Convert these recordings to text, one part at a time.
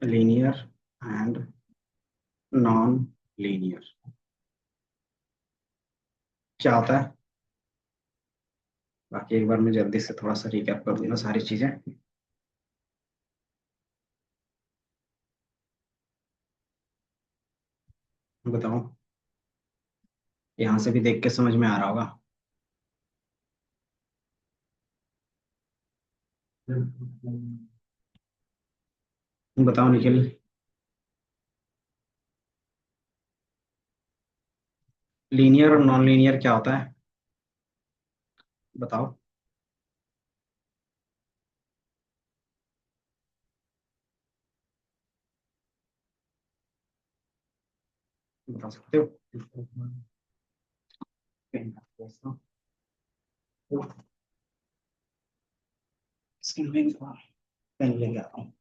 Linear and non linear क्या होता है? बाकी एक बार मैं जल्दी से थोड़ा सा रिकैप कर दूंगा सारी चीजें। बताओ, यहाँ से भी देख के समझ में आ रहा होगा। बताओ निखिल। लीनियर और नॉन लीनियर क्या होता है? बताओ। बता सकते हो? पेन लेके आता हूँ।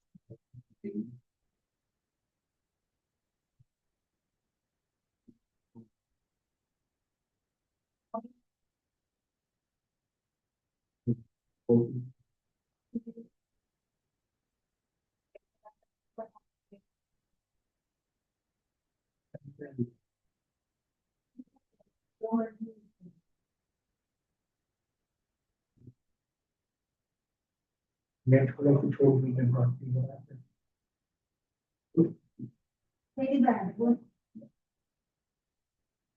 नेट को कुछ छोड़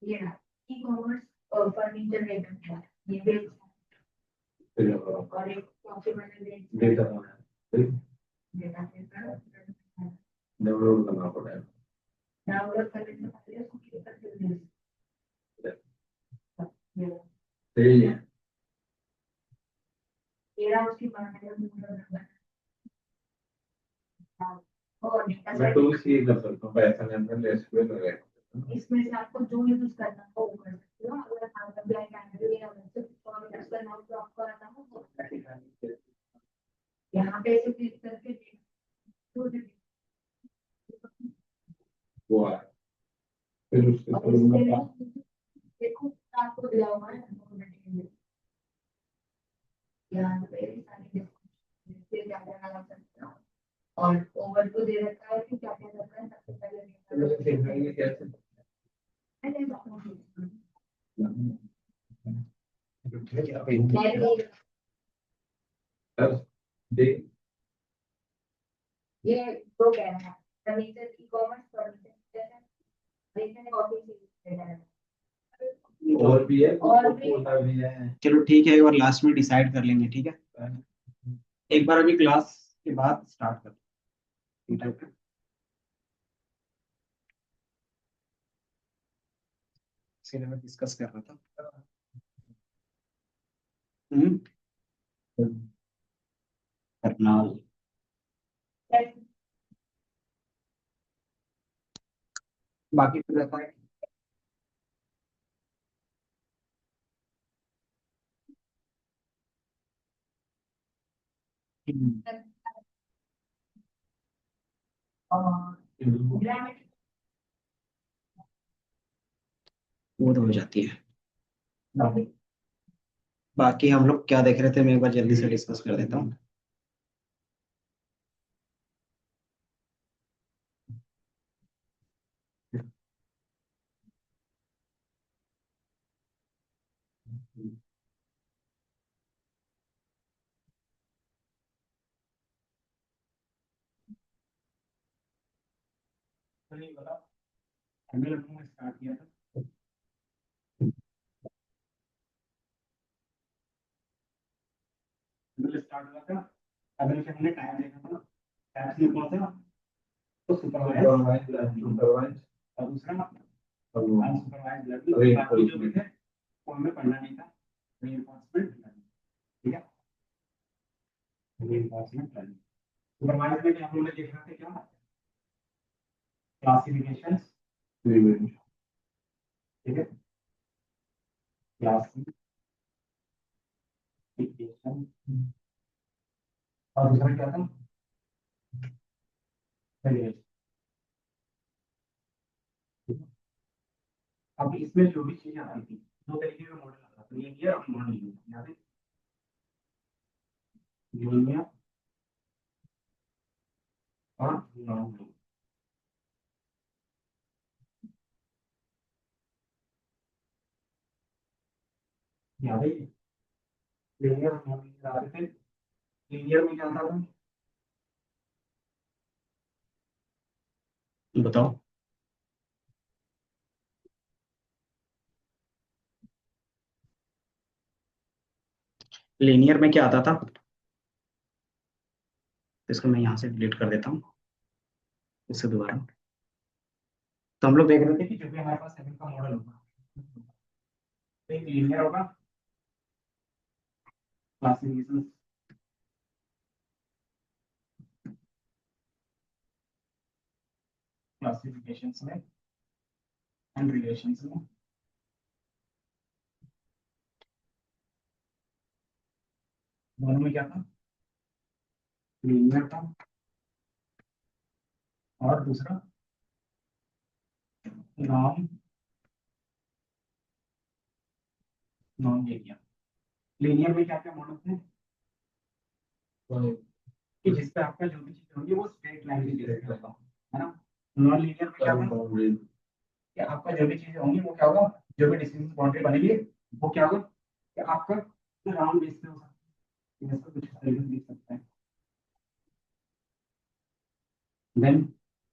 ये ना ई कॉमर्स फर्नीचर वेंडर है ये बेच और एक काफी मैंने डेटा डेटा डाउनलोड करना पड़ेगा। डाउनलोड करने से पहले उसको क्लिक करके सही है तेरा उसकी बनाने और मैं तो इसी कर सकता हूँ पैसा लेने में एसक्यूएल वगैरह इसमें से आपको जो यूज करना हो वो कर सकते हो। अगर आपका ब्लैक कैंडिडेट या वैसे फॉर्मेट करना हो तो आपको आता हो यहाँ पे ऐसे क्लिक करके वो है फिर उसके देखो आपको दिया हुआ है यहाँ पे सारी डिस्क्रिप्शन क्या क्या लगा सकते हो और ओवर को दे रखा है कि क्या क्या करना है सबसे पहले ये दो कह रहे हैं फर्नीचर ई कॉमर्स फर्नीचर और भी है और भी है। चलो ठीक है, एक बार लास्ट में डिसाइड कर लेंगे, ठीक है? एक बार अभी क्लास के बाद स्टार्ट कर सिलेबस डिस्कस कर रहा था। हम्म। करनाल बाकी तो रहता है। वो तो हो जाती है। बाकी हम लोग क्या देख रहे थे, मैं एक बार जल्दी से डिस्कस कर देता हूँ। हमने स्टार्ट किया था। स्टार्ट हुआ था। अगर हमने टाइम देखा था, टैब्स में कौन था? तो सुपरवाइज सुपरवाइज और दूसरा अनसुपरवाइज लर्निंग। बाकी जो भी थे वो हमें पढ़ना नहीं था। रीइंफोर्समेंट लर्निंग, ठीक है? रीइंफोर्समेंट लर्निंग सुपरवाइज में हम लोगों ने देखा था क्या? क्लासिफिकेशंस, ठीक है? क्लासिफिकेशन और दूसरा क्या था? Variation, ठीक है? अब इसमें जो भी चीजें आती थी, दो तरीके का मॉडल आता था, लीनियर और नॉन लीनियर। याद है? लीनियर और नॉन लूप। याद है लीनियर और नॉन लीनियर आते थे। लीनियर में क्या था बताओ। लीनियर में क्या आता था, इसको मैं यहाँ से डिलीट कर देता हूँ इससे दोबारा। तो हम लोग देख रहे थे कि जो भी हमारे पास सेवन का मॉडल होगा तो एक लीनियर होगा, क्लासिफिकेशन क्लासिफिकेशंस में एंड रिलेशंस में। दोनों में क्या था, लीनियर था और दूसरा नॉन नॉन लीनियर। लीनियर में क्या क्या मॉडल थे, कि जिसपे आपका जो भी चीज होगी वो स्ट्रेट लाइन की जैसे होगा, है ना। नॉन लीनियर में क्या था कि आपका जो भी चीजें होंगी वो क्या होगा, जो भी डिस्टेंस बाउंड्री बनेगी वो क्या होगा कि आपका राउंड बेस पे हो सकता है, जैसे कुछ इस तरीके से लिख सकते हैं। देन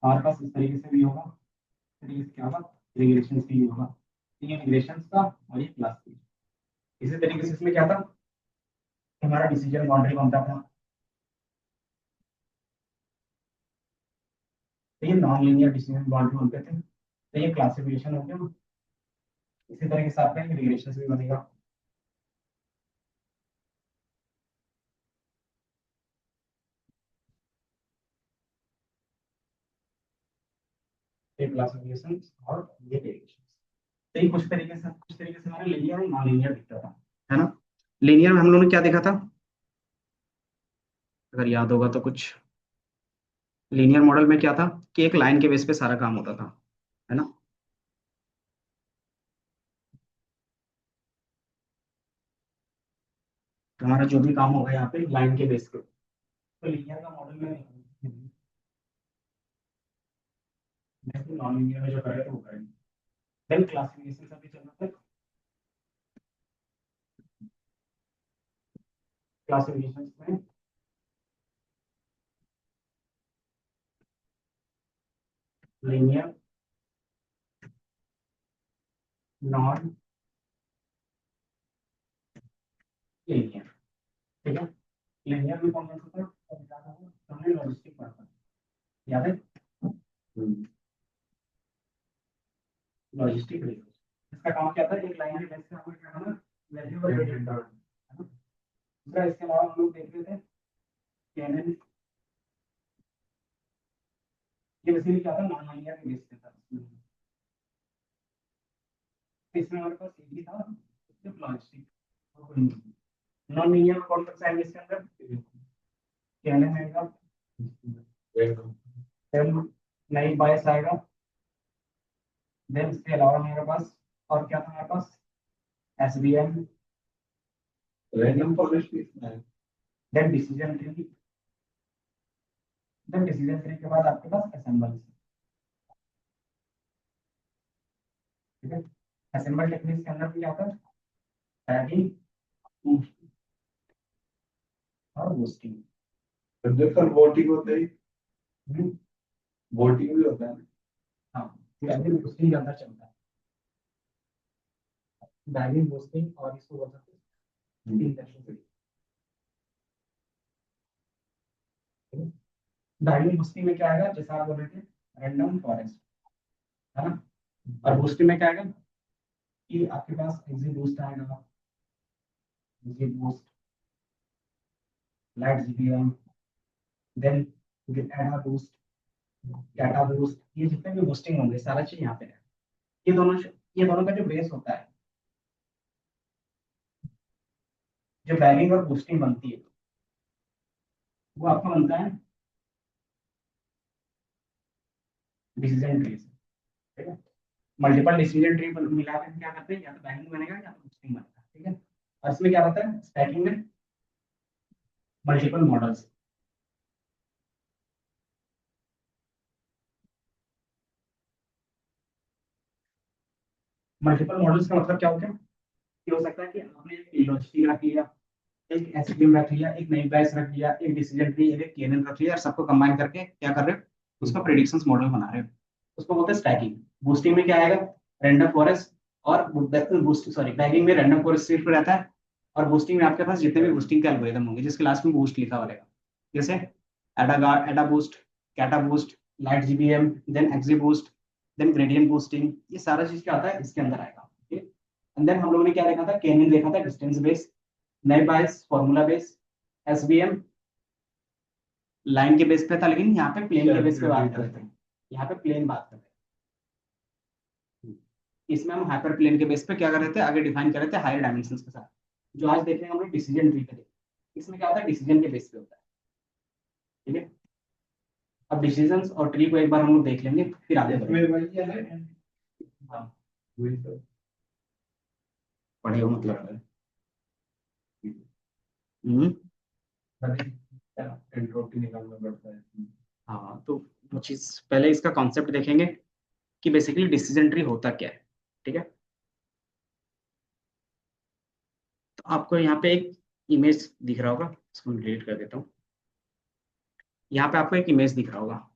हमारे पास इस तरीके से भी होगा, इस तरीके से क्या होगा, रिग्रेशन भी होगा। तो ये रिग्रेशन का और ये क्लास। इसी तरीके से इसमें क्या था, हमारा डिसीजन बाउंड्री बनता था। तो ये नॉन लीनियर डिसीजन बाउंड्री बनते थे। तो ये क्लासिफिकेशन हो गया। इसी तरीके से आपका रिग्रेशन भी बनेगा। ये क्लासिफिकेशन और ये डेरिवेशन। तो ये कुछ तरीके से हमारा लीनियर और नॉन लीनियर दिखता था, है ना। लीनियर में हम लोगों ने क्या देखा था, अगर याद होगा तो कुछ, लीनियर मॉडल में क्या था कि एक लाइन के बेस पे सारा काम होता था, है ना। तो हमारा जो भी काम होगा यहाँ पे लाइन के बेस पे, तो लीनियर का मॉडल में नॉन लीनियर में जो करें तो वो करेंगे। देन क्लासिफिकेशन का भी चलना था। क्लासिफिकेशन में लीनियर नॉन लीनियर, ठीक है। लीनियर में कौन कौन सा था, हमने लॉजिस्टिक पढ़ा था, याद है। लॉजिस्टिक इसका काम क्या था, एक लाइन के बेस पे हमको क्या करना, वैल्यू और रेट करना, है ना। दूसरा इसके अलावा हम लोग देख रहे थे कैनन, ये बेसिकली क्या था, नॉन लीनियर के बेस पे था। इसमें हमारे पास एक ही था सिर्फ लॉजिस्टिक। नॉन लीनियर कौन सा है इसके अंदर, कैनन आएगा, देन नई बायस आएगा, देन इसके अलावा हमारे पास और क्या था, हमारे पास SBM, random forest, then decision tree, then decision tree के बाद आपके पास असेंबल, ठीक है। असेंबल टेक्निक्स के अंदर भी क्या था, टैगिंग और बूस्टिंग। सर वोटिंग होता है, वोटिंग भी होता है। हाँ, टैगिंग बूस्टिंग के अंदर चलता है, टैगिंग बूस्टिंग और इसको बोल सकते हैं तीन तरीके से। टैगिंग बूस्टिंग में क्या आएगा, जैसा आप बोल रहे थे रैंडम फॉरेस्ट, है ना। और बूस्टिंग में क्या आएगा कि आपके पास एग्जिट बूस्ट आएगा, XGBoost, LightGBM, then AdaBoost, data boost, ये जितने भी बूस्टिंग होंगे सारा चीज यहाँ पे है। ये दोनों ये दोनों का जो बेस होता है, जो बैगिंग और बूस्टिंग बनती है वो आपका बनता है डिसीजन ट्री से, ठीक है। मल्टीपल डिसीजन ट्री मिला के क्या करते हैं, या तो बैगिंग बनेगा या तो बूस्टिंग बनेगा, ठीक है। और इसमें क्या होता है, स्टैकिंग में मल्टीपल मॉडल्स, मल्टीपल मॉडल्स का मतलब क्या हो गया? ये हो सकता है कि आपने एक वेलोसिटी रख लिया, एक एसवीएम रख लिया, एक नई बैच रख लिया, एक डिसीजन ट्री, एक केएनएन रख लिया, और सबको कंबाइन करके क्या कर रहे हो? उसका प्रेडिक्शंस मॉडल बना रहे हो। उसको बोलते हैं स्टैकिंग। बूस्टिंग में क्या आएगा? Random forest. और बूस्ट सॉरी बैगिंग में रैंडम फॉरेस्ट सिर्फ रहता है, और बूस्टिंग में आपके पास जितने भी बूस्टिंग के एल्गोरिदम होंगे जिसके लास्ट में बूस्ट लिखा हुआ रहेगा, जैसे AdaBoost, CatBoost, light GBM, then XGBoost, then gradient boosting, ये सारा चीज क्या आता है इसके अंदर आएगा। अंदर हम लोगों ने क्या देखा था? केनियन देखा था, डिस्टेंस बेस, नए बायस फॉर्मूला बेस, एसबीएम लाइन के बेस पे था, लेकिन यहाँ पे प्लेन के बेस पे बात कर रहे थे। यहाँ पे प्लेन बात कर रहे थे, इसमें हम हाइपर प्लेन के बेस पे क्या कर रहे थे? आगे डिफाइन कर रहे थे हायर डायमेंशंस के साथ, जो आज देख रहे हैं हम लोग डिसीजन ट्री पे देखें। इसमें क्या होता है? डिसीजन के बेस पे होता है। ठीक है, अब डिसीजन और ट्री को एक बार हम लोग देख लेंगे, फिर आगे बढ़ेंगे। हाँ, पढ़े हो मतलब है। हम्म, एंट्रोपी निकालना पड़ता है। हाँ, तो वो चीज पहले इसका कॉन्सेप्ट देखेंगे कि बेसिकली डिसीजन ट्री होता क्या है। ठीक है, तो आपको यहाँ पे एक इमेज दिख रहा होगा, इसको मैं डिलीट कर देता हूँ। यहाँ पे आपको एक इमेज दिख रहा होगा,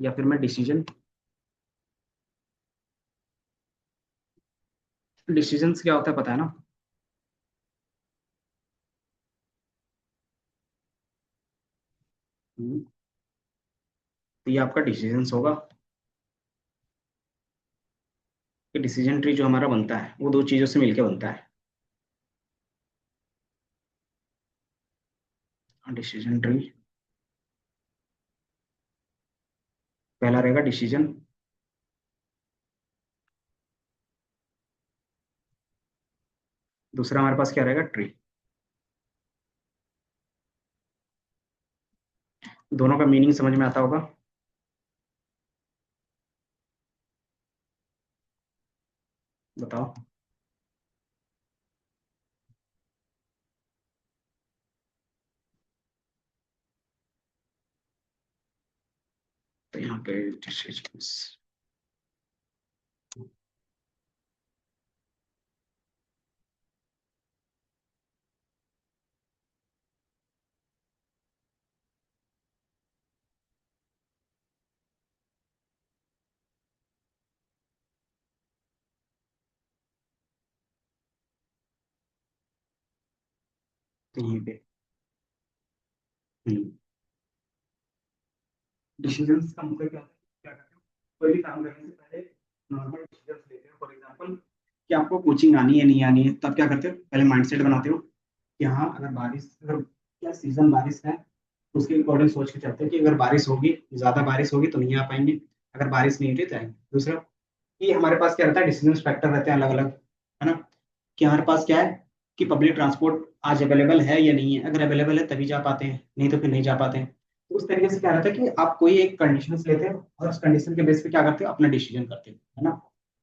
या फिर मैं डिसीजंस क्या होता है पता है ना? तो ये आपका डिसीजंस होगा। कि डिसीजन ट्री जो हमारा बनता है वो दो चीजों से मिलकर बनता है। डिसीजन ट्री पहला रहेगा डिसीजन, दूसरा हमारे पास क्या रहेगा? ट्री। दोनों का मीनिंग समझ में आता होगा। बताओ। तो यहाँ पे डिसीजंस, तो यहीं पे डिसीजंस का मतलब क्या होता है? क्या करते हो? कोई भी काम करने से पहले नॉर्मल डिसीजंस लेते हो। फॉर एग्जांपल कि आपको कोचिंग आनी है नहीं आनी है, तब क्या करते हो? पहले माइंडसेट बनाते हो कि हाँ, अगर बारिश, अगर क्या सीजन बारिश है तो उसके अकॉर्डिंग सोच के चलते हैं कि अगर बारिश होगी, ज्यादा बारिश होगी तो नहीं आ पाएंगे, अगर बारिश नहीं होती तो आएंगे। दूसरा कि हमारे पास क्या रहता है? डिसीजन फैक्टर रहते हैं अलग अलग, है ना? कि हमारे पास क्या है कि पब्लिक ट्रांसपोर्ट आज अवेलेबल है या नहीं है, अगर अवेलेबल है तभी जा पाते हैं, नहीं तो फिर नहीं जा पाते हैं। तो उस तरीके से क्या रहता है कि आप कोई एक कंडीशन लेते हो और उस कंडीशन के बेस पे क्या करते हो? अपना डिसीजन करते हो, है ना?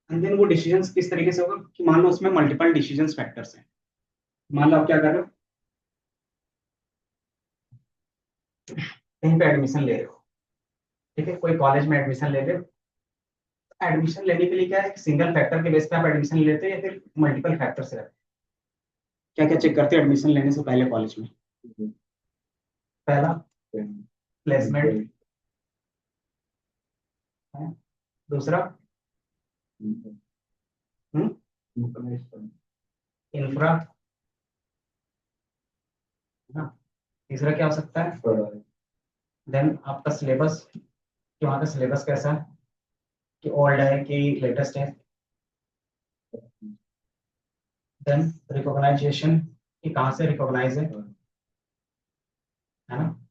एंड देन वो डिसीजन किस तरीके से होगा कि मान लो उसमें मल्टीपल डिसीजन फैक्टर्स हैं। मान लो आप क्या कर रहे हो? कहीं पे एडमिशन ले रहे हो, ठीक है, कोई कॉलेज में एडमिशन ले रहे हो। एडमिशन लेने के लिए क्या है? सिंगल फैक्टर के बेस पे आप एडमिशन लेते हो या फिर मल्टीपल फैक्टर से? क्या क्या चेक करते हैं एडमिशन लेने से पहले कॉलेज में? पहला प्लेसमेंट है, दूसरा इंफ्रा, है ना? तीसरा क्या हो सकता है? देन आपका सिलेबस, कि वहाँ का सिलेबस कैसा है, कि ओल्ड है कि लेटेस्ट है। देन रिकॉग्नाइजेशन, कि कहाँ से रिकॉग्नाइज है ना?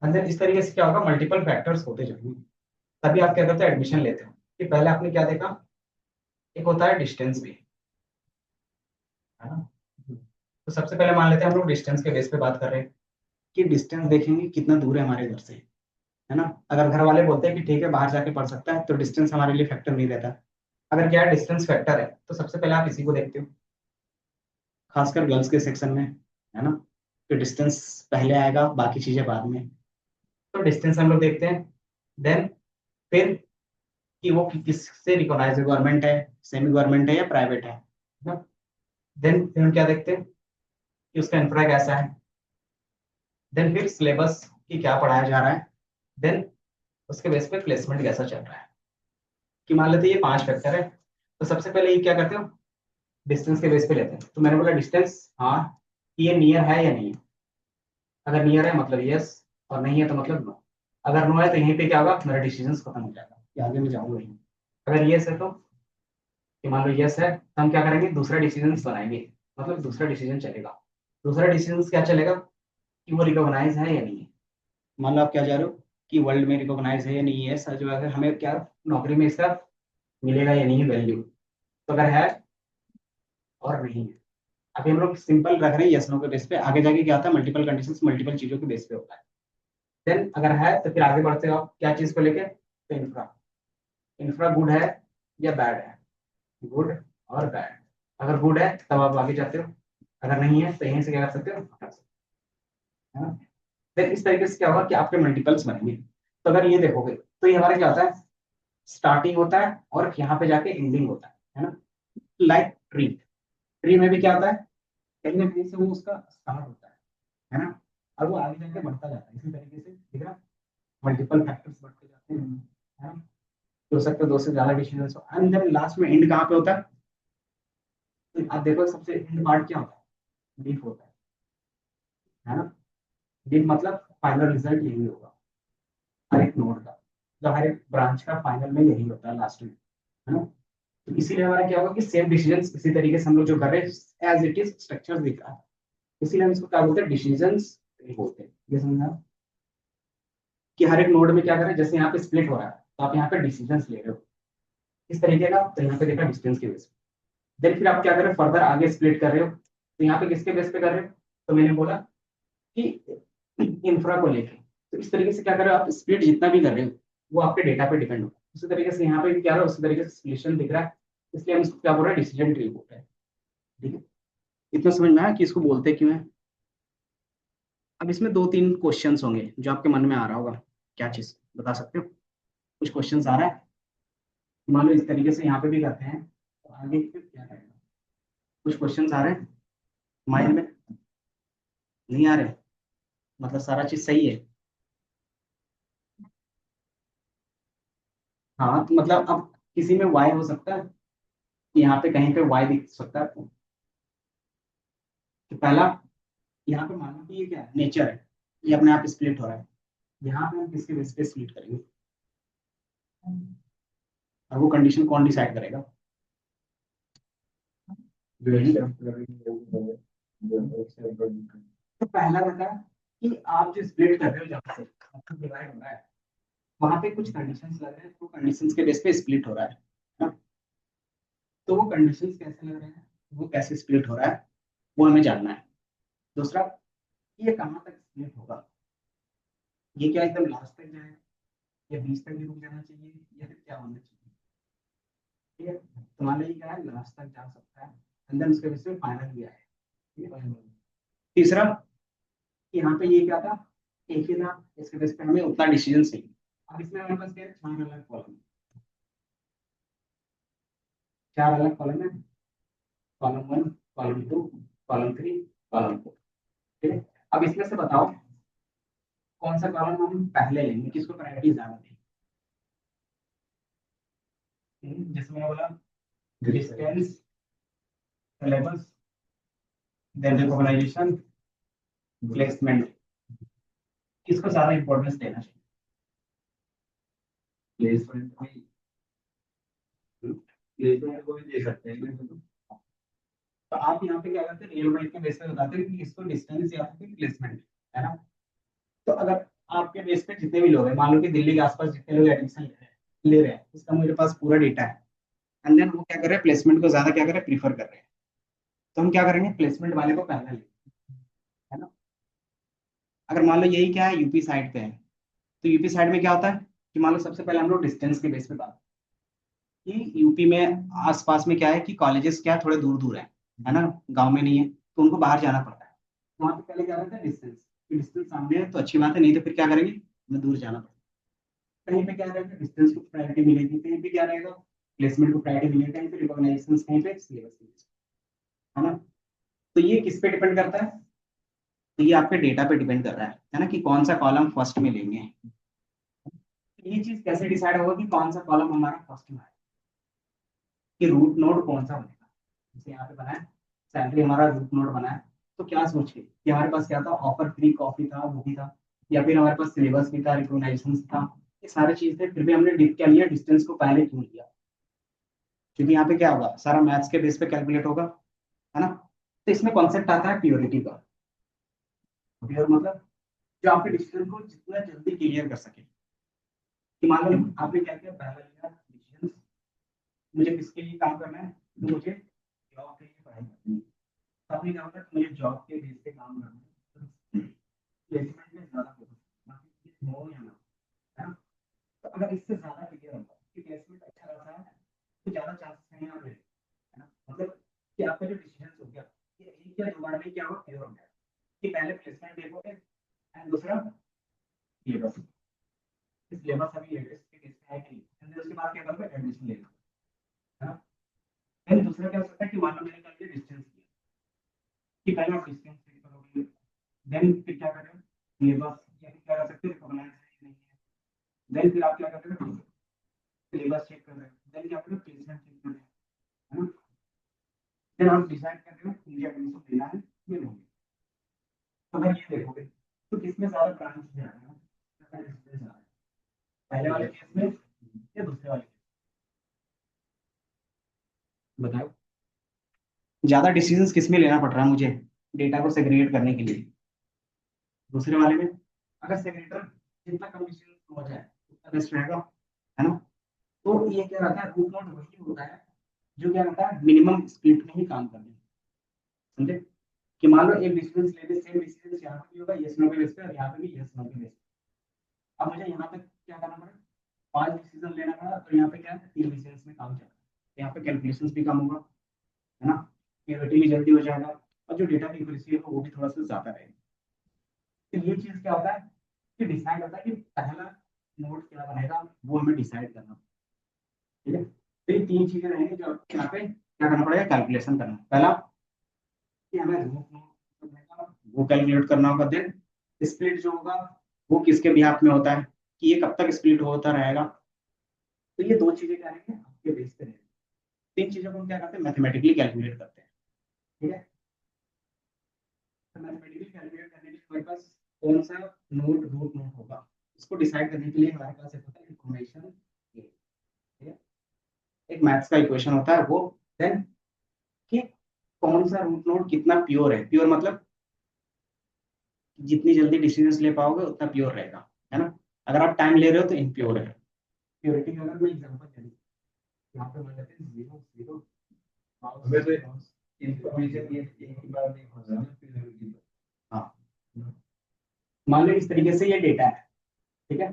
एंड देन इस तरीके से क्या होगा? मल्टीपल फैक्टर्स होते जाएंगे, तभी आप क्या करते हो? एडमिशन लेते हो। कि पहले आपने क्या देखा? एक होता है डिस्टेंस भी, है ना? तो सबसे पहले मान लेते हैं हम लोग डिस्टेंस के बेस पे बात कर रहे हैं, कि डिस्टेंस देखेंगे कितना दूर है हमारे घर से, है ना? अगर घर वाले बोलते हैं कि ठीक है बाहर जाके पढ़ सकता है तो डिस्टेंस हमारे लिए फैक्टर नहीं रहता। अगर क्या डिस्टेंस फैक्टर है तो सबसे पहले आप इसी को देखते हो, खासकर गर्ल्स के सेक्शन में, है ना? तो डिस्टेंस पहले आएगा, बाकी चीजें बाद में। तो डिस्टेंस हम लोग देखते हैं। देन फिर कि वो किससे रिकॉग्नाइज है, गवर्नमेंट है, सेमी गवर्नमेंट है या प्राइवेट है ना। देन फिर हम क्या देखते हैं कि उसका इंफ्रा कैसा है, देन फिर सिलेबस की क्या पढ़ाया जा रहा है, देन उसके बेस पे प्लेसमेंट कैसा चल रहा है। कि मान लेते हैं ये 5 फैक्टर है, तो सबसे पहले ये क्या करते हो, डिस्टेंस के बेस पे लेते हैं। तो मैंने बोला डिस्टेंस, हाँ ये नियर है या नहीं है। अगर नियर है मतलब यस, और नहीं है तो मतलब नो। अगर नो है तो यहीं पे क्या होगा, मेरा डिसीजन खत्म हो जाएगा कि आगे मैं जाऊंगा नहीं। अगर यस है तो, कि मान लो यस है तो हम क्या करेंगे, दूसरा डिसीजन बनाएंगे, मतलब दूसरा डिसीजन चलेगा। दूसरा डिसीजन क्या चलेगा कि वो रिकॉग्नाइज है या नहीं है। मान लो आप क्या जा रहे हो कि वर्ल्ड में रिकॉग्नाइज है या नहीं है सर, जो अगर हमें क्या नौकरी में इसका मिलेगा या नहीं है वैल्यू। तो अगर है और नहीं है, अभी हम लोग सिंपल रख रहे हैं यस नो के बेस पे, आगे जाके क्या होता है मल्टीपल कंडीशंस मल्टीपल चीजों के बेस पे होता है। देन अगर है तो फिर आगे बढ़ते हो आप क्या चीज को लेके, तो इंफ्रा, इंफ्रा गुड है या बैड है, गुड और बैड। अगर गुड है तब आप आगे जाते हो, अगर नहीं है तो यहीं से क्या कर सकते हो, हटा सकते हो, है ना। देन इस तरीके से क्या होगा कि आपके मल्टीपल्स बनेंगे। तो अगर ये देखोगे तो ये हमारा क्या होता है, स्टार्टिंग होता है और यहाँ पे जाके एंडिंग होता है ना। लाइक ट्री, ट्री में भी क्या होता है, कहीं ना कहीं से वो उसका स्टार्ट होता है ना, और वो आगे जाके बढ़ता जाता है इसी तरीके से, ठीक है ना। मल्टीपल फैक्टर्स बढ़ते जाते हैं, है ना। हो सकता है 2 से ज्यादा डिसीजन हो, एंड देन लास्ट में एंड कहाँ पे होता है। तो आप देखो सबसे एंड पार्ट क्या होता है, लीफ होता है ना। लीफ मतलब फाइनल रिजल्ट यही होगा हर एक नोड का, तो हर एक ब्रांच का फाइनल में यही होता है लास्ट में, है ना। तो इसीलिए हमारा क्या होगा कि सेम डिसीजन इसी तरीके से हम लोग जो कर रहे हैं एज इट इज स्ट्रक्चर दिख रहा है, इसीलिए हम इसको क्या बोलते हैं, डिसीजन बोलते हैं। ये समझा कि हर एक नोड में क्या करें, जैसे यहाँ पे स्प्लिट हो रहा है तो आप यहाँ पे डिसीजन ले रहे हो इस तरीके का, तो यहाँ पे देखा डिस्टेंस के बेस पे। देन फिर आप क्या कर रहे हो, फर्दर आगे स्प्लिट कर रहे हो, तो यहाँ पे किसके बेस पे कर रहे हो, तो मैंने बोला कि इंफ्रा को लेके। तो इस तरीके से क्या कर रहे हो आप, स्प्लिट जितना भी कर रहे हो वो आपके डेटा पे डिपेंड होगा। उसी तरीके से यहाँ पे भी क्या रहा है, उसी तरीके से सोल्यूशन दिख रहा है, इसलिए हम इसको क्या बोल रहे हैं, डिसीजन ट्री बोल रहे हैं। ठीक है, इतना समझ में आया कि इसको बोलते क्यों है। अब इसमें 2-3 क्वेश्चंस होंगे जो आपके मन में आ रहा होगा, क्या चीज बता सकते हो, कुछ क्वेश्चंस आ रहा है। मान लो इस तरीके से यहाँ पे भी करते हैं तो आगे फिर क्या करेगा, कुछ क्वेश्चंस आ रहे हैं माइंड में, नहीं आ रहे, मतलब सारा चीज सही है। हाँ तो मतलब अब किसी में वाई हो सकता है, यहाँ पे कहीं पे वाई दिख सकता है आपको। तो पहला, यहाँ पे मानो कि ये क्या है, नेचर है, ये अपने आप स्प्लिट हो रहा है। यहाँ पे हम किसके बेस पे स्प्लिट करेंगे, और वो कंडीशन कौन डिसाइड करेगा। तो पहला रहता है कि आप जो स्प्लिट कर रहे हो जहाँ से आपको डिवाइड हो रहा है, वहां पे कुछ कंडीशंस लग रहे हैं, तो कंडीशंस के बेस पे स्प्लिट हो रहा है ना? तो वो कंडीशंस कैसे लग रहे हैं, वो कैसे स्प्लिट हो रहा है, वो हमें जानना है। दूसरा, ये कहाँ तक स्प्लिट होगा, ये क्या एकदम लास्ट तक जाएगा या बीच तक भी रुक जाना चाहिए या फिर क्या होना चाहिए। ठीक है, तो मान लीजिए क्या है, लास्ट तक जा सकता है, अंदर उसके बेस पे फाइनल भी आए। ठीक है? तीसरा, यहाँ पे ये क्या था, एक ही था, इसके बेस पे हमें उतना डिसीजन चाहिए। अब इसमें हमारे पास क्या है, 4 अलग कॉलम, 4 अलग कॉलम है, कॉलम 1, कॉलम 2, कॉलम 3, कॉलम 4। ठीक है, अब इसमें से बताओ कौन सा कॉलम हम पहले लेंगे, किसको प्रायोरिटी ज्यादा देंगे। जैसे मैंने बोला distance, syllabus, then recognisation, placement, किसको ज्यादा इंपॉर्टेंस देना चाहिए। प्लेसमेंट में, प्लेसमेंट को भी दे सकते हैं। तो आप यहाँ पे क्या करते हैं, रियल लाइफ के बेस पे बताते हैं कि इसको डिस्टेंस या फिर प्लेसमेंट, है ना। तो अगर आपके बेस पे जितने भी लोग हैं, मान लो कि दिल्ली के आसपास जितने लोग एडमिशन ले रहे हैं उसका मेरे पास पूरा डेटा है, एंड देन वो क्या कर रहे हैं, प्लेसमेंट को ज्यादा क्या कर रहे हैं, प्रीफर कर रहे हैं। तो हम क्या करेंगे, प्लेसमेंट वाले को पहला लेंगे, है ना। अगर मान लो यही क्या है, यूपी साइड पे है, तो यूपी साइड में क्या होता है कि मान लो सबसे पहले हम लोग डिस्टेंस के बेस पे बात, कि यूपी में आसपास में क्या है कि कॉलेजेस क्या थोड़े दूर दूर है ना, गांव में नहीं है, तो उनको बाहर जाना पड़ता है। वहां पे पहले क्या रहता है, डिस्टेंस, डिस्टेंस सामने है तो अच्छी बात है, नहीं तो फिर क्या करेंगे, हमें दूर जाना पड़ेगा। कहीं पे क्या रहेगा, डिस्टेंस को प्रायोरिटी मिलेगी, कहीं पे क्या रहेगा, प्लेसमेंट को प्रायोरिटी मिलेगा कहीं पे, रिकॉग्नाइजेशन कहीं पे, सिलेबस है ना। तो ये किस पे डिपेंड करता है, तो ये आपके डेटा पे डिपेंड कर रहा है ना, कि कौन सा कॉलम फर्स्ट में लेंगे। ये चीज कैसे डिसाइड होगा कि कौन सा कॉलम हमारा फर्स्ट में है, कि रूट नोड कौन सा बनेगा। जैसे यहाँ पे बना है सैलरी, हमारा रूट नोड बना है, तो क्या सोच के कि हमारे पास क्या था, ऑफर फ्री कॉफी था, वो भी था, या फिर हमारे पास सिलेबस भी था, रिकॉग्नाइजेशन था, ये सारी चीज थे, फिर भी हमने क्या लिया, डिस्टेंस को पहले क्यों लिया, क्योंकि यहाँ पे क्या होगा, सारा मैथ्स के बेस पे कैलकुलेट होगा, है ना। तो इसमें कॉन्सेप्ट आता है प्योरिटी का। प्योर मतलब जो आपके डिसीजन को जितना जल्दी क्लियर कर सके, कि मान लो आपने क्या किया, पहला लिया डिसीजन, मुझे किसके लिए काम करना है, तो मुझे जॉब के लिए पढ़ाई करनी है। तो आपने क्या होता है, मुझे जॉब के बेस पे काम करना है, प्लेसमेंट में ज्यादा फोकस करना है, हो या ना, है ना। तो अगर इससे ज्यादा क्लियर होगा कि प्लेसमेंट अच्छा रहता है, तो ज्यादा चांसेस हैं यहाँ पे, है ना। मतलब कि आपका जो डिसीजन हो गया, ये एक या दो बार में क्या होगा, क्लियर हो गया, कि पहले प्लेसमेंट देखोगे एंड दूसरा सिलेबस, सिलेबस अभी लेटेस्ट के केस में है कि नहीं, एंड उसके बाद क्या करोगे, एडमिशन लेना, है ना। फिर दूसरा क्या हो सकता है कि मान लो मैंने कर लिया डिस्टेंस लिया, कि पहले आप डिस्टेंस चेक करोगे, देन फिर क्या करोगे, सिलेबस, या फिर क्या कर सकते हो, रिकॉग्नाइज है नहीं है, देन फिर आप क्या करते हो, सिलेबस चेक कर रहे हो, देन क्या करोगे, प्लेसमेंट चेक कर रहे हो, है ना। फिर आप डिसाइड कर रहे हो मुझे एडमिशन लेना है या नहीं। तो अगर ये देखोगे तो किसमें ज्यादा ब्रांच जा रहा है, किसमें जा रहा है, पहले वाले केस में या दूसरे वाले केस में, बताओ। ज्यादा डिसीजंस किस में लेना पड़ रहा है मुझे, डेटा को सेग्रीगेट करने के लिए, दूसरे वाले में। अगर सेग्रीगेटर जितना कम डिसीजन हो जाए उतना बेस्ट रहेगा, है ना। तो ये क्या रहता है, रूट नोड वही होता है जो क्या रहता है, मिनिमम स्पीड में ही काम करने, समझे। कि मान लो एक डिसीजन लेने, सेम डिसीजन यहाँ पे भी होगा यस नो के बेस पे, और यहाँ पे भी यस नो के बेस पे। अब मुझे यहाँ पे क्या करना पड़ेगा, 5 डिसीजन लेना पड़ा, तो यहाँ पे क्या है, 3 डिसीजन में काम चल रहा है, यहाँ पे कैलकुलेशन भी कम होगा, है ना, प्योरिटी भी जल्दी हो जाएगा, और जो डेटा की एक्यूरेसी है वो भी थोड़ा सा ज्यादा रहेगा। तो ये चीज क्या होता है, कि डिसाइड होता है कि पहला नोड क्या बनेगा, वो हमें डिसाइड करना, ठीक है। तो ये 3 चीजें रहेंगी जो आपको यहाँ पे क्या करना पड़ेगा, कैलकुलेशन करना। पहला कि हमें रूट नोड बनेगा, वो कैलकुलेट करना होगा, देन स्प्लिट जो होगा वो किसके बिहाफ में होता है, कि ये कब तक स्प्लिट होता रहेगा। तो ये 2 चीजें क्या रहेंगे, आपके बेस पे रहेंगे। 3 चीजों को हम क्या करते हैं, मैथमेटिकली कैलकुलेट करते हैं, ठीक है। तो मैथमेटिकली कैलकुलेट करने के लिए हमारे पास कौन सा नोड रूट नोड होगा, इसको डिसाइड करने के लिए हमारे पास एक होता है इक्वेशन, ठीक है, एक मैथ्स का इक्वेशन होता है वो, देन कि कौन सा रूट नोड कितना प्योर है, प्योर मतलब जितनी जल्दी डिसीजन ले पाओगे उतना प्योर रहेगा, है ना। अगर आप टाइम ले रहे हो तो इम्प्योर है। प्योरिटी का अगर मैं एग्जांपल दे दूं, यहाँ पे मान लेते हैं 0 0 हमें तो इंफॉर्मेशन ये एक ही बार नहीं खोजना है, प्योरिटी। हाँ, मान लो इस तरीके से ये डेटा है, ठीक है,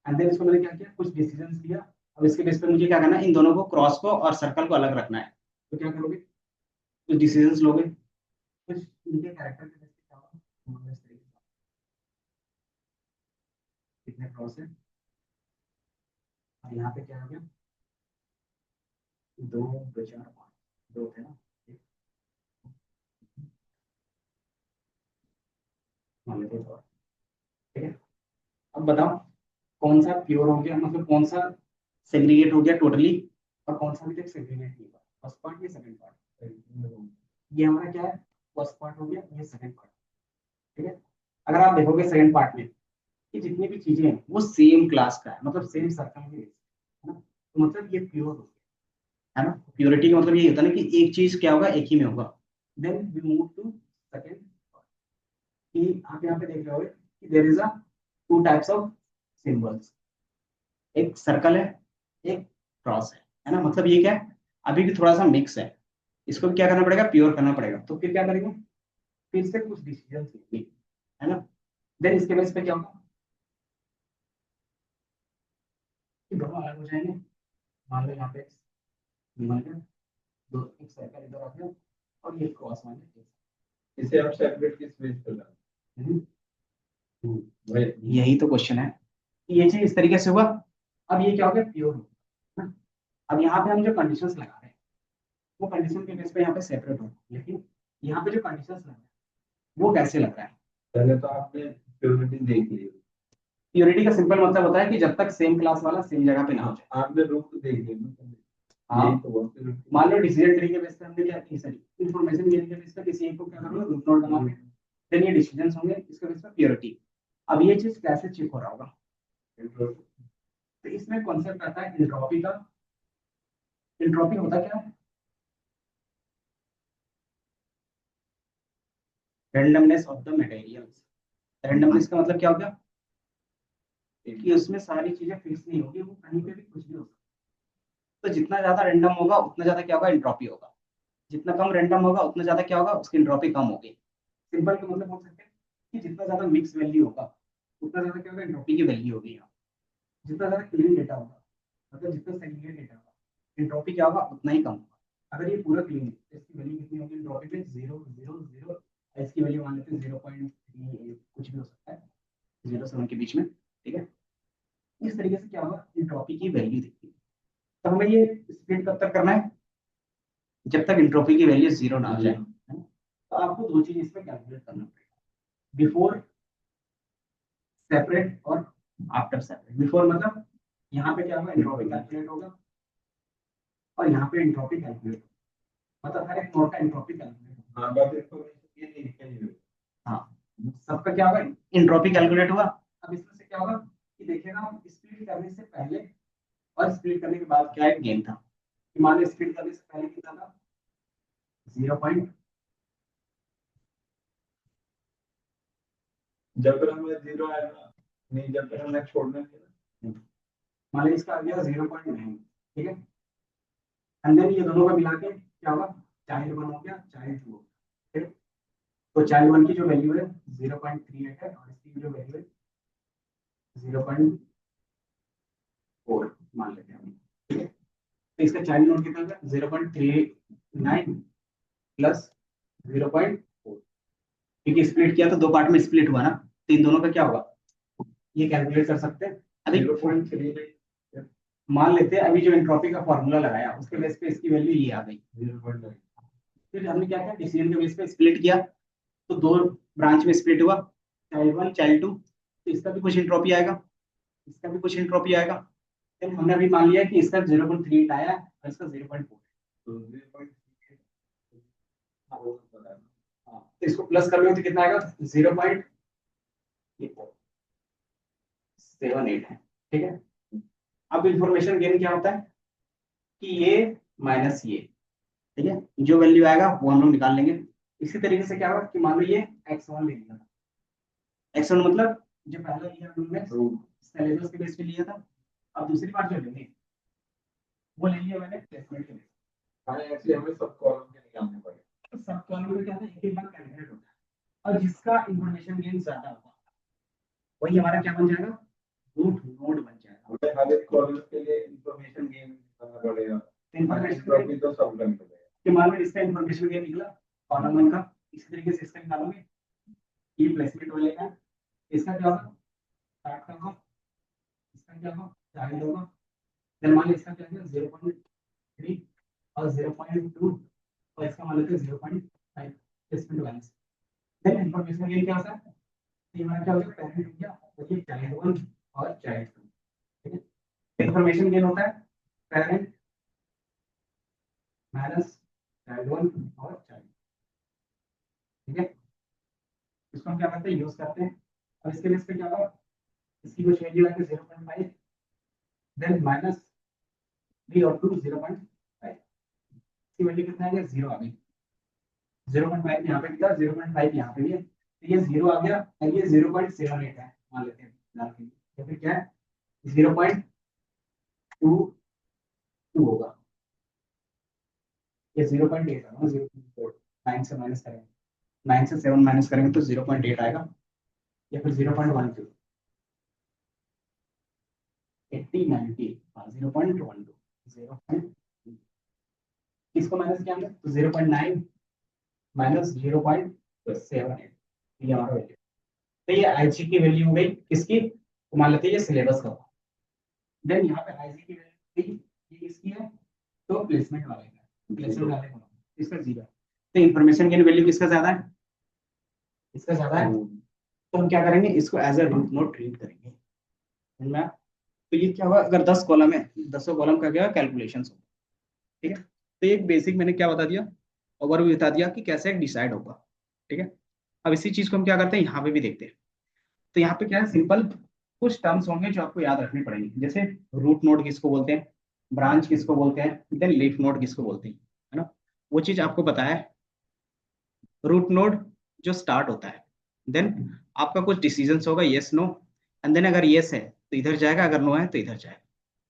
एंड देन इसको मैंने क्या किया, कुछ डिसीजंस लिया। अब इसके बेस पे मुझे क्या करना है, इन दोनों को, क्रॉस को और सर्कल को अलग रखना है। तो क्या करोगे, कुछ डिसीजंस लोगे, कुछ इनके कैरेक्टर के बेस पे क्या होगा, हमारे इस तरीके से कितने क्रॉस है, और यहाँ पे क्या हो गया, 2 2 4 5, 2 थे ना, एक, मान लेते हैं, ठीक है। अब बताओ कौन सा प्योर हो गया, मतलब कौन सा सेग्रीगेट हो गया टोटली, और कौन सा अभी तक सेग्रीगेट नहीं हुआ, फर्स्ट पार्ट या सेकंड पार्ट। ये हमारा क्या है, फर्स्ट पार्ट हो गया, ये सेकंड पार्ट, ठीक है। अगर आप देखोगे सेकंड पार्ट में कि जितनी भी चीजें हैं वो सेम क्लास का है, मतलब सेम सर्कल के, है ना, तो मतलब ये प्योर हो गया, है ना। प्योरिटी का मतलब ये होता है ना कि एक चीज क्या होगा, एक ही में होगा। Then we move to second, कि आप यहाँ पे देख रहे होगे कि there is a 2 types of symbols, एक सर्कल है, एक क्रॉस है ना। मतलब ये क्या है, अभी भी थोड़ा सा मिक्स है, इसको भी क्या करना पड़ेगा, प्योर करना पड़ेगा। तो फिर क्या करेंगे, फिर से कुछ डिसीजन लेंगे, है ना। देन इसके बेस पे क्या होगा, कि दोनों अलग हो जाएंगे। मान लो यहाँ पे मान लो दो, एक सर्कल इधर आ गया और ये क्रॉस मान लो, इसे आप सेपरेट किस बेस पे लाए, यही तो क्वेश्चन है, कि ये चीज इस तरीके से हुआ। अब ये क्या हो गया, प्योर हो गया, अब यहाँ पे हम जो कंडीशंस लगा रहे हैं वो कंडीशन के बेस पे यहाँ पे सेपरेट हो, लेकिन यहाँ पे जो कंडीशंस लग रहा है वो कैसे लग रहा है? पहले तो आपने प्योरिटी देख ली, प्योरिटी का सिंपल मतलब होता है कि जब तक सेम क्लास वाला सेम जगह पे ना हो जाए। आपने रूट तो देख लिया ना। हाँ, यही तो बहुत है। मान लो डिसीजन ट्री के बेस पे हमने क्या की, सॉरी इंफॉर्मेशन गेन के बेस पे किसी एक को क्या करोगे, रूट नोड बनाओगे, देन ये डिसीजंस होंगे इसके बेस पे प्योरिटी। अब ये चीज कैसे चेक हो रहा होगा? तो इसमें कॉन्सेप्ट आता है एंट्रोपी का। एंट्रोपी होता क्या है? Randomness of the materials. Randomness का मतलब क्या हो गया कि उसमें सारी चीजें फिक्स नहीं होगी, वो कहीं पे भी कुछ भी हो सकता है। तो जितना ज्यादा रैंडम होगा उतना ज्यादा क्या होगा, एंट्रोपी होगा। जितना कम रैंडम होगा उतना ज्यादा क्या होगा, उसकी एंट्रोपी कम होगी। सिंपल का मतलब बोल सकते हैं कि जितना ज्यादा मिक्स वैल्यू होगा उतना ज्यादा क्या होगा, एंट्रोपी की वैल्यू होगी यहाँ। जितना ज्यादा क्लीन डेटा होगा, मतलब जितना सेग्रीगेट डेटा होगा, एंट्रोपी क्या होगा, उतना ही कम होगा। अगर ये पूरा क्लीन है तो इसकी वैल्यू कितनी होगी एंट्रोपी पे, 0 0 0। इसकी वैल्यू मान लेते हैं 0.3 कुछ भी हो सकता है, 0 से 1 के बीच में, ठीक है। इस तरीके से क्या होगा, एंट्रोपी की वैल्यू दिखती है। तो हमें ये स्प्लिट कब तक करना है, जब तक एंट्रोपी की वैल्यू 0 ना आ जाए, है ना? तो आपको दो चीज इसमें कैलकुलेट करना पड़ेगा, बिफोर सेपरेट और आफ्टर सेपरेट। बिफोर मतलब यहाँ पे क्या होगा, एंट्रोपी कैलकुलेट होगा, और यहाँ पे एंट्रोपी कैलकुलेट होगा, मतलब हर एक नोड का एंट्रोपी कैलकुलेट होगा। हाँ, बस इसको ये नहीं लिखेंगे। हाँ, सबका क्या होगा, एंट्रोपी कैलकुलेट हुआ। अब इसमें से क्या होगा कि देखिएगा, स्प्लिट करने से पहले और स्प्लिट करने के बाद क्या एक गेन था, कि मान लो स्प्लिट करने से पहले कितना था, 0. जब तक हमें 0 आएगा नहीं, जब तक हमें छोड़ना है। मान लो इसका आ गया 0.9, ठीक है। एंड देन ये दोनों का मिला के क्या होगा, चाइल्ड 1 हो गया, चाइल्ड 2 हो गया, ठीक है। तो चाइल्ड 1 की जो वैल्यू है 0.38 है, और इसकी जो वैल्यू है 0.4 मान लेते हैं हम, ठीक है। तो इसका चाइल्ड नोड कितना होगा, 0.39 प्लस 0.4, क्योंकि स्प्लिट किया तो दो पार्ट में स्प्लिट हुआ ना, तो इन दोनों का क्या होगा, ये कैलकुलेट कर सकते हैं। अभी 0.3 मान लेते हैं अभी जो एंट्रोपी का फॉर्मूला लगाया उसके बेस पे इसकी वैल्यू ये आ गई। 0.9 फिर हमने क्या किया, डिसीजन के बेस पे स्प्लिट किया, तो दो ब्रांच में स्प्लिट हुआ, चाइल्ड 1 चाइल्ड 2, तो इसका भी कुछ एंट्रोपी आएगा, इसका भी कुछ एंट्रोपी आएगा। फिर हमने अभी मान लिया कि इसका 0.38 आया और इसका 0.4, तो 0.3 हाँ, तो इसको प्लस कर लो तो कितना आएगा, 0.78 है, ठीक है। अब इंफॉर्मेशन गेन क्या होता है कि ये माइनस ये, ठीक है, जो वैल्यू आएगा वो हम लोग निकाल लेंगे। इसी तरीके से क्या होगा कि मान लो ये x1 ले लिया था, x1 मतलब जो पहला लिया हमने सिलेबस के बेस पे लिया था, अब दूसरी बार जो लेंगे वो ले लिया मैंने प्लेसमेंट के बेस हाँ, ऐसे हमें सब कॉलम के निकालने पड़ेंगे। पे। सब कॉलम में क्या था, एक एक बार कैलकुलेट होता है, और जिसका इंफॉर्मेशन गेन ज्यादा होगा वही हमारा क्या बन जाएगा, रूट नोड बन जाएगा। हमें हर एक कॉलम के लिए इंफॉर्मेशन गेन करना पड़ेगा। इंफॉर्मेशन तो सब करना पड़ेगा। कि मान लो इसका इंफॉर्मेशन गेन निकला कॉलम 1 का, इसी तरीके से इसका निकालोगे, ये प्लेसमेंट हो जाएगा। इसका क्या होगा, स्टार्ट का होगा, इसका क्या होगा, चाइल्ड होगा, फिर मान लो इसका क्या है 0.3 और 0.2, और इसका मान लेते हैं 0.5 placement value. Then information gain क्या होता है, ये हमारा क्या होगा, पेरेंट हो गया, और ये चाइल्ड 1 और चाइल्ड 2, ठीक है। इंफॉर्मेशन गेन होता है पेरेंट माइनस चाइल्ड 1 और चाइल्ड, ठीक है। इसको हम क्या करते हैं, यूज करते हैं। अब इसके बेस पे क्या होगा, इसकी कुछ वैल्यू आएगी 0.5, देन माइनस 3 और 2 0.5, इसकी वैल्यू कितना आएगा, 0 आ गई। 0.5 यहाँ पे भी था, 0.5 यहाँ पे भी है, तो ये 0 आ गया, और ये 0.78 है मान लेते हैं फिलहाल के लिए, या फिर क्या है 0.22 होगा, ये 0.8 होगा, 0.4, 9 से माइनस करेंगे, 9 से 7 माइनस करेंगे तो 0.8 आएगा, या फिर 0.12, 80 90, हाँ 0.12, इसको माइनस किया हमने तो 0.9 माइनस 0.78, ये हमारा वैल्यू। तो ये आईजी की वैल्यू हो गई किसकी, तो मान लेते हैं ये सिलेबस का। देन यहाँ पे आईजी की वैल्यू ये किसकी है, तो प्लेसमेंट वाले का, प्लेसमेंट वाले का इसका जीरो है। तो इंफॉर्मेशन गेन वैल्यू किसका ज्यादा है, इसका ज्यादा है। तो हम क्या करेंगे, इसको as a root node treat करेंगे, समझ में आया? तो ये क्या हुआ, अगर 10 कॉलम है, 10 कॉलम का क्या कैलकुलेशन हो, ठीक है। तो एक बेसिक मैंने क्या बता दिया, ओवरव्यू बता दिया कि कैसे डिसाइड होगा, ठीक है। अब इसी चीज को हम क्या करते हैं, यहाँ पे भी देखते हैं। तो यहाँ पे क्या है, सिंपल कुछ टर्म्स होंगे जो आपको याद रखने पड़ेंगे, जैसे रूट नोड किसको बोलते हैं, ब्रांच किसको बोलते हैं, देन लीफ नोड किसको बोलते हैं, है ना। वो चीज आपको बताया है। रूट नोड जो स्टार्ट होता है, देन आपका कुछ डिसीजंस होगा, यस नो, एंड देन अगर यस है तो इधर जाएगा, अगर नो है तो इधर जाएगा,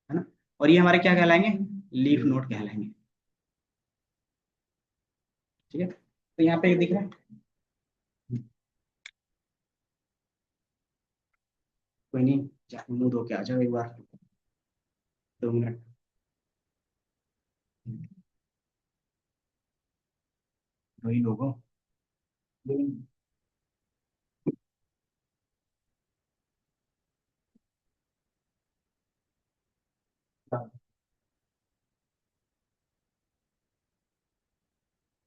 है ना। और ये हमारे क्या कहलाएंगे, लीफ नोड कहलाएंगे, ठीक है। तो यहाँ पे ये दिख रहा है, कोई नहीं, मुंह धो के आ जाओ एक बार, 2 मिनट। वही लोगों,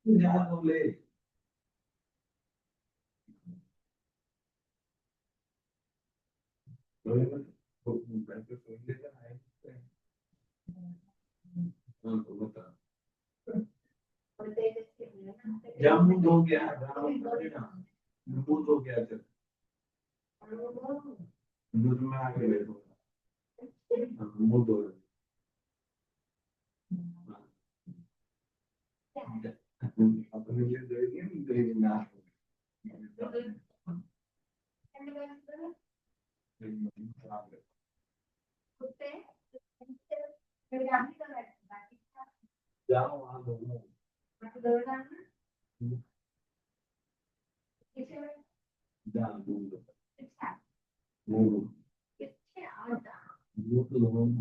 यार बोले तो बैठे सोच लेते हैं तो बता जामुन हो गया दूध हो गया चल दूध में आगे बैठो दूध हो अपने लिए देगी ना जाओ वहाँ दोनों जा दूध दूध दूध दोनों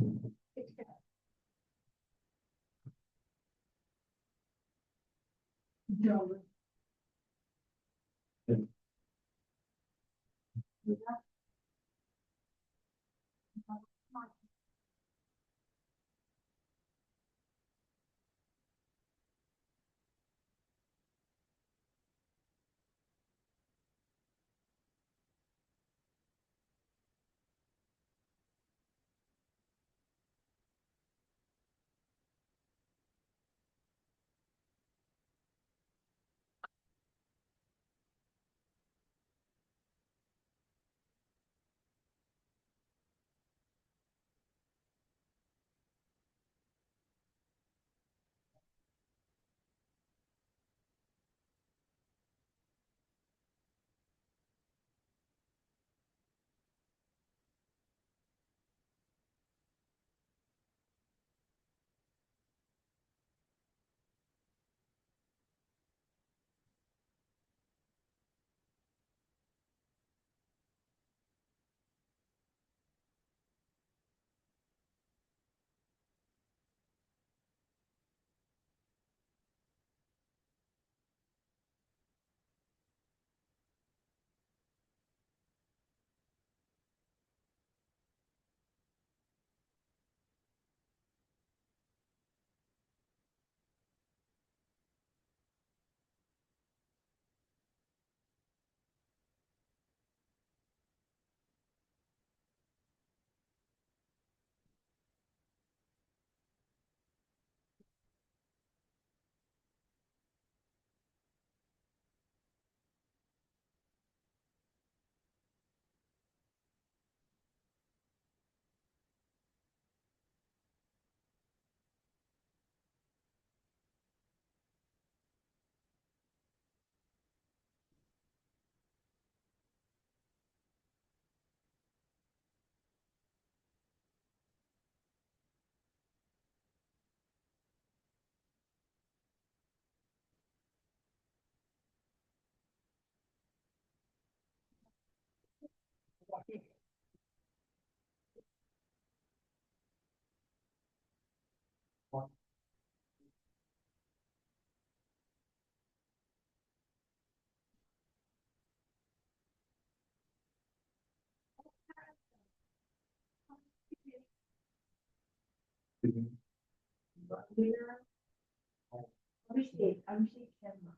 अभिषेक अभिषेक शर्मा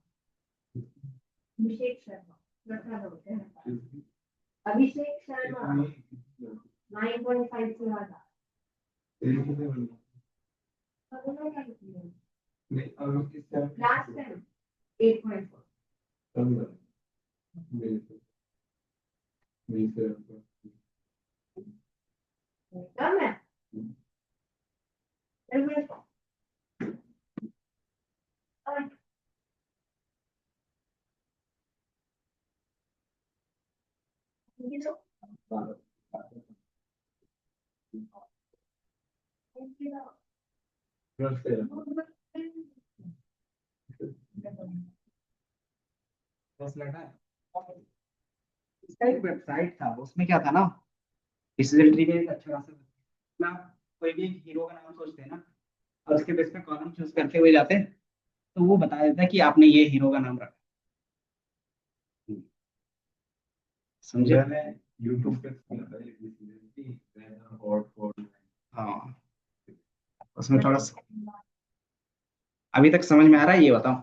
अभिषेक शर्मा प्रसाद होते हैं अभिषेक शर्मा 9.5 से ज्यादा लास्ट टाइम 8.4 कम है और ये तो बस लगा है। इसका एक वेबसाइट था, उसमें क्या था ना, डिसीजन ट्री में एक अच्छा खासा ना, कोई भी एक हीरो का नाम सोचते हैं ना, और उसके बेस पे कॉलम चूज करते हुए जाते हैं, तो वो बता देता है कि आपने ये हीरो का नाम रखा। समझे? मैंने यूट्यूब पे सुना था ये डिसीजन की हाँ, उसमें थोड़ा अभी तक समझ में आ रहा है, ये बताओ।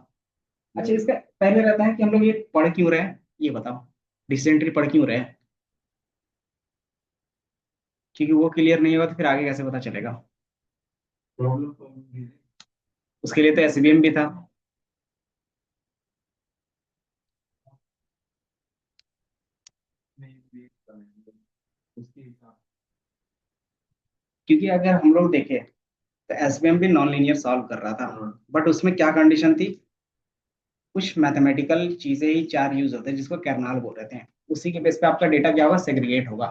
अच्छा, इसका पहले रहता है कि हम लोग ये पढ़ क्यों रहे हैं, ये बताओ, डिसीजन ट्री पढ़ क्यों रहे हैं? क्योंकि वो क्लियर नहीं होगा तो फिर आगे कैसे पता चलेगा? प्रॉब्लम उसके लिए तो एसवीएम भी था। उसके हिसाब क्योंकि अगर हम लोग देखें तो एसवीएम भी नॉन लीनियर सॉल्व कर रहा था, बट उसमें क्या कंडीशन थी, कुछ मैथमेटिकल चीजें ही चार यूज होते हैं जिसको कैरनाल बोल रहे थे, उसी के बेस पे आपका डेटा क्या होगा, सेग्रीगेट होगा।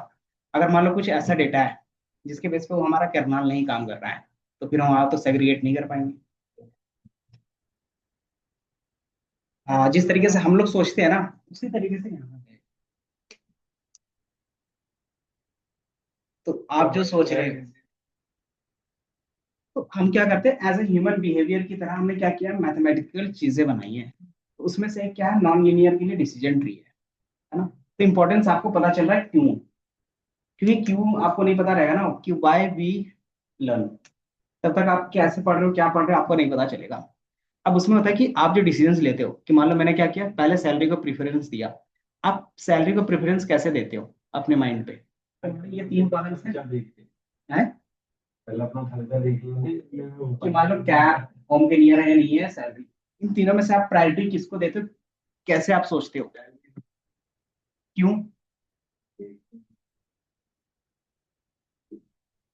अगर मान लो कुछ ऐसा डेटा है जिसके बेस पे वो हमारा कैरनाल नहीं काम कर रहा है, तो फिर हम वहां तो सेग्रीगेट नहीं कर पाएंगे। हाँ, जिस तरीके से हम लोग सोचते हैं ना, उसी तरीके से यहाँ पे। तो आप जो सोच रहे हैं, तो हम क्या करते हैं एज ए ह्यूमन बिहेवियर की तरह, हमने क्या किया, मैथमेटिकल चीजें बनाई हैं। तो उसमें से एक क्या है, नॉन लीनियर के लिए डिसीजन ट्री है ना? तो इंपॉर्टेंस आपको पता चल रहा है क्यों, क्योंकि क्यों आपको नहीं पता रहेगा ना, कि वाई वी लर्न, तब तक आप कैसे पढ़ रहे हो, क्या पढ़ रहे हो, आपको नहीं पता चलेगा। अब उसमें होता है कि आप जो डिसीजंस लेते हो, कि मान लो मैंने क्या किया, पहले सैलरी को प्रेफरेंस दिया। आप सैलरी को प्रेफरेंस कैसे देते हो अपने माइंड पे? तो ये तीन कॉलम्स हैं, पहले अपना खर्चा देख कि मान लो क्या होम के नियर है या नहीं है सैलरी, इन तीनों में से आप प्रायोरिटी किसको देते हो, कैसे आप सोचते हो, क्यों?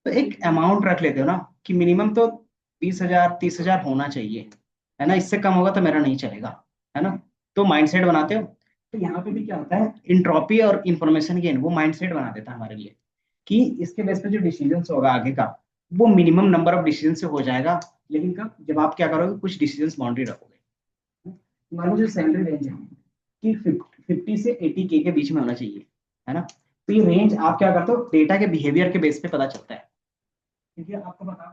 तो एक अमाउंट रख लेते हो ना, कि मिनिमम तो 20,000 30,000 होना चाहिए, है ना? इससे कम होगा तो मेरा नहीं चलेगा, है ना? तो माइंडसेट बनाते हो। तो यहाँ पे भी क्या होता है, इंट्रोपी और इंफॉर्मेशन गेन वो माइंडसेट बना देता है हमारे लिए, कि इसके बेस पे जो डिसीजन होगा आगे का, वो मिनिमम नंबर ऑफ डिसीजन से हो जाएगा। लेकिन कब, जब आप क्या करोगे, कुछ डिसीजन बाउंड्री रखोगे। मान लो जो सैलरी रेंज है कि 50 से 80 के बीच में होना चाहिए, है ना? तो ये रेंज आप क्या करते हो, डेटा के बिहेवियर के बेस पे पता चलता है। क्योंकि आपको बताओ,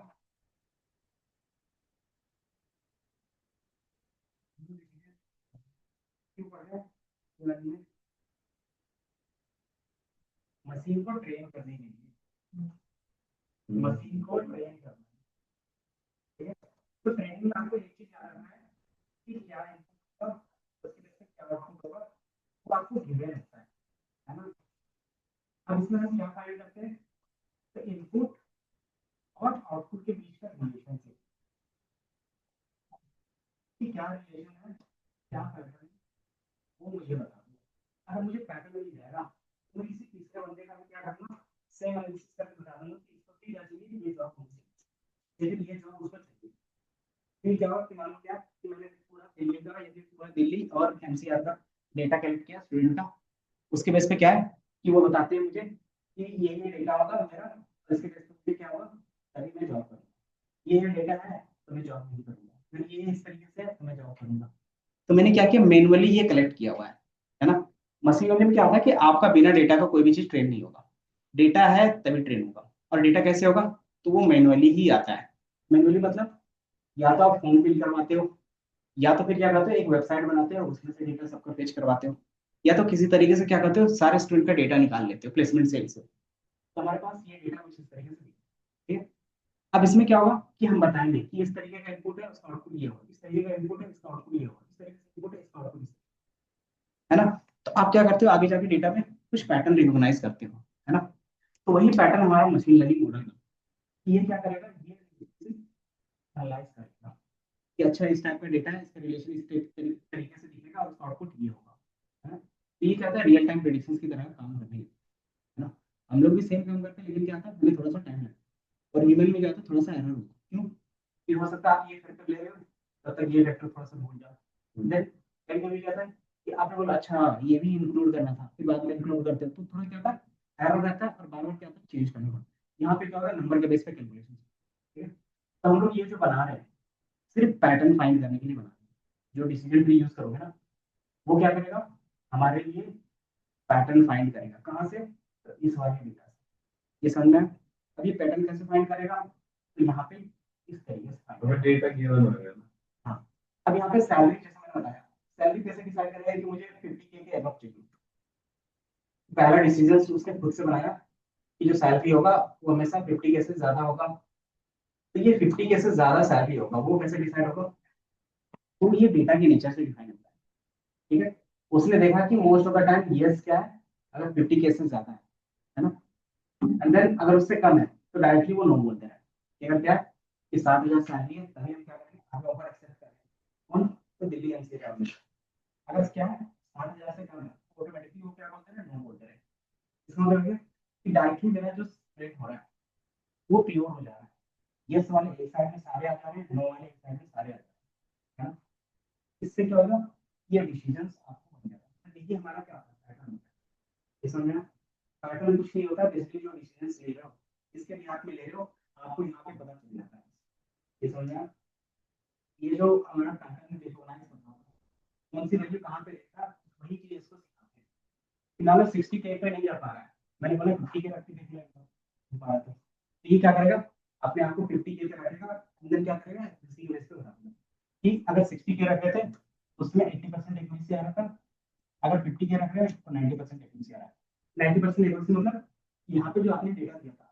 क्यों पढ़ रहे हैं, मशीन को ट्रेन करने के लिए, मशीन को ट्रेन करना, ठीक है? तो ट्रेनिंग में आपको एक चीज याद रखना है कि क्या इनपुट होगा, उसके बेस पे क्या आउटपुट होगा, वो आपको गिवन रहता है ना? अब इसमें हम क्या फाइंड करते हैं, तो इनपुट और आउटपुट के बीच का रिलेशनशिप, कि क्या रिलेशन है, क्या पैटर्न है, वो मुझे बता दो। अगर मुझे पैटर्न मिल जाएगा, तो किसी तीसरे बंदे का मैं क्या करूंगा, सेम एनालिसिस करके बता दूंगा कि इसको क्या चाहिए, कि ये जॉब मुझे चाहिए, लेकिन ये जॉब उसको चाहिए। फिर क्या हुआ कि मान लो क्या, कि मैंने पूरा दिल्ली का, ये पूरा दिल्ली और एनसीआर का डेटा कलेक्ट किया स्टूडेंट का। उसके बेस पे क्या है, कि वो बताते हैं मुझे कि ये डेटा होगा मेरा, और इसके बेस पे मुझे क्या होगा, तभी मैं जॉब करूंगा। ये डेटा है तो मैं जॉब नहीं करूंगा, फिर ये इस तरीके से है तो मैं जॉब करूंगा। तो मैंने क्या किया, मैनुअली ये कलेक्ट किया हुआ है ना? मशीन लर्निंग में क्या होता है कि आपका बिना डेटा का कोई भी चीज ट्रेन नहीं होगा, डेटा है तभी ट्रेन होगा। और डेटा कैसे होगा, तो वो मैनुअली ही आता है। मैनुअली मतलब, या तो आप फॉर्म फिल करवाते हो, या तो फिर क्या करते हो, एक वेबसाइट बनाते हो, उसमें से डेटा सबका फेच करवाते हो, या तो किसी तरीके से क्या करते हो, सारे स्टूडेंट का डेटा निकाल लेते हो प्लेसमेंट सेल से। तो हमारे पास ये डेटा कुछ इस तरीके से, ठीक है? अब इसमें क्या होगा कि हम बताएंगे कि इस तरीके का इनपुट है, उसका आउटपुट ये होगा, इस तरीके का इनपुट है, इसका आउटपुट ये होगा, इस तरीके का इनपुट है, इसका आउटपुट है ना। तो आप क्या करते हो, आगे जाके डेटा में कुछ पैटर्न रिकॉग्नाइज करते हो, है ना। तो वही पैटर्न हमारा मशीन लर्निंग मॉडल का, ये क्या करेगा, ये एनालाइज करेगा कि अच्छा इस टाइप का डेटा है, इसका रिलेशन इस तरीके से दिखेगा और उसका आउटपुट ये होगा, है ना। तो ये क्या होता है, रियल टाइम प्रेडिक्शन की तरह काम करने, है ना। हम लोग भी सेम काम करते हैं, लेकिन क्या था, हमें थोड़ा सा टाइम लगता है और ईमेल में क्या होता है, थोड़ा सा एरर होता है। क्यों, कि हो सकता है आप ये फैक्टर ले रहे हो, तब तक ये फैक्टर थोड़ा सा भूल जाओ, देन कभी कभी क्या होता है कि आपने बोला अच्छा ये भी इंक्लूड करना था, फिर बाद में इंक्लूड करते हो तो थोड़ा क्या होता है, एरर रहता है और बार बार क्या होता है, चेंज करना पड़ता है। यहाँ पे क्या होगा, नंबर के बेस पे कैलकुलेशन, ठीक है। तो हम लोग ये जो बना रहे हैं सिर्फ पैटर्न फाइंड करने के लिए बना रहे हैं। जो डिसीजन ट्री यूज करोगे ना, वो क्या करेगा, हमारे लिए पैटर्न फाइंड करेगा। कहाँ से, तो इस वाले डेटा से। ये समझ में आया? अब ये पैटर्न कैसे फाइंड करेगा, तो यहाँ पे इस तरीके से find हमें डेटा गिवन होगा ना। हाँ, अब यहाँ पे सैलरी जैसे मैंने बताया, सैलरी कैसे डिसाइड करेगा कि मुझे 50K के अबव चाहिए। पहला डिसीजन उसने खुद से बनाया कि जो सैलरी होगा वो हमेशा 50K से ज्यादा होगा। तो ये 50K से ज्यादा सैलरी होगा, वो कैसे डिसाइड होगा, तो ये डेटा के नेचर से डिफाइन होता है, ठीक है। उसने देखा कि most of the time yes क्या है, अगर 50K से ज्यादा है ना, एंड देन अगर उससे कम है तो डायरेक्टली वो नो बोलते हैं कि अगर क्या है कि 7,000 सैलरी है तभी हम क्या करेंगे, आपका ऑफर एक्सेप्ट करेंगे। कौन, तो दिल्ली एनसीआर में। अगर क्या है 7,000 से कम है, ऑटोमेटिकली वो क्या बोलते हैं, नो बोलते हैं। इसका मतलब है कि डायरेक्टली मेरा जो स्प्लिट हो रहा है वो प्योर हो जा रहा है, यस वाले एक साइड में सारे आ जा रहे हैं, नो वाले एक साइड में सारे आ जा रहे हैं, है ना। इससे क्या होगा, ये डिसीजंस आपको बन जाएगा। तो देखिए हमारा क्या होता है पैटर्न, ये समझ में आया? पैटर्न कुछ नहीं होता, बेसिकली जो डिसीजंस ले रहे हो, इसके बिहाफ में ले रहे हो, आपको यहाँ पे पता चल जाता है। ये समझ में आया? ये जो हमारा पैटर्न रिकॉग्नाइज करना होगा, कौन सी वैल्यू कहाँ पे रहेगा, वही चीज इसको सिखाते हैं। फिलहाल 60K पे नहीं जा पा रहा है, मैंने बोला 50K रख के देख लिया तो ये क्या करेगा, अपने आप को 50K पे रखेगा, अंदर क्या करेगा, इसी की वजह से बता दूंगा कि अगर 60K रख रहे थे उसमें 80% एक्यूरेसी आ रहा था, अगर 50K रख रहे हैं तो 90% एक्यूरेसी आ रहा है। 90% एक्यूरेसी मतलब यहाँ पे जो आपने डेटा दिया था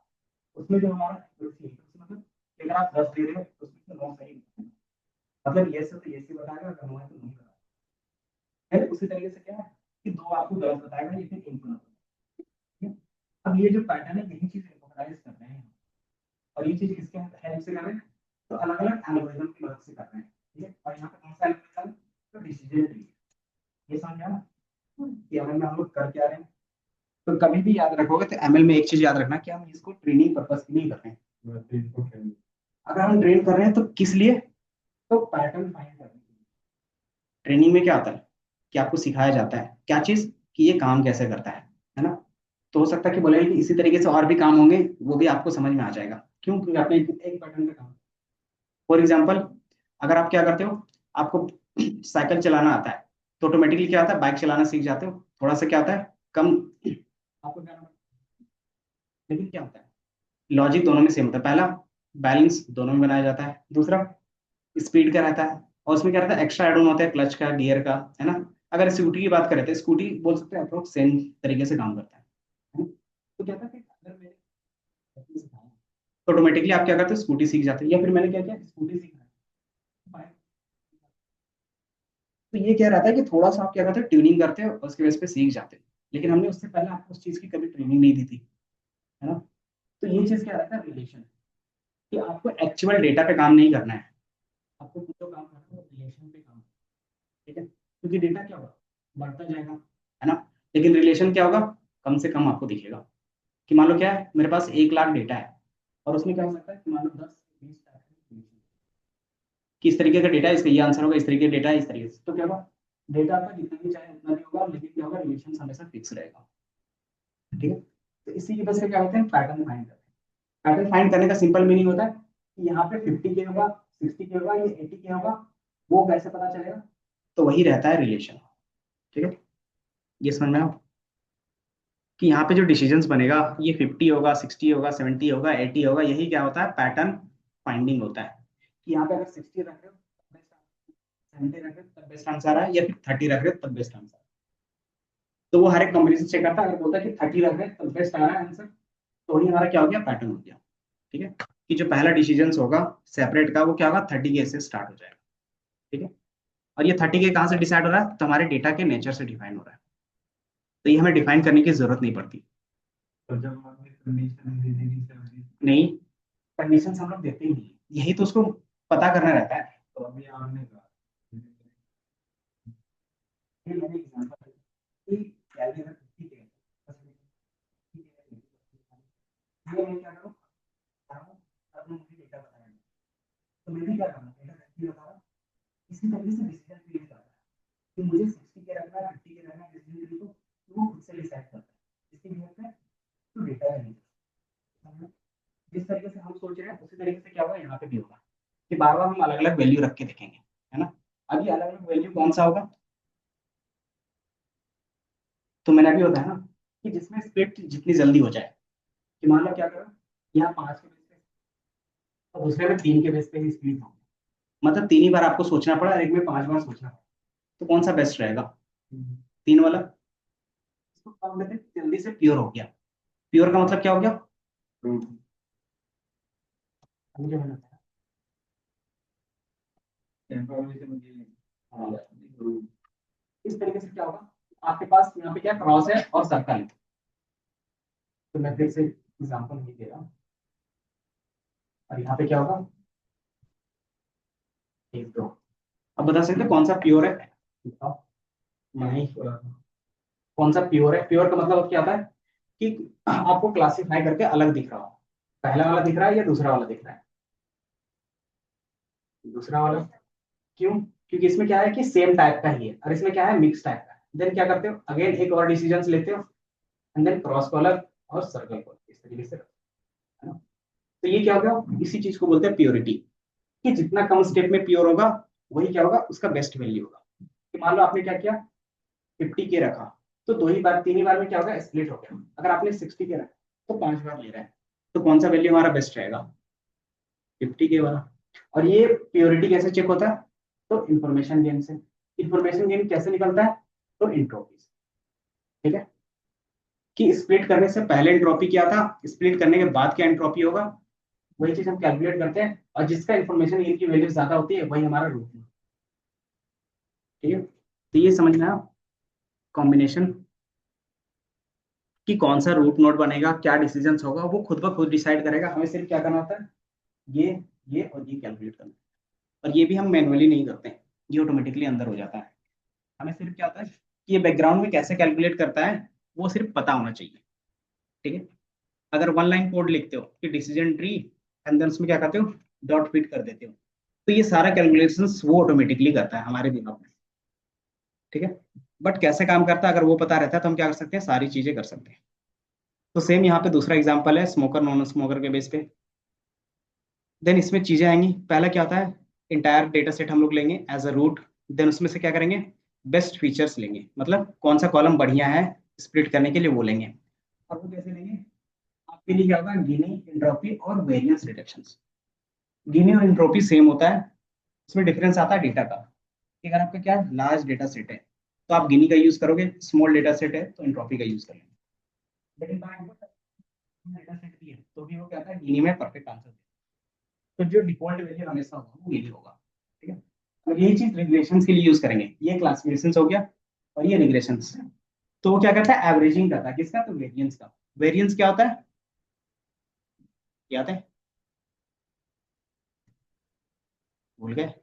उसमें जो हमारा एक्यूरेसी मतलब अगर आप 10 दे रहे हो तो उसमें से 9 सही है। मतलब ये से तो ये सी बताएगा, अगर 9 है तो नहीं बताएगा। फिर उसी तरीके से क्या है कि 2 आपको गलत बताएगा, ये फिर 1 गलत बताएगा। अब ये जो पैटर्न है यही चीज रिकॉग्नाइज कर रहे हैं, और ये चीज किसके हेल्प से कर रहे हैं, तो अलग अलग एल्गोरिथम की मदद से कर रहे हैं, ठीक है। और यहाँ पे कौन सा एल्गोरिथम, तो डिसीजन ट्री। ये समझ आया ना कि एमएल में हम लोग कर क्या रहे हैं। तो कभी भी याद रखोगे तो एमएल में एक चीज याद रखना कि हम इसको ट्रेनिंग पर्पस के लिए कर रहे हैं। अगर हम ट्रेन कर रहे हैं तो किस लिए, तो पैटर्न फाइंड करने के लिए। ट्रेनिंग में क्या होता है कि आपको सिखाया जाता है क्या चीज, कि ये काम कैसे करता है ना। तो हो सकता है कि बोले कि इसी तरीके से और भी काम होंगे, वो भी आपको समझ में आ जाएगा। क्यों, क्योंकि आपने एक पैटर्न का काम। फॉर एग्जाम्पल, अगर आप क्या करते हो, आपको साइकिल चलाना आता है तो ऑटोमेटिकली क्या होता है, बाइक चलाना सीख जाते हो, थोड़ा सा क्या होता है कम आपको क्या, लेकिन क्या होता है लॉजिक दोनों में सेम होता है। पहला, बैलेंस दोनों में बनाया जाता है, दूसरा स्पीड का रहता है, और उसमें क्या रहता है एक्स्ट्रा एड ऑन होता है, क्लच का, गियर का, है ना। अगर स्कूटी की बात करें तो स्कूटी बोल सकते हैं अप्रोक्स सेम तरीके से काम करता है। तो क्या था कि अगर मैंने सिखाया तो ऑटोमेटिकली आप क्या करते हो, स्कूटी सीख जाते हो, या फिर मैंने क्या किया, स्कूटी सीख रहा है। तो ये क्या रहता है कि थोड़ा सा आप क्या करते हो, ट्यूनिंग करते हो और उसके बेस पे सीख जाते हो। लेकिन हमने उससे पहले आपको उस चीज की कभी ट्रेनिंग नहीं दी थी, है ना। तो ये चीज क्या रहता है, रिलेशन, कि आपको एक्चुअल डेटा पे काम नहीं करना है, आपको जो काम करना है रिलेशन पे काम, ठीक है। क्योंकि डेटा क्या होगा, बढ़ता जाएगा, है ना। लेकिन रिलेशन क्या होगा, कम से कम आपको दिखेगा। कि मान लो क्या है, मेरे पास 1 लाख डेटा है और उसमें क्या हो सकता है कि मान लो 10-20 किस तरीके का डेटा है, इसका ये आंसर होगा, इस तरीके का डेटा है, इस तरीके से। तो क्या होगा, डेटा आपका जितना भी चाहे उतना भी होगा, लेकिन क्या होगा, रिलेशन हमेशा फिक्स रहेगा, ठीक है। तो इसी की वजह से क्या होता है, पैटर्न फाइंड करते हैं। पैटर्न फाइंड करने का सिंपल मीनिंग होता है कि यहाँ पे 50K होगा, 60K होगा, ये 80K होगा, वो कैसे पता चलेगा, तो वही रहता है रिलेशन, ठीक है। ये समझ में आया कि यहाँ पे जो डिसीजंस बनेगा ये 50 होगा, 60 होगा, 70 होगा, 80 होगा, यही क्या होता है, पैटर्न फाइंडिंग होता है। कि यहाँ पे अगर 60 रख रहे हो, 70 रख रहे हो तब बेस्ट आंसर है, या फिर 30 रख रहे हो तब बेस्ट आंसर। तो वो हर एक कॉम्बिनेशन चेक करता है, अगर बोलता है कि 30 रख रहे हैं तब बेस्ट आ रहा है आंसर, तो वही हमारा क्या हो गया, पैटर्न हो गया, ठीक है। कि जो पहला डिसीजन होगा सेपरेट का, वो क्या होगा 30K से स्टार्ट हो जाएगा, ठीक है। और ये 30K कहाँ से डिसाइड हो रहा है, तो हमारे डेटा के नेचर से डिफाइन हो रहा है, तो ये हमें डिफाइन करने की जरूरत नहीं पड़ती। तो जब आपने कंडीशन दे दी नहीं, कंडीशन हम लोग देते ही नहीं, यही तो उसको पता करना रहता है। तो अभी आपने कहा ये मैंने एग्जांपल कि वैल्यू है 50K, ये मैं क्या करूँ, अब मुझे डेटा बताना है, तो मैं भी क्या करना, डेटा रखी बता रहा, इसी तरीके से डिसीजन क्रिएट करता है कि मुझे 60K रखना है, 50K रखना है, डिसीजन ट्री को तो वो खुद से डिसाइड करता है, इसकी जरूरत है तो डेटा है नहीं। जिस तरीके से हम सोच रहे हैं उसी तरीके से क्या होगा यहाँ पे भी होगा कि बार बार हम अलग अलग वैल्यू रख के देखेंगे, है ना। अब ये अलग अलग वैल्यू कौन सा होगा, तो मैंने अभी होता है ना कि जिसमें स्प्लिट जितनी जल्दी हो जाए, कि मान लो क्या करो, यहाँ 5 के बेस पे और दूसरे में 3 के बेस पे ही स्प्लिट हो, मतलब 3 ही बार आपको सोचना पड़ा और एक में 5 बार सोचना पड़ा, तो कौन सा बेस्ट रहेगा, 3 वाला। इसको काम लेते हैं जल्दी से प्योर हो गया, प्योर का मतलब क्या हो गया, अभी जो मैंने बताया, इंफॉर्मेशन की हाँ, इस तरीके से क्या होगा, आपके पास यहाँ पे क्या क्रॉस है और सर्कल है, तो मैं फिर से एग्जांपल नहीं दे रहा हूँ, और यहाँ पे क्या होगा 1 2, अब बता सकते हैं कौन सा प्योर है, बताओ। नहीं, कौन सा प्योर है, प्योर का मतलब क्या होता है कि आपको क्लासिफाई करके अलग दिख रहा हो, पहला वाला दिख रहा है या दूसरा वाला दिख रहा है, दूसरा वाला, क्यों, क्योंकि इसमें क्या है कि सेम टाइप का ही है और इसमें क्या है मिक्स टाइप का है। देन क्या करते हो, अगेन एक और डिसीजन लेते हो एंड देन क्रॉस कॉलर और सर्कल कॉलर, इस तरीके से, है ना। तो ये क्या होगा, इसी चीज को बोलते हैं प्योरिटी, कि जितना कम स्टेप में प्योर होगा वही क्या होगा, उसका बेस्ट वैल्यू होगा। कि मान लो आपने क्या किया 50K रखा, तो 2 ही बार 3 ही बार में क्या होगा स्प्लिट हो गया, अगर आपने 60K रखा तो 5 बार ले रहा है, तो कौन सा वैल्यू हमारा बेस्ट रहेगा, 50K वाला। और ये प्योरिटी कैसे चेक होता है, तो इंफॉर्मेशन गेन से। इंफॉर्मेशन गेन कैसे निकलता है, तो एंट्रोपी से, ठीक है, कि स्प्लिट करने से पहले एंट्रोपी क्या था, स्प्लिट करने के बाद क्या एंट्रोपी होगा, वही चीज हम कैलकुलेट करते हैं, और जिसका इंफॉर्मेशन गेन की वैल्यू ज्यादा होती है वही हमारा रूट है, ठीक है। तो ये समझ में आया कॉम्बिनेशन, कि कौन सा रूट नोड बनेगा, क्या डिसीजन होगा, वो खुद ब खुद डिसाइड करेगा, हमें सिर्फ क्या करना होता है, ये और ये कैलकुलेट करना है। और ये भी हम मैनुअली नहीं करते हैं, ये ऑटोमेटिकली अंदर हो जाता है। हमें सिर्फ क्या होता है कि ये बैकग्राउंड में कैसे कैलकुलेट करता है वो सिर्फ पता होना चाहिए, ठीक है। अगर 1 लाइन कोड लिखते हो कि डिसीजन ट्री एंड देन उसमें क्या करते हो डॉट फिट कर देते हो, तो ये सारा कैलकुलेशंस वो ऑटोमेटिकली करता है हमारे दिमाग में, ठीक है। बट कैसे काम करता है अगर वो पता रहता है तो हम क्या कर सकते हैं, सारी चीजें कर सकते हैं। तो सेम यहाँ पे दूसरा एग्जांपल है स्मोकर नॉन स्मोकर के बेस पे। देन इसमें चीजें आएंगी, पहला क्या होता है, इंटायर डेटा सेट हम लोग लेंगे एज अ रूट, देन उसमें से क्या करेंगे, बेस्ट फीचर्स लेंगे, मतलब कौन सा कॉलम बढ़िया है स्प्लिट करने के लिए वो लेंगे। और वो कैसे लेंगे, आपके लिए क्या होगा, गिनी एंट्रोपी और वेरिएंस रिडक्शन। गिनी और एंट्रोपी सेम होता है, उसमें डिफरेंस आता है डेटा का, कि अगर आपका क्या लार्ज डेटा सेट है तो आप गिनी का यूज करोगे, स्मॉल डेटा सेट है तो एंट्रोपी का यूज करेंगे। लेकिन डेटा सेट भी है तो भी वो क्या होता है, गिनी में परफेक्ट आंसर, तो जो डिफॉल्ट वैल्यू हमेशा होगा वो यही होगा, ठीक है। अब यही चीज रिग्रेशन के लिए यूज करेंगे, ये क्लासिफिकेशन हो गया और ये रिग्रेशन। तो वो क्या करता है, एवरेजिंग करता है, किसका, तो वेरिएंस का। वेरिएंस क्या होता है, याद है, भूल गए,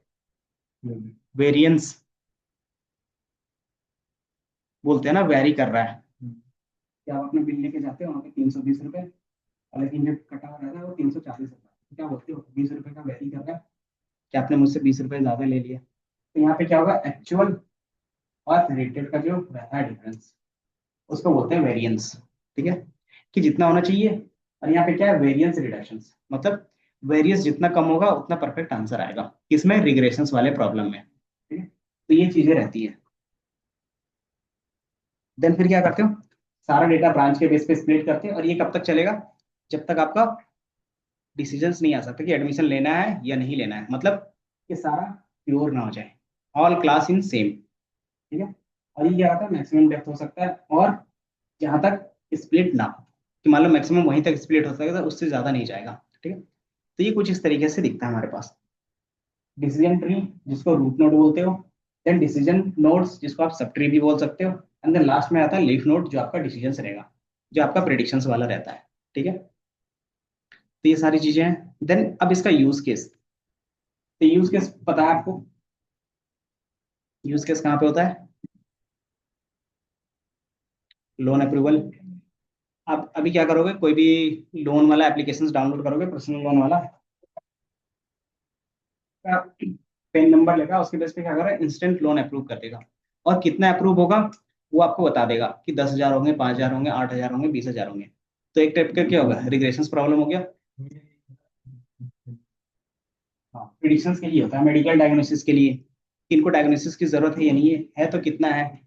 वेरिएंस बोलते हैं ना, वेरी कर रहा है। क्या आप अपने बिल लेके जाते हो वहाँ पे 320 रुपए, लेकिन जो कटा हुआ रहता है वो 340 रुपए, तो क्या बोलते हो 20 रुपए का वेरी कर रहा है, कि आपने मुझसे 20 रुपए ज्यादा ले लिए। तो यहाँ पे क्या होगा, एक्चुअल और रेटेड का जो रहता है डिफरेंस, उसको बोलते हैं वेरिएंस, ठीक है, कि जितना होना चाहिए। और यहाँ पे क्या है, वेरिएंस रिडक्शन, मतलब वेरिएंस जितना कम होगा उतना परफेक्ट आंसर आएगा, किसमें, रिग्रेशंस वाले प्रॉब्लम में, ठीक है। तो ये चीजें रहती है। देन फिर क्या करते हो, सारा डेटा ब्रांच के बेस पे स्प्लिट करते हैं, और ये कब तक चलेगा, जब तक आपका डिसीजंस नहीं आ सकता कि एडमिशन लेना है या नहीं लेना है, मतलब ये सारा प्योर ना हो जाए, ऑल क्लास इन सेम, ठीक है। और ये क्या होता है, मैक्सिमम डेप्थ हो सकता है, और जहां तक स्प्लिट ना हो, कि मान लो मैक्सिमम वहीं तक स्प्लिट हो सकता है, उससे ज्यादा नहीं जाएगा, ठीक है। तो ये कुछ इस तरीके से दिखता है हमारे पास, डिसीजन ट्री जिसको रूट नोड बोलते हो, देन डिसीजन नोड्स जिसको आप सब ट्री भी बोल सकते हो, एंड देन लास्ट में आता है लीफ नोड जो आपका डिसीजन रहेगा, जो आपका प्रिडिक्शंस वाला रहता है। ठीक है, तो ये सारी चीजें हैं। देन अब इसका यूज केस, तो यूज केस पता है आपको, यूज केस कहाँ पे होता है? Loan approval. आप अभी क्या करोगे, कोई भी लोन वाला एप्लीकेशन डाउनलोड करोगे, पर्सनल लोन वाला, पेन नंबर लेगा, उसके बेस पे क्या करेगा, इंस्टेंट लोन अप्रूव कर देगा। और कितना अप्रूव होगा वो आपको बता देगा कि 10,000 होंगे, 5,000 होंगे, 8,000 होंगे, 20,000 होंगे। तो एक टाइप का क्या होगा, रिग्रेशन प्रॉब्लम हो गया। हाँ, प्रिडिक्शंस के लिए होता है, मेडिकल डायग्नोसिस के लिए, कि इनको डायग्नोसिस की जरूरत है या नहीं है तो कितना है।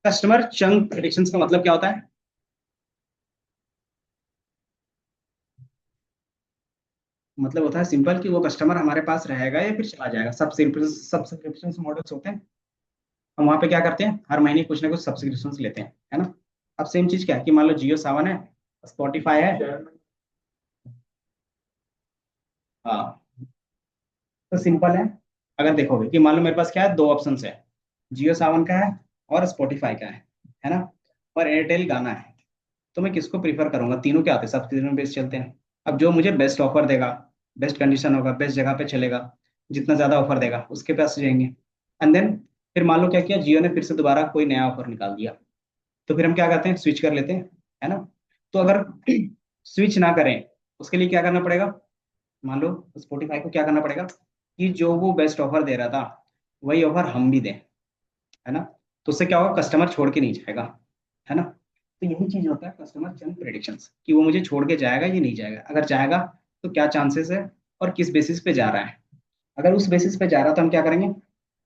कस्टमर चंक प्रिडिक्शंस का मतलब क्या होता है? मतलब होता है सिंपल, कि वो कस्टमर हमारे पास रहेगा या फिर चला जाएगा। सब सब्सक्रिप्शन मॉडल्स होते हैं, हम वहाँ पे क्या करते हैं, हर महीने कुछ ना कुछ सब्सक्रिप्शन लेते हैं, है ना। अब सेम चीज क्या है, कि मान लो जियो सावन है, स्पॉटिफाई है। हाँ, तो सिंपल है। अगर देखोगे कि मान लो मेरे पास क्या है, दो ऑप्शन है, जियो सावन का है और स्पॉटिफाई का है ना, और एयरटेल गाना है। तो मैं किसको प्रीफर करूंगा, तीनों क्या आते हैं, सब्सक्रिप्शन बेस्ड चलते हैं। अब जो मुझे बेस्ट ऑफर देगा, बेस्ट कंडीशन होगा, बेस्ट जगह पे चलेगा, जितना ज्यादा ऑफर देगा उसके पास जाएंगे। एंड देन फिर मान लो क्या किया, जियो ने फिर से दोबारा कोई नया ऑफर निकाल दिया, तो फिर हम क्या करते हैं, स्विच कर लेते हैं, है ना। तो अगर स्विच ना करें, उसके लिए क्या करना पड़ेगा, मान लो स्पॉटिफाई को क्या करना पड़ेगा, कि जो वो बेस्ट ऑफर दे रहा था वही ऑफर हम भी दें, है ना। तो उससे क्या होगा, कस्टमर छोड़ के नहीं जाएगा, है ना। तो यही चीज होता है कस्टमर चंक प्रेडिक्शंस, कि वो मुझे छोड़ के जाएगा या नहीं जाएगा, अगर जाएगा तो क्या चांसेस है, और किस बेसिस पे जा रहा है। अगर उस बेसिस पे जा रहा है तो हम क्या करेंगे,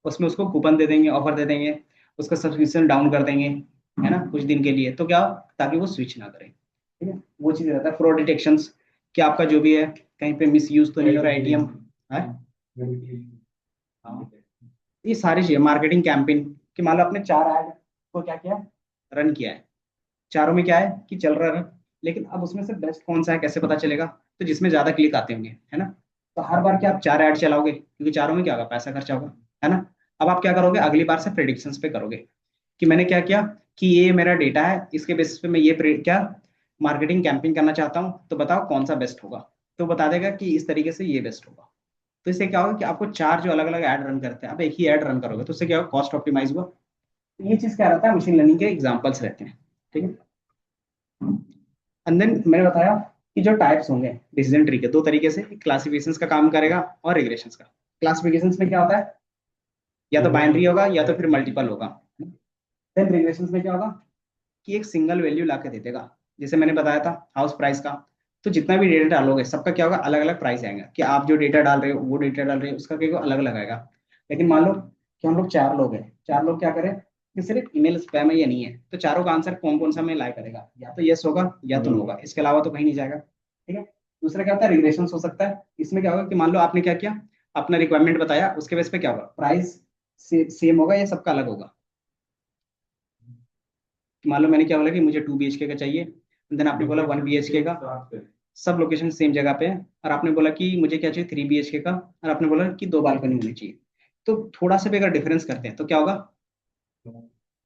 उसमें उसको कूपन दे देंगे, ऑफर दे देंगे, उसका सब्सक्रिप्शन डाउन कर देंगे, है ना, कुछ दिन के लिए। तो क्या हो, ताकि वो स्विच ना करे। ठीक है, वो चीज रहता है फ्रॉड डिटेक्शन, कि आपका जो भी है कहीं पे मिस यूज तो नहीं हो रहा एटीएम है। हाँ, ये सारी चीजें, मार्केटिंग कैंपेन, कि मान लो आपने 4 ऐड को क्या किया, रन किया है, चारों में क्या है कि चल रहा है, लेकिन अब उसमें से बेस्ट कौन सा है कैसे पता चलेगा, तो जिसमें ज्यादा क्लिक आते होंगे, है ना। तो हर बार क्या आप 4 ऐड चलाओगे, क्योंकि चारों में क्या होगा, पैसा खर्चा होगा, है ना। अब आप क्या करोगे, अगली बार से प्रेडिक्शंस पे करोगे, कि मैंने क्या किया, कि ये मेरा डेटा है, इसके बेसिस पे मैं ये क्या मार्केटिंग कैंपेन करना चाहता हूँ, तो बताओ कौन सा बेस्ट होगा। तो बता देगा कि इस तरीके से ये बेस्ट होगा। तो इससे क्या होगा, कि आपको 4 जो अलग अलग ऐड रन करते हैं, आप एक ही ऐड रन करोगे, तो उससे क्या होगा, कॉस्ट ऑप्टिमाइज हुआ। तो ये चीज क्या रहता है, मशीन लर्निंग के एग्जांपल्स रहते हैं। ठीक है, एंड देन मैंने बताया कि जो टाइप्स होंगे डिसीजन ट्री के, दो तरीके से, क्लासिफिकेशंस का काम करेगा और रिग्रेशंस का। क्लासिफिकेशंस में क्या होता है, या तो बाइनरी होगा या तो फिर मल्टीपल होगा। देन रिग्रेशंस में क्या होगा, कि एक सिंगल वैल्यू ला के दे देगा, जैसे मैंने बताया था हाउस प्राइस का। तो जितना भी डेटा डालोगे सबका क्या होगा, अलग अलग प्राइस आएगा, कि आप जो डेटा डाल रहे हो वो डेटा डाल रहे हो, उसका क्या होगा, अलग अलग आएगा। लेकिन मान लो कि हम लोग 4 लोग हैं, 4 लोग क्या करें, कि सिर्फ ईमेल स्पैम है या नहीं है, तो चारों का आंसर कौन कौन सा में लाई करेगा, या तो यस होगा या तो नो होगा, इसके अलावा तो कहीं नहीं जाएगा। ठीक है, दूसरा क्या होता है, रिग्रेशन हो सकता है। इसमें क्या होगा, कि मान लो आपने क्या किया, अपना रिक्वायरमेंट बताया, उसके बेस पे क्या होगा, प्राइस सेम होगा या सबका अलग होगा। मान लो मैंने क्या बोला कि मुझे 2 BHK का चाहिए, देन आपने बोला 1 BHK का, सब लोकेशन सेम जगह पे है, और आपने बोला कि मुझे क्या चाहिए, 3 BHK का, और आपने बोला कि 2 बालकनी होनी चाहिए। तो थोड़ा सा भी अगर डिफरेंस करते हैं तो क्या होगा,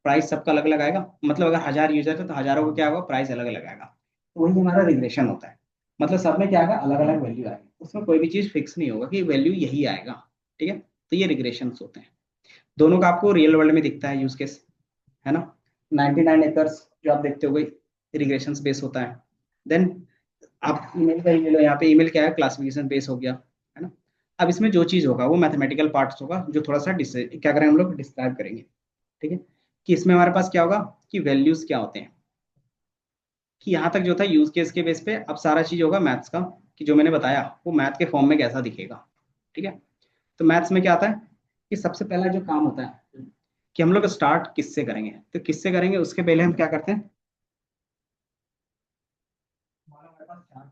प्राइस सबका अलग अलग आएगा। मतलब अगर 1,000 यूजर है तो हजारों का क्या होगा, प्राइस अलग अलग आएगा। तो वही हमारा रिग्रेशन होता है, मतलब सब में क्या आएगा, अलग अलग वैल्यू आएगी, उसमें कोई भी चीज फिक्स नहीं होगा कि वैल्यू यही आएगा। ठीक है, तो ये रिग्रेशन होते हैं। दोनों का आपको रियल वर्ल्ड में दिखता है यूज केस, है ना। 99 एकर्स जो आप देखते हो, इरिगेशन बेस होता है। देन आप ईमेल का ईमेल, यहाँ पे ईमेल क्या है, क्लासिफिकेशन बेस हो गया, है ना। अब इसमें जो चीज होगा वो मैथमेटिकल पार्ट्स होगा, जो थोड़ा सा क्या करेंगे हम लोग, डिस्क्राइब करेंगे। ठीक है, कि इसमें हमारे पास क्या होगा, कि वैल्यूज क्या होते हैं, कि यहाँ तक जो था यूज केस के बेस पे, अब सारा चीज होगा मैथ्स का, कि जो मैंने बताया वो मैथ के फॉर्म में कैसा दिखेगा। ठीक है, तो मैथ्स में क्या आता है, कि सबसे पहला जो काम होता है, कि हम लोग स्टार्ट किससे करेंगे, तो किससे करेंगे उसके पहले हम क्या करते हैं, हमारा हमारे पास चार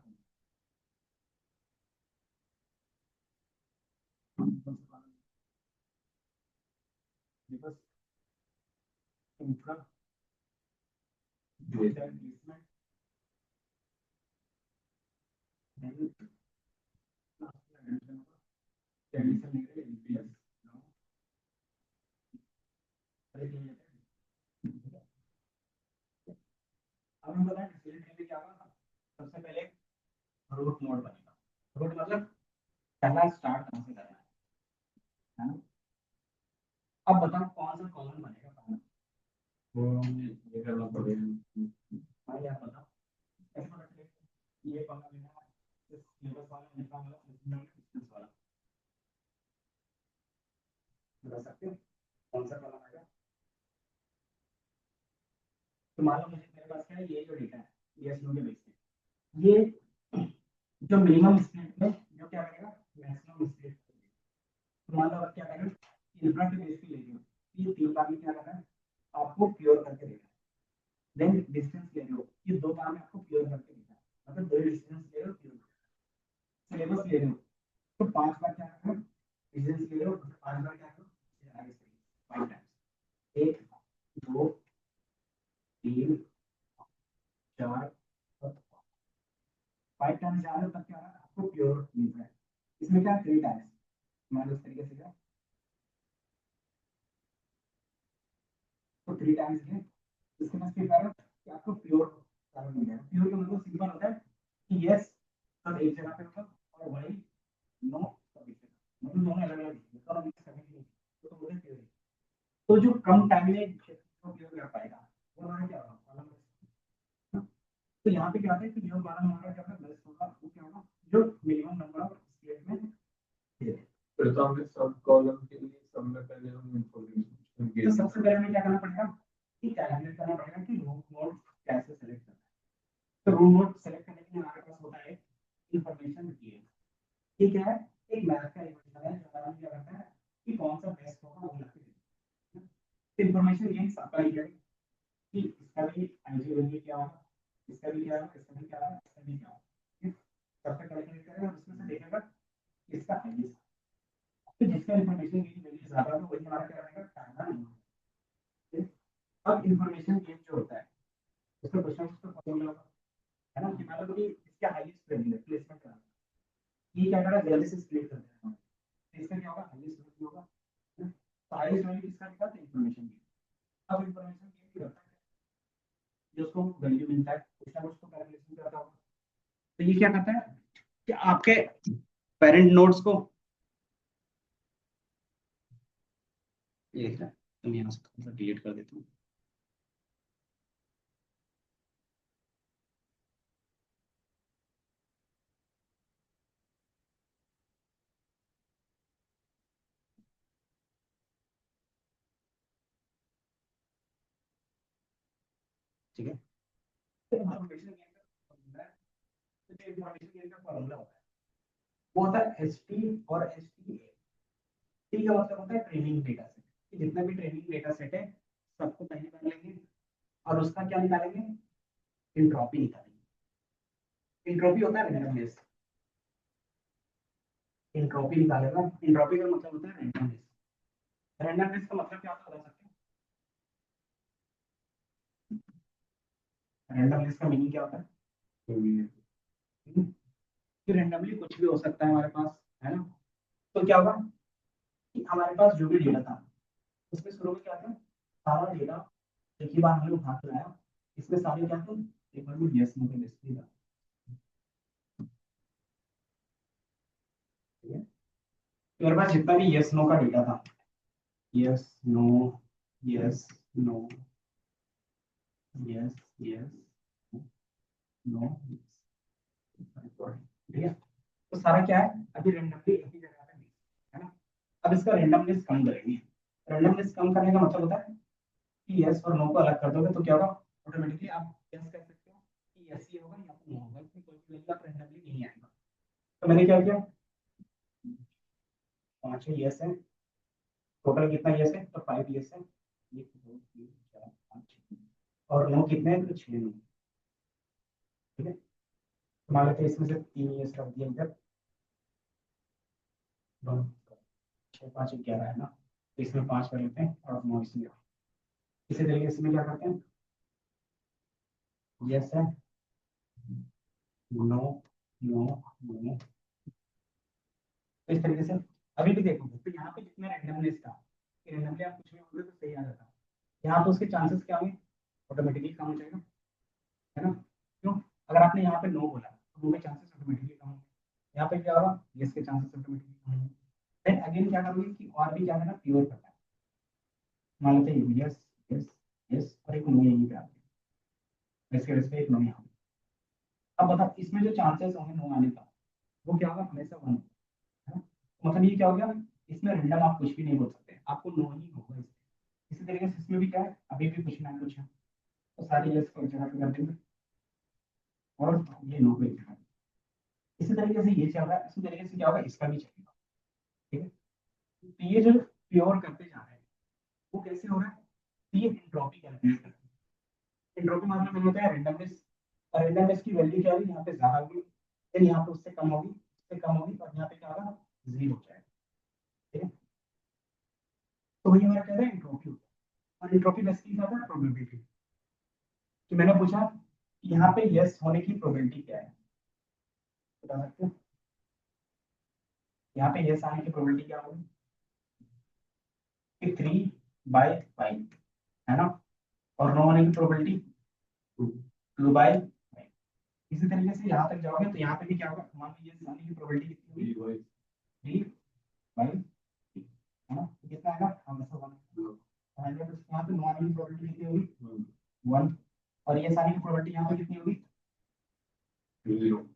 अब हम बताएं क्या होगा। सबसे पहले रूट नोड बनेगा। रूट मतलब पहला स्टार्ट कहाँ से करना है ना। अब बताओ कौन सा कॉलम बनेगा पहला। वो ये करना पड़ेगा। भाई आप बताओ कैसे पता चलेगा ये कॉलम लेना है, इस लेवल वाला इनका वाला डिस्टेंस वाला बता सकते हो कौन सा कॉलम आएगा। तो मान लो मुझे मेरे पास क्या है, ये जो डेटा है ये एसनो के बेस पे ये जो मिनिमम स्प्लिट में जो क्या करेगा मैक्सिमम स्प्लिट। तो मान लो आप क्या करें इंफ्रा के बेस पे ले रहे हो, ये 3 बार में क्या करना है आपको प्योर करके देना है। देन डिस्टेंस ले रहे हो, ये 2 बार में आपको प्योर करके देना है, मतलब 2 डिस्टेंस ले रहे हो प्योर। सिलेबस ले रहे हो तो 5 बार क्या करो डिस्टेंस ले रहे हो, 5 बार क्या करो आगे से 5 टाइम्स 1 2 3 4 5 टाइम्स जा रहे हो तब क्या है आपको प्योर मिल रहा है। इसमें क्या 3 टाइम्स मान लो इस तरीके से क्या तो 3 टाइम्स है। इसके पास क्या करो कि आपको प्योर कार्बन मिल जाएगा। प्योर का मतलब सिंपल होता है कि यस सब एक जगह पे होगा और वाई नो सब एक जगह, मतलब दोनों अलग अलग दिखेंगे और मिक्स करने के लिए तो बोलते हैं प्योर। तो जो कम टाइम में को प्योर कर पाएगा वो हमारा क्या होगा कॉलम। तो यहाँ पे क्या होता है कि जो कॉलम हमारा क्या होगा बेस्ट होगा वो क्या होगा जो मिनिमम नंबर ऑफ स्टेट में दे दे। फिर तो हमने सब कॉलम के लिए सब में पहले हम इंफॉर्मेशन तो सबसे पहले हमें क्या करना पड़ेगा कि कैलकुलेट करना पड़ेगा कि रूट नोड कैसे सेलेक्ट करना है। तो रूट नोड सेलेक्ट करने के लिए हमारे पास होता है इंफॉर्मेशन की ठीक है एक मैथ का इक्वेशन है जो हमें क्या करता है कि कौन सा बेस्ट होगा वो लगते हैं। तो इंफॉर्मेशन ये सबका ही है कि इसका भी आईजी वैल्यू क्या होगा, इसका भी क्या होगा, इसका भी क्या होगा, इसका भी क्या होगा। सबका कैलकुलेट करेगा और उसमें से देखेगा किसका हाईएस्ट। तो जिसका इंफॉर्मेशन की वैल्यू ज्यादा हो वही हमारा क्या रहेगा फाइनल। अब इंफॉर्मेशन गेन जो होता है उसका क्वेश्चन उसका फॉर्मूला होगा है ना कि मान लो कि इसका हाईएस्ट वैल्यू है प्लेसमेंट का ये क्या करेगा जल्दी से स्प्लिट कर देगा इसका क्या होगा हाईएस्ट वैल्यू होगा। तो हाईएस्ट वैल्यू किसका निकलता है इंफॉर्मेशन गेन। अब इंफॉर्मेशन गेन करता है जो उसको वैल्यू मिलता है कुछ ना कुछ तो कैलकुलेशन करता होगा। तो ये क्या करता है कि आपके पेरेंट नोड्स को ये देख रहा है तो मैं यहाँ से थोड़ा सा डिलीट कर देता हूँ। ठीक है तो इंफॉर्मेशन गेन का फॉर्मूला है। तो जो इंफॉर्मेशन गेन का फॉर्मूला होता है वो होता है एसटी और एसटी। टी का मतलब होता है ट्रेनिंग डेटा सेट कि जितना भी ट्रेनिंग डेटा सेट है सबको पहले कर लेंगे और उसका क्या निकालेंगे एंट्रोपी निकालेंगे। एंट्रोपी होता है रैंडमनेस। एंट्रोपी निकालेगा एंट्रोपी का मतलब होता है रैंडमनेस। रैंडमनेस का मतलब क्या होता है बता सकते हैं रैंडमनेस का मीनिंग क्या होता है कि रैंडमली कुछ भी हो सकता है हमारे पास है ना। तो क्या होगा कि हमारे पास जो भी डेटा था उसमें शुरू में क्या था सारा डेटा एक ही बार हमने उठा के लाया इसमें सारे क्या थे एक बार में यस नो का लिस्ट था। ठीक है तो मेरे पास जितना भी यस नो का डेटा था yes no yes no yes yes no ठीक है तो सारा क्या है अभी रैंडमली एक ही जगह पे है ना। अब इसका रैंडमनेस कम करेंगे। रैंडमनेस कम करने का मतलब होता है कि यस और नो को अलग कर दोगे तो क्या होगा ऑटोमेटिकली आप यस कर सकते हो कि यस ही होगा या फिर नो होगा इसमें कोई भी वैल्यू आप रैंडमली नहीं आएगा। तो मैंने क्या किया 5 यस है टोटल कितना यस है तो 5 यस है 1 2 3 4 5 6 और नो कितने हैं तो 6 नो। ठीक है मान लेते हैं इसमें से 3 यस रख दिया इधर 6 5 11 है ना तो इसमें 5 कर लेते हैं और 9 इसमें। इसी तरीके से क्या करते हैं यस है नो नो नो। तो इस तरीके से अभी भी देखो, तो यहाँ पे जितना रैंडमनेस था, रैंडमली आप कुछ भी बोलोगे तो सही आ जाता, यहाँ पे उसके चांसेस क्या होंगे, ऑटोमेटिकली कम हो जाएगा, है ना? क्यों? अगर आपने यहाँ पे नो बोला तो नो के चांसेस ऑटोमेटिकली कम होंगे, यहाँ पे क्या होगा, यस के चांसेस ऑटोमेटिकली कम होंगे। देन अगेन क्या करोगे कि और भी क्या करना, प्योर करना है, मान लेते हैं यस यस यस और एक नो यहीं पे आ गया, इसके वजह से एक नो यहाँ पे। अब बताओ इसमें जो चांसेस होंगे नो आने का, वो क्या होगा, हमेशा 1, है ना? मतलब ये क्या हो गया, इसमें रैंडम आप कुछ भी नहीं बोल सकते, आपको नो ही होगा इसमें। इसी तरीके से इसमें भी क्या है, अभी भी कुछ ना कुछ है, तो सारी यस को एक जगह पे कर देंगे और ये नो को एक जगह पे। इसी तरीके से ये चल रहा है, इसी तरीके से क्या होगा, इसका भी चलेगा, ठीक है? तो ये जो प्योर करते जा रहे हैं वो कैसे हो रहा है, तो ये एंट्रोपी कैलकुलेट करते हैं। एंट्रोपी मतलब ये होता है रैंडमनेस, और रैंडमनेस की वैल्यू क्या होगी, यहाँ पे ज्यादा होगी, फिर यहाँ पे उससे कम होगी, उससे कम होगी, और यहाँ पे क्या होगा, 0 हो जाएगा, ठीक है? तो वही हमारा क्या है, एंट्रोपी होता है। और एंट्रोपी बेसिकली क्या होता है, प्रोबेबिलिटी। कि मैंने पूछा कि यहाँ पे यस होने की प्रोबेबिलिटी क्या है, बता सकते हो? यहाँ पे यस आने की प्रोबेबिलिटी क्या होगी, कि 3/5, है ना? और नो होने की प्रोबेबिलिटी 2/5। इसी तरीके से यहाँ तक जाओगे तो यहाँ पे भी क्या होगा, मान लीजिए यस आने की प्रोबेबिलिटी कितनी होगी, 3/3, है ना? तो कितना आएगा, हमेशा 1 आएगा। तो यहाँ पे नो आने की प्रोबेबिलिटी कितनी होगी, 1, और यस आने की प्रोबेबिलिटी यहाँ पे कितनी होगी, 0।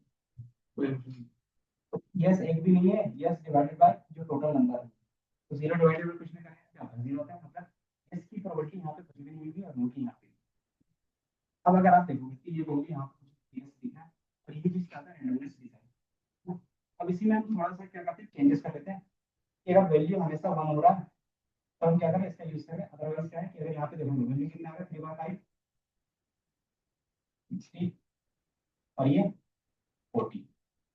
यस एक भी नहीं है, यस डिवाइडेड बाय जो टोटल नंबर है, तो 0 डिवाइडेड बाय कुछ नहीं करना है, क्या होता है, 0 होता है, मतलब यस की प्रोबेबिलिटी यहाँ पे कुछ भी नहीं होगी और नो की यहाँ पे। अब अगर आप देखोगे कि ये बोलोगे यहाँ पे कुछ यस दिखा है, और ये चीज क्या होता है, रैंडमनेस दिखा है। अब इसी में हम थोड़ा सा क्या करते हैं, चेंजेस कर लेते हैं, कि अगर वैल्यू हमेशा 1 हो रहा है तो हम क्या करें, इसका यूज करें। अदरवाइज क्या है कि अगर यहाँ पे देखोगे वैल्यू कितना आ रहा है, 3/5, 60, और ये 40,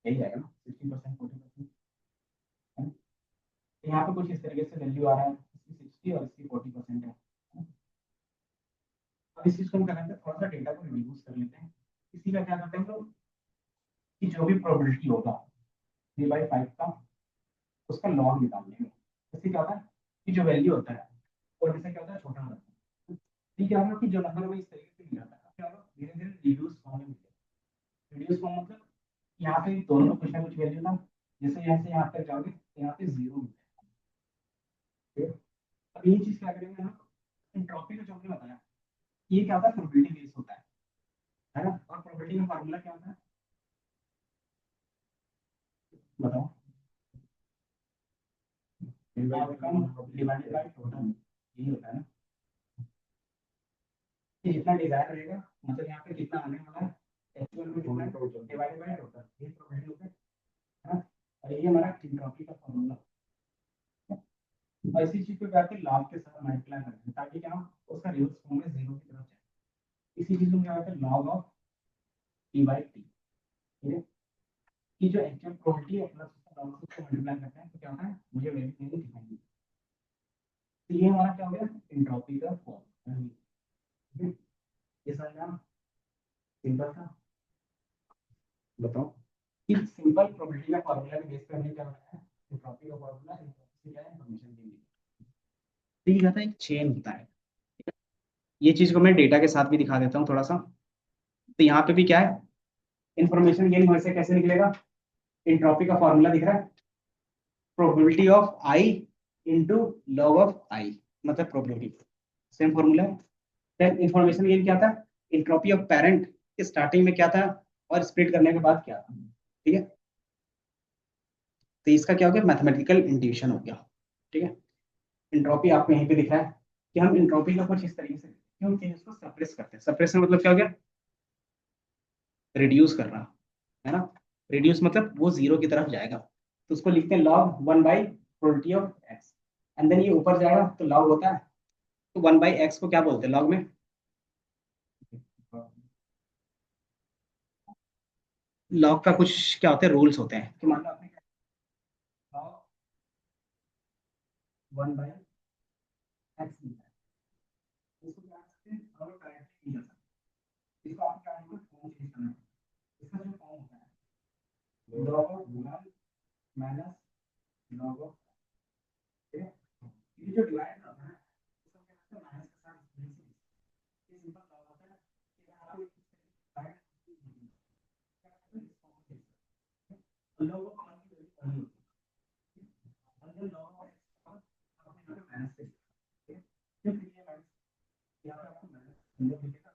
यही आएगा ना, 60%, 40%, है ना? तो यहाँ पे कुछ इस तरीके से वैल्यू आ रहा है, इसकी 60 और इसकी 40% है। अब इस चीज को हम क्या करते हैं, थोड़ा सा डेटा को रिड्यूस कर लेते हैं। इसी का क्या करते हैं हम लोग, कि जो भी प्रोबेबिलिटी होगा 3/5 का, उसका लॉग निकाल लेंगे। इससे क्या होता है कि जो वैल्यू होता है वो जैसे क्या होता है, छोटा होता है। ठीक है, हम लोग की जो नंबर वो इस तरीके से मिल जाता है। अब क्या होगा, धीरे धीरे रिड्यूस फॉर्म में मिलेगा। रिड्यूस फॉर्म मतलब यहाँ पे दोनों में कुछ ना कुछ वैल्यू था, जैसे यहाँ से यहाँ तक जाओगे तो यहाँ पे 0 मिलेगा, ठीक है? अब ये चीज क्या करेंगे हम, एंट्रोपी का जो हमने बताया, ये क्या होता है, प्रोबेबिलिटी बेस्ड होता है ना? और प्रोबेबिलिटी का फार्मूला क्या होता है, बताओ, आउटकम डिवाइडेड बाय टोटल, यही होता है ना? कि जितना डिजायर रहेगा, मतलब यहाँ पे कितना आने वाला है, एक्चुअल में कितना डिवाइडेड बाय टोटल, ये प्रोबेबिलिटी होता है ना? और ये हमारा एंट्रोपी का फार्मूला। और इसी चीज को क्या करते हैं, लॉग के साथ मल्टीप्लाई करते हैं, ताकि क्या हो, उसका रिवर्स फॉर्म में 0 की तरफ जाए। इसी चीज को क्या करते हैं, लॉग ऑफ t/t, ठीक है? कि जो एक्चुअल प्रोबेबिलिटी है प्लस उसका लॉग से उसको मल्टीप्लाई करते हैं, तो क्या होता है, मुझे वैल्यू नहीं दिखाई। तो ये हमारा क्या हो गया, एंट्रोपी का फॉर्म, ठीक है? ये समझ में आया? सिंपल था। बताओ कि सिंपल प्रोबेबिलिटी का फार्मूला के बेस पे हमने क्या बनाया है, एंट्रोपी का फार्मूला, एंट्रोपी से क्या है, इन्फॉर्मेशन के लिए। तो ये कहता है एक चेन होता है। ये चीज को मैं डेटा के साथ भी दिखा देता हूँ थोड़ा सा। तो यहाँ पे भी क्या है, इन्फॉर्मेशन गेन वैसे कैसे निकलेगा, एंट्रोपी का फार्मूला दिख रहा है, probability of I into log of I, मतलब प्रोबेबिलिटी, सेम फॉर्मूला है। देन इन्फॉर्मेशन गेन क्या था, एंट्रोपी ऑफ पेरेंट के स्टार्टिंग में क्या था और स्प्लिट करने के बाद क्या था, ठीक है? तो इसका क्या हो गया, मैथमेटिकल इंट्यूशन हो गया, ठीक है? एंट्रोपी आपको यहीं पे दिख रहा है, कि हम एंट्रोपी का कुछ इस तरीके से क्यों चीज को सप्रेस करते हैं। सप्रेस का मतलब क्या हो गया, रिड्यूस करना, है ना? रिड्यूस मतलब वो 0 की तरफ जाएगा, तो उसको लिखते हैं लॉग 1/प्रोबेबिलिटी ऑफ एक्स, एंड देन ये ऊपर जाएगा तो लॉग होता है, तो 1/x को क्या बोलते हैं लॉग में, लॉग का कुछ क्या होते हैं, रूल्स होते हैं, कि मान लो आपने लॉग 1/x लिखा है, इसको क्या करते हैं, हम लोग डायरेक्टली नहीं कर सकते, इसको आप क्या करेंगे, फॉर्म चेंज करना है। इसका जो फॉर्म होता है log of 1 minus log of, ठीक है, ये जो डिवाइड होता है इसको क्या कहते हैं, माइनस के साथ ये सिंपल लॉग होता है कि आप log of 1 की वैल्यू 1 होती है और log of आपने यहाँ पे माइनस से, ठीक है, फिर ये माइनस यहाँ पे आपको माइनस सिंबल दिखेगा,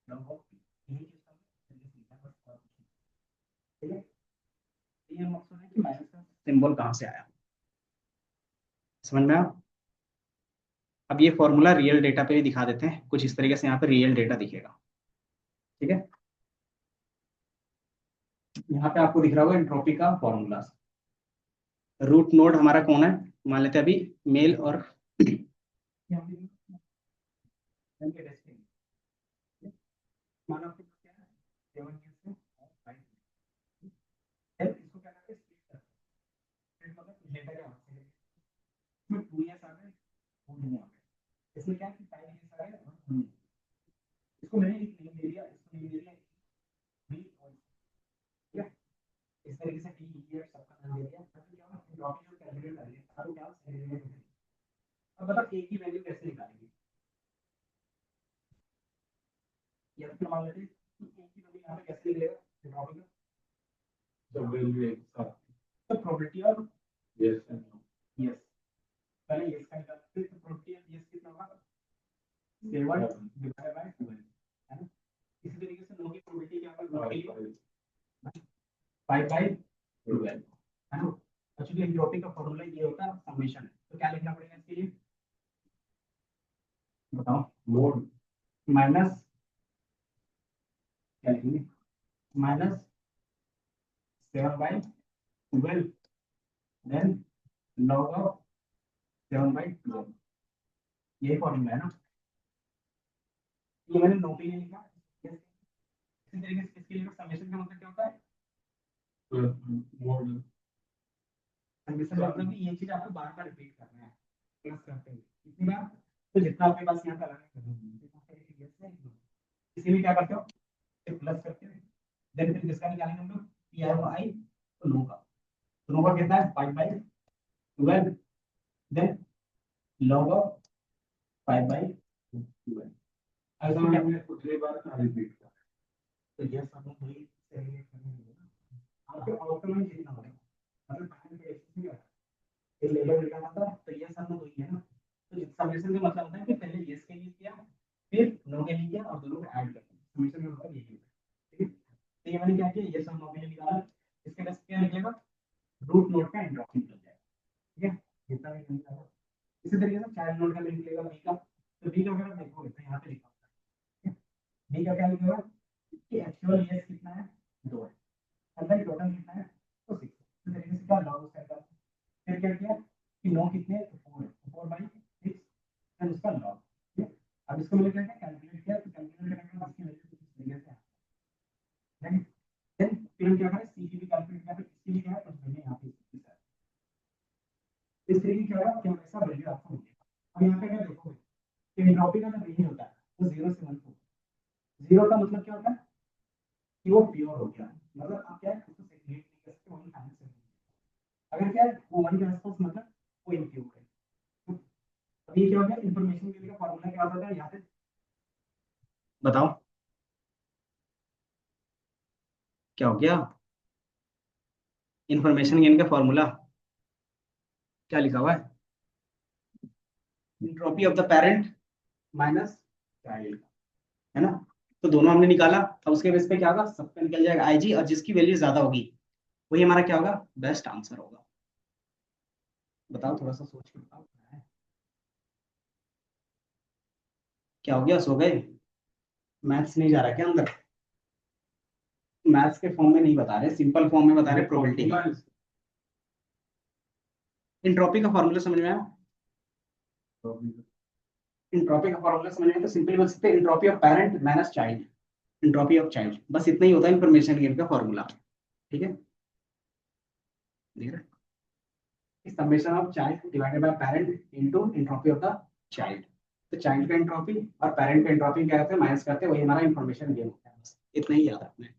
log of यही चीज का बस और कुछ नहीं, ठीक है। ये मकसद है कि माइनस का सिंबल कहाँ से आया, समझ में आया। अब ये फॉर्मूला रियल डेटा पे भी दिखा देते हैं, कुछ इस तरीके से यहाँ पे रियल डेटा दिखेगा, ठीक है। यहाँ पे आपको दिख रहा होगा एंट्रोपी का फॉर्मूला। रूट नोड हमारा कौन है, मान लेते हैं अभी मेल और मानो आपके पास क्या है 7 years से और 5 years। फिर इसको क्या करते हैं स्प्लिट करते हैं, मतलब डेटा क्या होता है इसमें 2 years आ गए 4 नहीं आ गए, इसमें क्या है कि 5 years आ गए और 1 नहीं। इसको मैंने एक नेम दे दिया, इसको नेम दे दिया बी और, ठीक है, इस तरीके से टी ईयर सबका नाम दे दिया, ताकि क्या हो एंट्रोपी जो कैलकुलेट कर लिया सारे क्या सेग्रीगेट हो गए। अब बता ए की वैल्यू कैसे निकालेंगे, या फिर मान लेते हैं कि ए की वैल्यू यहाँ पे कैसे निकलेगा एंट्रोपी का, तो वैल्यू एक साथ तो probability of yes and no, yes, पहले यस का निकालते हैं, तो प्रोबेबिलिटी ऑफ यस कितना होगा 7 डिवाइडेड बाय 12, है ना। इसी तरीके से नो की प्रोबेबिलिटी क्या होगा, नो के लिए 5/12, है ना। एक्चुअली एंट्रोपी का फॉर्मूला ये होता है समेशन है, तो क्या लिखना पड़ेगा इसके लिए बताओ, मोड माइनस क्या लिखेंगे, माइनस 7/12 देन log of 7/12, ये फॉर्मूला है ना। ये मैंने नो के लिए लिखा, इसी तरीके से इसके लिए समेशन का मतलब क्या होता है, मोड समेशन का मतलब कि ये चीज आपको बार बार रिपीट करना है प्लस करते हुए, कितनी बार, तो जितना आपके पास यहाँ पर इसी में क्या करते हो प्लस करते हो, देन फिर किसका निकालेंगे हम लोग पी आई और आई, तो नो का, तो नो का कितना है 5/12 देन log of 5/12, ऐसा मैंने पिछली बार का रिपीट किया, तो ये सब हम वही सेग्रीगेट करेंगे ना, आपके आउटकम में लिखना होगा, मतलब फाइनल प्रेडिक्शन क्या है, ये लेबल लिखा था तो ये सब में वही है ना। तो समेशन का मतलब होता है कि पहले यस के लिए किया फिर नो के लिए किया और दोनों को ऐड कर दिया, समेशन का मतलब यही होता है, ठीक है। तो ये मैंने क्या किया, ये सब नो के लिए निकाला, इसके बाद क्या निकलेगा रूट नोड का एंट्रोपी निकल जाएगा, ठीक है, जितना भी निकलेगा। इसी तरीके से चाइल्ड नोड का भी निकलेगा बी का, तो बी का अगर आप देखोगे तो यहाँ पे लिखा होता है, बी का क्या निकलेगा कि एक्चुअल यस कितना है 2 है, अंदर टोटल कितना है तो 6, इस तरीके से क्या लॉग उसका निकाला। फिर क्या किया कि नो कितने 4 है, 4/6 एंड उसका लॉग, ठीक है। अब इसको मैंने क्या किया कैलकुलेट किया, तो कैलकुलेट करने के बाद इसकी वैल्यू कुछ इस तरीके से है, देन फिर हम क्या करें सी की भी कैलकुलेट किया, तो इसकी भी क्या है तो मैंने यहाँ पे इस तरीके क्या होगा कि हमेशा वैल्यू आपको मिलेगा। अब यहाँ पे अगर देखोगे कि एंट्रोपी का जो रेंज होता है वो 0 से 1 तक, 0 का मतलब क्या होता है कि वो प्योर हो गया, मतलब आप क्या है उसको सेग्रीगेट नहीं कर सकते, वही फाइनल से, अगर क्या है वो 1 के आसपास मतलब वो इम्प्योर है। अब ये क्या हो गया इंफॉर्मेशन के लिए फॉर्मूला क्या होता है यहाँ पे बताओ, क्या हो गया इंफॉर्मेशन गेन का फॉर्मूला क्या लिखा हुआ है, entropy of the parent minus child, है ना। तो दोनों हमने निकाला, अब उसके बेस पे क्या होगा सबका निकल जाएगा आईजी, और जिसकी वैल्यू ज्यादा होगी वही हमारा क्या होगा बेस्ट आंसर होगा। बताओ थोड़ा सा सोच के बताओ क्या हो गया, सो गए, मैथ्स नहीं जा रहा क्या अंदर, मैथ्स के फॉर्म में नहीं बता रहे, सिंपल फॉर्म में बता रहे प्रोबेबिलिटी का। एंट्रोपी का फॉर्मूला समझ में आया, एंट्रोपी का फॉर्मूला समझ में, तो सिंपली बोल सकते हैं entropy of parent minus child, entropy of child, बस इतना ही होता है इंफॉर्मेशन गेन का फॉर्मूला, ठीक है। Summation of child divided by parent into entropy of the child, तो चाइल्ड का एंट्रोपी और पेरेंट का एंट्रोपी क्या करते हैं माइनस करते हैं, वही हमारा इंफॉर्मेशन गेन होता है, बस इतना ही याद रखना है।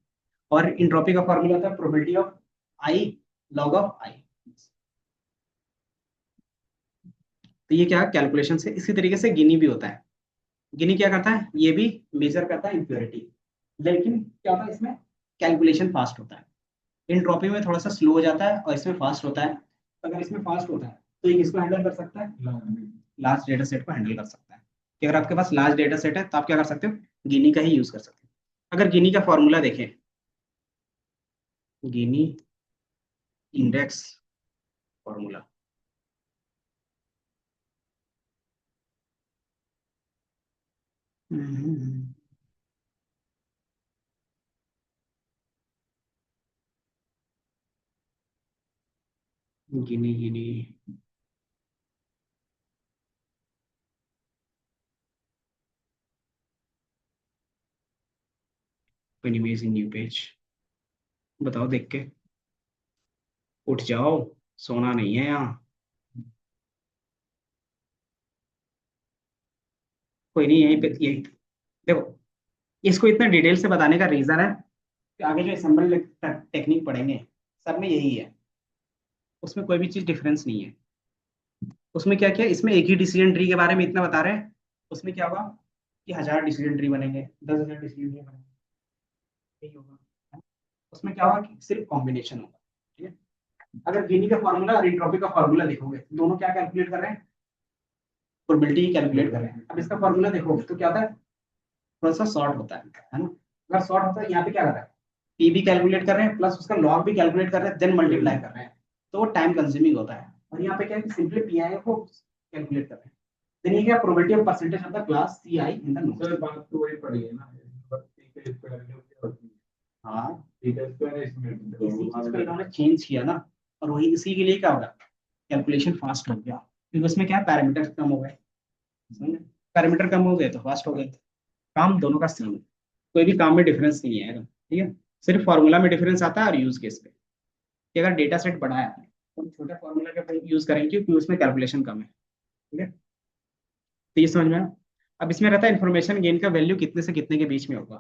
और एंट्रोपी का फॉर्मूला होता है probability of I log of I. तो ये क्या कैलकुलेशन से, इसी तरीके से गिनी भी होता है। गिनी क्या करता है, ये भी मेजर करता है इम्प्योरिटी, लेकिन क्या होता है इसमें कैलकुलेशन फास्ट होता है। एंट्रोपी में थोड़ा सा स्लो हो जाता है और इसमें फास्ट होता है। अगर इसमें फास्ट होता है तो ये किसको हैंडल कर सकता है, लार्ज डेटा सेट को हैंडल कर सकता है। कि अगर आपके पास लार्ज डेटा सेट है तो आप क्या कर सकते हो, गिनी का ही यूज कर सकते हो। अगर गिनी का फॉर्मूला देखें, Gini index formula, Guinea Guinea image in new page, बताओ देख के, उठ जाओ, सोना नहीं है यहाँ। कोई नहीं, यहीं पे यही देखो, इसको इतना डिटेल से बताने का रीजन है कि आगे जो असेंबल टेक्निक पढ़ेंगे सब में यही है, उसमें कोई भी चीज डिफरेंस नहीं है। उसमें क्या क्या, इसमें एक ही डिसीजन ट्री के बारे में इतना बता रहे हैं, उसमें क्या होगा कि 1000 डिसीजन ट्री बनेंगे, 10,000 डिसीजन ट्री बनेंगे, यही होगा। उसमें क्या होगा कि सिर्फ कॉम्बिनेशन होगा, ठीक है। अगर गिनी का फॉर्मूला और एंट्रोपी का फॉर्मूला देखोगे, दोनों क्या कैलकुलेट कर रहे हैं, प्रोबेबिलिटी कैलकुलेट कर रहे हैं। अब इसका फॉर्मूला देखोगे तो क्या होता है, थोड़ा सा शॉर्ट होता है ना। अगर शॉर्ट होता है, यहाँ पे क्या कर रहा है, पी भी कैलकुलेट कर रहे हैं प्लस उसका लॉग भी कैलकुलेट कर रहे हैं, देन मल्टीप्लाई कर रहे हैं, तो वो टाइम कंज्यूमिंग होता है। और यहाँ पे क्या है, सिंपली पी आई को कैलकुलेट कर रहे हैं। देन ये क्या, probability of percentage of the class C I in the node. Sir बात तो वही पड़ी है ना, ठीक है, स्क्वायर होती है। हाँ, ठीक है, स्क्वायर इसमें इसी चीज को इन्होंने चेंज किया ना, और वही इसी के लिए क्या होगा, कैलकुलेशन फास्ट हो गया, क्योंकि उसमें क्या पैरामीटर कम हो गए। पैरामीटर कम हो गए तो फास्ट हो गए। काम दोनों का सेम है, कोई भी काम में डिफरेंस नहीं है, ठीक है। सिर्फ फॉर्मूला में डिफरेंस आता है और यूज केस पे, कि अगर डेटा सेट बड़ा है तो हम छोटे फॉर्मूला का यूज करेंगे क्योंकि उसमें कैलकुलेशन कम है, ठीक है। तो ये समझ में आया। अब इसमें रहता है इन्फॉर्मेशन गेन का वैल्यू कितने से कितने के बीच में होगा।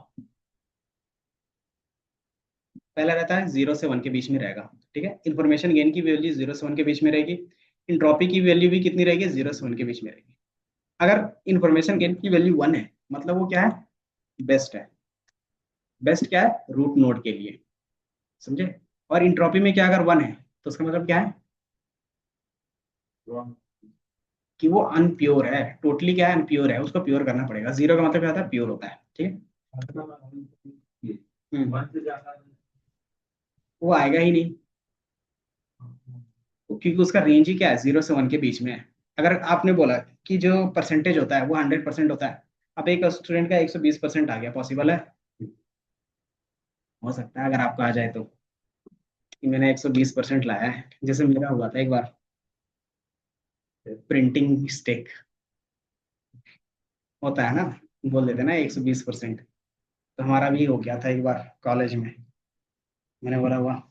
पहला रहता है 0 से 1 के बीच में रहेगा, ठीक है। इन्फॉर्मेशन गेन की वैल्यू 0 से 1 के बीच में रहेगी। इंट्रॉपी की वैल्यू भी कितनी रहेगी, 0 से 1 के बीच में रहेगी। अगर इन्फॉर्मेशन गेन की वैल्यू 1 है, मतलब वो क्या है, बेस्ट है। बेस्ट क्या है, रूट नोड के लिए, समझे। और इंट्रॉपी में क्या, अगर 1 है तो उसका मतलब क्या है कि वो अनप्योर है, टोटली क्या है, अनप्योर है, उसको प्योर करना पड़ेगा। 0 का मतलब क्या होता है, प्योर होता है, ठीक है। वो आएगा ही नहीं, क्योंकि उसका रेंज ही क्या है, 0 से 1 के बीच में है। अगर आपने बोला कि जो परसेंटेज होता है वो 100% होता है, अब एक स्टूडेंट का 120% आ गया, पॉसिबल है, हो सकता है अगर आपका आ जाए तो, कि मैंने 120% लाया है, जैसे मेरा हुआ था एक बार, प्रिंटिंग मिस्टेक होता है ना, बोल देते ना 120%। तो हमारा भी हो गया था एक बार कॉलेज में, मैंने बोला हुआ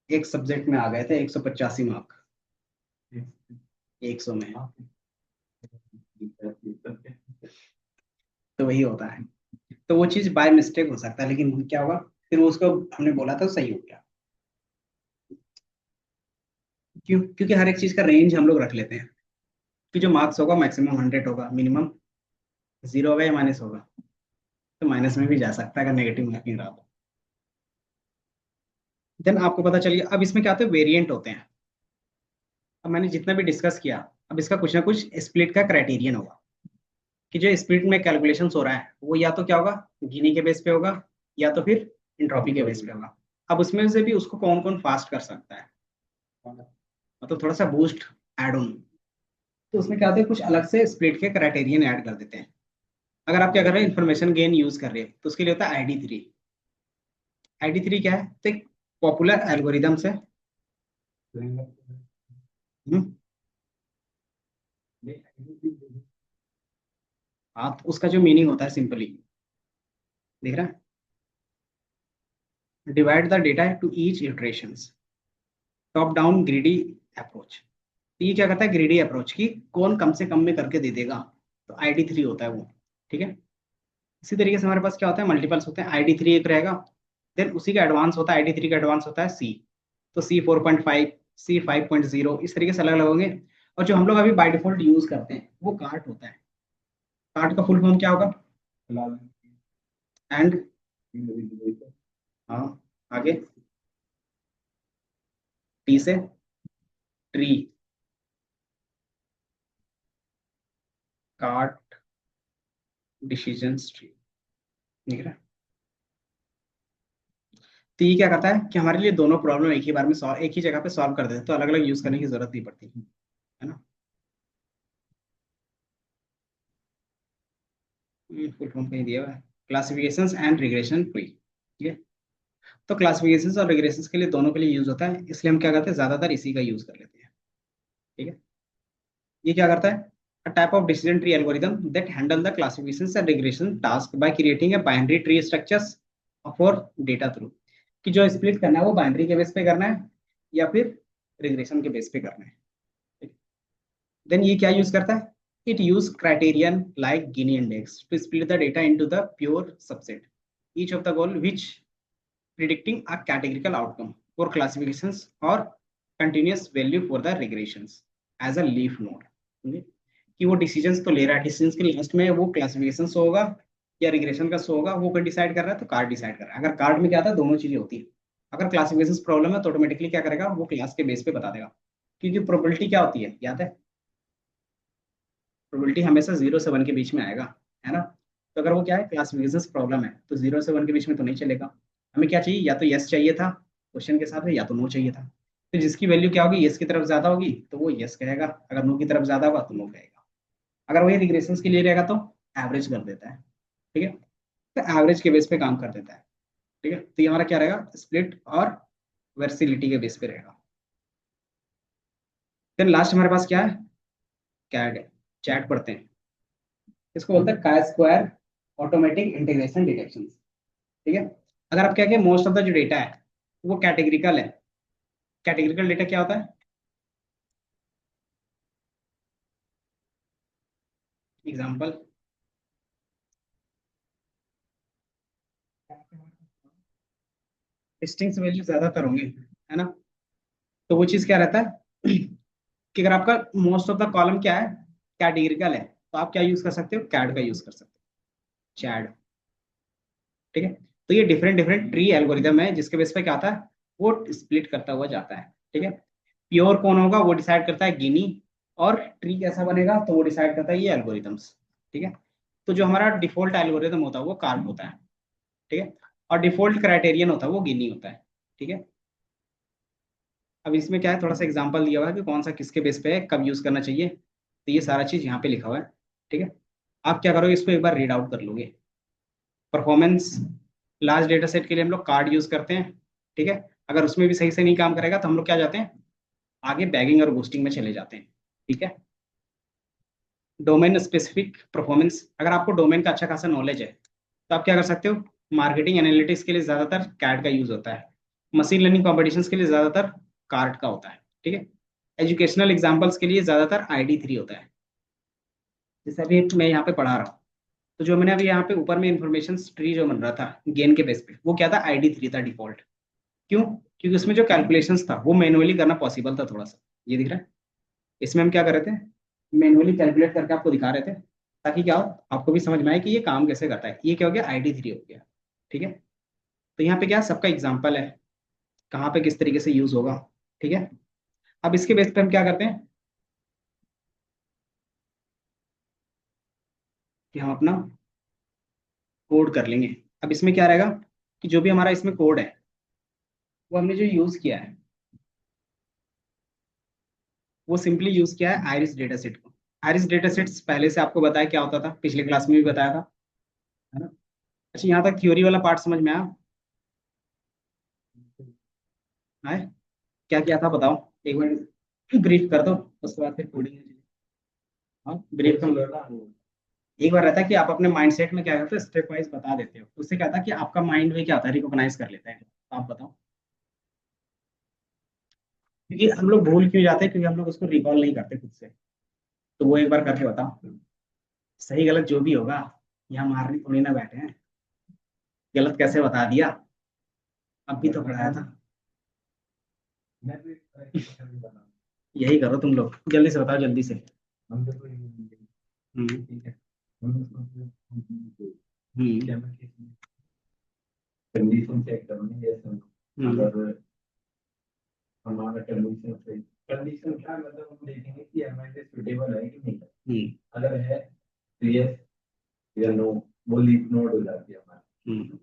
एक सब्जेक्ट में आ गए थे 185 मार्क 100 में, तो वही होता है। तो वो चीज बाय मिस्टेक हो सकता है, लेकिन क्या होगा, फिर उसको हमने बोला था सही हो गया। क्यों, क्योंकि हर एक चीज का रेंज हम लोग रख लेते हैं कि जो मार्क्स होगा मैक्सिमम 100 होगा, मिनिमम 0 होगा या माइनस होगा, तो माइनस में भी जा सकता है अगर नेगेटिव मार्किंग रहा तो। देन आपको पता चलिए, अब इसमें क्या होते हैं, वेरिएंट होते हैं। अब मैंने जितना भी डिस्कस किया, अब इसका कुछ ना कुछ स्प्लिट का क्राइटेरियन होगा, कि जो स्प्लिट में कैलकुलेशन हो रहा है वो या तो क्या होगा, गिनी के बेस पे होगा, या तो फिर इंट्रॉपी के बेस पे होगा। अब उसमें से भी उसको कौन कौन फास्ट कर सकता है, मतलब थोड़ा सा बूस्ट ऐड ऑन, तो उसमें क्या होता है, कुछ अलग से स्प्लिट के क्राइटेरियन ऐड कर देते हैं। अगर आप क्या कर रहे हैं, इन्फॉर्मेशन गेन यूज कर रहे हैं, तो उसके लिए होता है ID3। ID3 क्या है, तो एक पॉपुलर एल्गोरिदम्स है। हम्म, हाँ, तो उसका जो मीनिंग होता है सिंपली, देख रहा है, divide the data to each iterations, top down greedy approach. तो ये क्या करता है, ग्रीडी अप्रोच की कौन कम से कम में करके दे देगा, तो ID3 होता है वो, ठीक है। इसी तरीके से हमारे पास क्या होता है, मल्टीपल्स होते हैं। ID3 एक रहेगा, देन उसी का एडवांस होता है, ID3 का एडवांस होता है C, तो C4.5, C5.0, इस तरीके से अलग अलग होंगे। और जो हम लोग अभी बाय डिफॉल्ट यूज करते हैं वो कार्ट होता है। कार्ट का फुल फॉर्म क्या होगा? एंड, हाँ, आगे T से ट्री, कार्ट डिसीजन ट्री, ठीक है। तो ये क्या करता है कि हमारे लिए दोनों प्रॉब्लम एक ही बार में सॉल्व, एक ही जगह पे सॉल्व कर देते हैं, तो अलग अलग यूज करने की जरूरत नहीं पड़ती है ना। फुल फॉर्म कहीं दिया हुआ है, क्लासिफिकेशंस एंड रिग्रेशन ट्री, ठीक है। तो क्लासिफिकेशंस और रिग्रेशंस के लिए, दोनों के लिए यूज होता है, इसलिए हम क्या करते हैं, ज्यादातर इसी का यूज कर लेते हैं, ठीक है। ये क्या करता है, a type of decision tree algorithm that handle the classifications and regression task by creating a binary tree structures for data through, कि जो स्प्लिट करना है वो बाइनरी के बेस पे करना है या फिर रिग्रेशन के बेस पे करना है। देन ये क्या यूज करता है, it use criterion like Gini index to split the data into the pure subset each of the goal which predicting a categorical outcome for classifications or continuous value for the regressions as a leaf node, ठीक है? कि वो decisions तो ले रहा है, decisions के last में वो क्लासिफिकेशन शो होगा या रिग्रेशन का शो होगा, वो कोई डिसाइड कर रहा है तो कार्ड डिसाइड कर रहा है। अगर कार्ड में क्या आता है, दोनों चीजें होती है। अगर क्लासिफिकेशन प्रॉब्लम है तो ऑटोमेटिकली क्या करेगा, वो क्लास के बेस पे बता देगा, क्योंकि प्रोबेबिलिटी क्या होती है, याद है, प्रोबेबिलिटी हमेशा 0 से 1 के बीच में आएगा, है ना। तो अगर वो क्या है, क्लासिफिकेशन प्रॉब्लम है, तो 0 से 1 के बीच में तो नहीं चलेगा। हमें क्या चाहिए, या तो यस चाहिए था क्वेश्चन के साथ में, या तो नो चाहिए था। तो जिसकी वैल्यू क्या होगी, यस की तरफ ज्यादा होगी तो वो यस कहेगा, अगर नो की तरफ ज्यादा होगा तो नो कहेगा। अगर वही रिग्रेशन के लिए रहेगा तो एवरेज कर देता है, ठीक है। तो एवरेज के बेस पे काम कर देता है, ठीक है। तो ये हमारा क्या रहेगा, स्प्लिट और वर्सिलिटी के बेस पे रहेगा। फिर लास्ट हमारे पास क्या है, कैड है। चैट पढ़ते हैं, इसको बोलते हैं chi square automatic integration detection, ठीक है। अगर आप क्या कहें, मोस्ट ऑफ द जो डेटा है वो कैटेगरिकल है। कैटेगरिकल डेटा क्या होता है, एग्जांपल, स्ट्रिंग्स वैल्यू ज्यादातर होंगे, है ना। तो वो चीज क्या रहता है कि अगर आपका मोस्ट ऑफ द कॉलम क्या है, कैटेगरिकल है, तो आप क्या यूज कर सकते हो, कैड का यूज कर सकते हो, चैड, ठीक है। तो ये डिफरेंट डिफरेंट ट्री एल्गोरिदम है जिसके बेस पे क्या आता है, वो स्प्लिट करता हुआ जाता है, ठीक है। प्योर कौन होगा वो डिसाइड करता है गिनी, और ट्री कैसा बनेगा तो वो डिसाइड करता है ये एल्गोरिदम्स, ठीक है। तो जो हमारा डिफॉल्ट एल्गोरिदम होता है वो कार्ड होता है, ठीक है। और डिफॉल्ट क्राइटेरियन होता है वो गिनी होता है, ठीक है। अब इसमें क्या है, थोड़ा सा एग्जांपल दिया हुआ है कि कौन सा किसके बेस पे है, कब यूज करना चाहिए, तो ये सारा चीज यहाँ पे लिखा हुआ है, ठीक है। आप क्या करोगे, इसको एक बार रीड आउट कर लोगे। परफॉर्मेंस, लार्ज डेटा सेट के लिए हम लोग कार्ड यूज करते हैं, ठीक है। अगर उसमें भी सही से नहीं काम करेगा तो हम लोग क्या जाते हैं, आगे बैगिंग और बूस्टिंग में चले जाते हैं, ठीक है। डोमेन स्पेसिफिक परफॉर्मेंस, अगर आपको डोमेन का अच्छा खासा नॉलेज है तो आप क्या कर सकते हो, मार्केटिंग एनालिटिक्स के लिए ज्यादातर कैड का यूज होता है, मशीन लर्निंग कॉम्पिटिशन्स के लिए ज्यादातर कार्ड का होता है, ठीक है। एजुकेशनल एग्जाम्पल्स के लिए ज्यादातर ID3 होता है, जैसे अभी मैं यहाँ पे पढ़ा रहा हूँ। तो जो मैंने अभी यहाँ पे ऊपर में इंफॉर्मेशन ट्री जो बन रहा था गेन के बेस पे, वो क्या था, ID3 था डिफॉल्ट। क्यों, क्योंकि उसमें जो कैलकुलेशंस था वो मैनुअली करना पॉसिबल था थोड़ा सा, ये दिख रहा है। इसमें हम क्या कर रहे थे, मैनुअली कैलकुलेट करके आपको दिखा रहे थे, ताकि क्या हो, आपको भी समझ में आए कि ये काम कैसे करता है। ये क्या हो गया, ID3 हो गया, ठीक है। तो यहाँ पे क्या सबका एग्जाम्पल है, कहाँ पे किस तरीके से यूज होगा, ठीक है। अब इसके बेस पे हम क्या करते हैं कि हम अपना कोड कर लेंगे। अब इसमें क्या रहेगा कि जो भी हमारा इसमें कोड है वो हमने जो यूज किया है, वो सिंपली यूज किया है आयरिस डेटा सेट को। आयरिस डेटा सेट्स पहले से आपको बताया क्या होता था, पिछले क्लास में भी बताया था, है ना। अच्छा, यहाँ तक थ्योरी वाला पार्ट समझ में आया, आए, क्या क्या था बताओ, एक बार ब्रीफ कर दो, उसके बाद फिर कोडिंग। हाँ, ब्रीफ कर, एक बार रहता है कि आप अपने माइंडसेट में क्या करते हो, स्टेप वाइज बता देते हो, उससे क्या था कि आपका माइंड में क्या होता है, रिकॉग्नाइज कर लेता है। तो आप बताओ, क्योंकि हम लोग भूल क्यों जाते हैं, क्योंकि हम लोग उसको रिकॉल नहीं करते खुद से। तो वो एक बार करके बताओ, सही गलत जो भी होगा, यहाँ मारने थोड़ी ना बैठे हैं, गलत कैसे बता दिया, अब भी तो पढ़ाया था। मैं तो एक क्वेश्चन भी बता यही करो तुम लोग, जल्दी से बताओ जल्दी से। हम तो कोई नहीं है, हम्म ठीक है। हम उसको हम्म क्या मैं कंडीशन चेक करूंगी जैसे हम्म अगर हमारा कंडीशन सही, कंडीशन क्या मतलब हम देखेंगे कि एमआईटी सुटेबल है कि नहीं है। हम्म अगर है तो यस या नो, वो लीफ नोड हो जाती है हमारी। हम्म।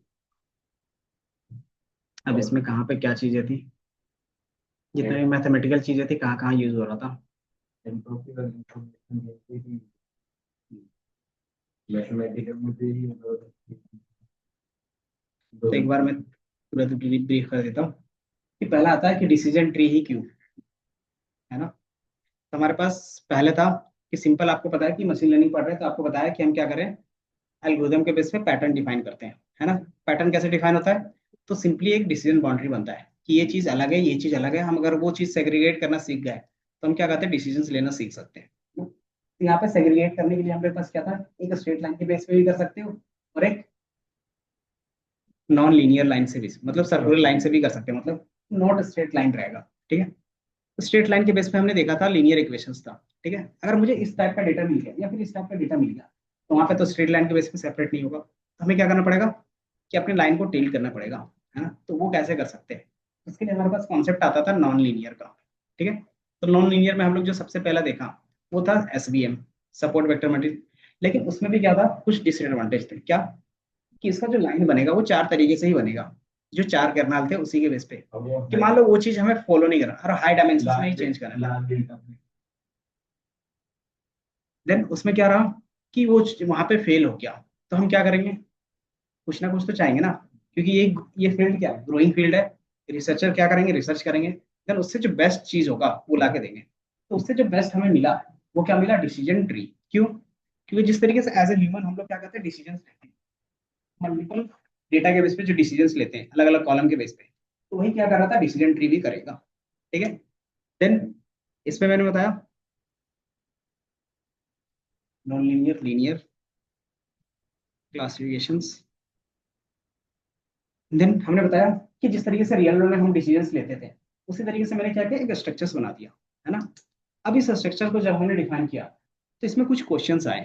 अब इसमें कहाँ पे क्या चीजें थी, जितने भी मैथमेटिकल चीजें थी कहाँ कहाँ यूज हो रहा था। एंट्रोपी वाली इंफॉर्मेशन जैसे कि मैथमेटिकल में भी मतलब तो एक बार मैं पूरा ब्रीफ कर देता हूँ कि पहला आता है कि डिसीजन ट्री ही क्यों, है ना। तो हमारे पास पहले था कि सिंपल, आपको पता है कि मशीन लर्निंग पढ़ रहे हैं तो आपको बताया कि हम क्या करें, एल्गोरिथम के बेस पे पैटर्न डिफाइन करते हैं, है ना। पैटर्न कैसे डिफाइन होता है, तो सिंपली एक डिसीजन बाउंड्री बनता है कि ये चीज अलग है, ये चीज अलग है। हम अगर वो चीज सेग्रीगेट करना सीख गए तो हम क्या कहते हैं, डिसीजन लेना सीख सकते हैं। तो यहाँ पे सेग्रीगेट करने के लिए हमारे पास क्या था, एक स्ट्रेट लाइन के बेस पे भी कर सकते हो और एक नॉन लीनियर लाइन से भी, मतलब सर्कुलर लाइन से भी कर सकते हैं, मतलब नॉट स्ट्रेट लाइन रहेगा, ठीक है। स्ट्रेट लाइन के बेस पे हमने देखा था लीनियर इक्वेशंस था, ठीक है। अगर मुझे इस टाइप का डेटा मिल गया या फिर इस टाइप का डेटा मिल गया तो वहां पे तो स्ट्रेट लाइन के बेस पे सेपरेट नहीं होगा, तो हमें क्या करना पड़ेगा कि अपने लाइन को टेल करना पड़ेगा, है ना। तो वो कैसे कर सकते हैं, उसके लिए हमारे पास कॉन्सेप्ट आता था नॉन लीनियर का, ठीक है। तो नॉन लीनियर में हम लोग जो सबसे पहला देखा वो था एसवीएम, सपोर्ट वेक्टर मल्टीप्लाई। लेकिन उसमें भी क्या था, कुछ डिसएडवांटेज थे। क्या, कि इसका जो लाइन बनेगा वो चार तरीके से ही बनेगा, जो चार करनाल थे उसी के बेस पे, अब वो कि मान लो वो चीज हमें फॉलो नहीं करना और हाई डायमेंशन में ही चेंज करना। लार्ज डेटा में देन उसमें क्या रहा कि वो वहां पे फेल हो गया, तो हम क्या करेंगे, कुछ ना कुछ तो चाहेंगे ना, क्योंकि ये फील्ड क्या है, ग्रोइंग फील्ड है। रिसर्चर क्या करेंगे, रिसर्च करेंगे, देन उससे जो बेस्ट चीज होगा वो ला के देंगे। तो उससे जो बेस्ट हमें मिला वो क्या मिला, डिसीजन ट्री। क्यों, क्योंकि जिस तरीके से एज ए ह्यूमन हम लोग क्या करते हैं, डिसीजन लेते हैं मल्टीपल डेटा के बेस पे, जो डिसीजन लेते हैं अलग अलग कॉलम के बेस पे, तो वही क्या कर रहा था, डिसीजन ट्री भी करेगा, ठीक है। देन इसमें मैंने बताया non linear, linear classifications. Then हमने बताया कि जिस तरीके से रियल वर्ल्ड में हम डिसीजंस लेते थे उसी तरीके से मैंने क्या किया, एक स्ट्रक्चर्स बना दिया, है ना। अब इस स्ट्रक्चर को जब हमने डिफाइन किया तो इसमें कुछ क्वेश्चंस आए।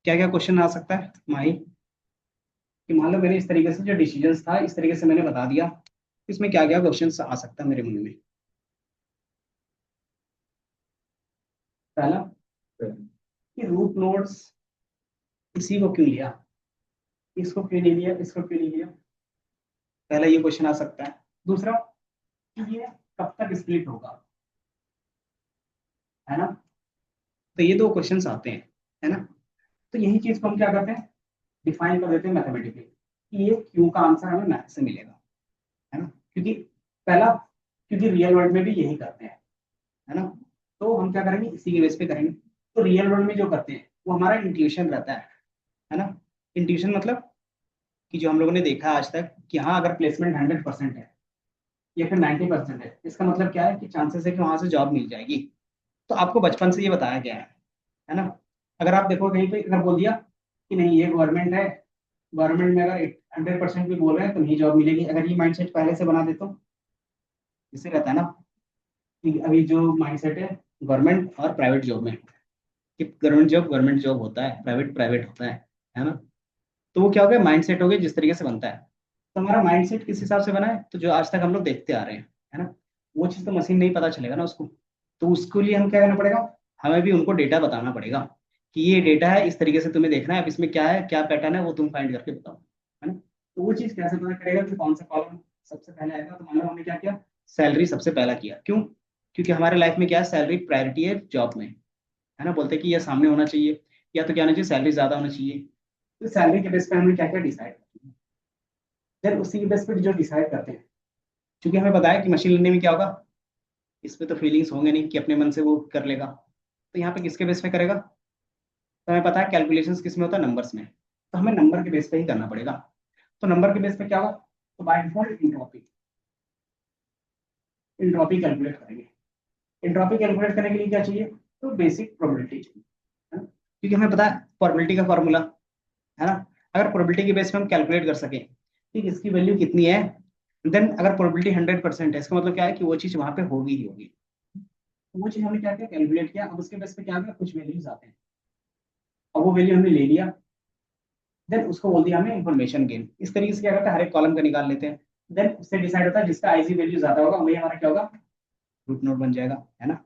क्या क्या क्वेश्चन आ सकता है माही, कि मान लो मैंने इस तरीके से जो डिसीजंस था इस तरीके से मैंने बता दिया, इसमें क्या क्या क्वेश्चंस आ सकता है मेरे मन में। पहला, कि रूट नोड्स इसी को क्यों लिया, इसको क्यों नहीं लिया, इसको क्यों नहीं लिया। पहला ये क्वेश्चन आ सकता है। दूसरा, कि ये कब तक स्प्लिट होगा, है ना। तो ये दो क्वेश्चंस आते हैं, है ना। तो यही चीज को हम क्या करते हैं, डिफाइन कर देते हैं मैथमेटिकली, कि ये क्यू का आंसर हमें मैथ से मिलेगा, है ना। क्योंकि पहला, क्योंकि रियल वर्ल्ड में भी यही करते हैं, है ना। तो हम क्या करेंगे, इसी के बेस पे करेंगे। तो रियल वर्ल्ड में जो करते हैं वो हमारा इंट्यूशन रहता है ना। इंट्यूशन मतलब कि जो हम लोगों ने देखा आज तक कि हाँ अगर प्लेसमेंट 100% है या फिर 90% है, इसका मतलब क्या है कि चांसेस है कि वहां से जॉब मिल जाएगी। तो आपको बचपन से ये बताया गया है ना। अगर आप देखो कहीं पे अगर बोल दिया कि नहीं ये गवर्नमेंट है, गवर्नमेंट में अगर 100% भी बोल रहे हैं तो नहीं जॉब मिलेगी, अगर ये माइंडसेट पहले से बना दे तो इससे रहता है ना कि अभी जो माइंडसेट है गवर्नमेंट और प्राइवेट जॉब में, कि गवर्नमेंट जॉब होता है, प्राइवेट प्राइवेट होता है ना। तो वो क्या हो गया, माइंडसेट हो गया जिस तरीके से बनता है। तो हमारा माइंडसेट किस हिसाब से बना है, तो जो आज तक हम लोग देखते आ रहे हैं, है ना। वो चीज़ तो मशीन नहीं पता चलेगा ना उसको। तो उसके लिए हम क्या करना पड़ेगा, हमें भी उनको डेटा बताना पड़ेगा कि ये डेटा है, इस तरीके से तुम्हें देखना है, अब इसमें क्या है, क्या पैटर्न है, वो तुम फाइंड करके बताओ, है ना। तो वो चीज़ कैसे पता करेगा कि कौन सा कॉलम सबसे पहले आएगा। तो मान लो हमने क्या किया, सैलरी सबसे पहला किया। क्यों, क्योंकि हमारे लाइफ में क्या है, सैलरी प्रायोरिटी है जॉब में, है ना। बोलते हैं कि ये सामने होना चाहिए, या तो क्या होना चाहिए, सैलरी ज्यादा होना चाहिए। तो सैलरी के बेस पे हमने क्या क्या डिसाइड, देन उसी के बेस पे जो डिसाइड करते हैं, क्योंकि हमें पता है कि मशीन लर्निंग में क्या होगा, इसमें तो फीलिंग्स होंगे नहीं कि अपने मन से वो कर लेगा। तो यहाँ पे किसके बेस पे करेगा, तो हमें पता है कैलकुलेशंस किस में होता है, नंबर्स में। तो हमें नंबर के बेस पे ही करना पड़ेगा। तो नंबर के बेस पे क्या होगा, तो by default entropy, entropy calculate करेंगे। इंट्रॉपी कैलकुलेट करने के लिए क्या चाहिए, तो बेसिक प्रोबेबिलिटी चाहिए, है ना? क्योंकि हमें पता है प्रोबेबिलिटी का फॉर्मूला, है ना। अगर प्रोबेबिलिटी के बेस पे हम कैलकुलेट कर सकें कि इसकी वैल्यू कितनी है, देन अगर प्रोबेबिलिटी 100% है, इसका मतलब क्या है कि वो चीज वहां पे होगी ही होगी। तो वो चीज हमने क्या किया, कैलकुलेट किया। अब उसके बेस पे क्या होगा, कुछ वैल्यूज आते हैं। अब वो वैल्यू हमने ले लिया, देन उसको बोल दिया हमने इन्फॉर्मेशन गेन। इस तरीके से क्या करता है, हर एक कॉलम का निकाल लेते हैं। देन उससे डिसाइड होता है जिसका आईजी वैल्यू ज्यादा होगा वही हमारा क्या होगा, रूट नोड बन जाएगा, है ना।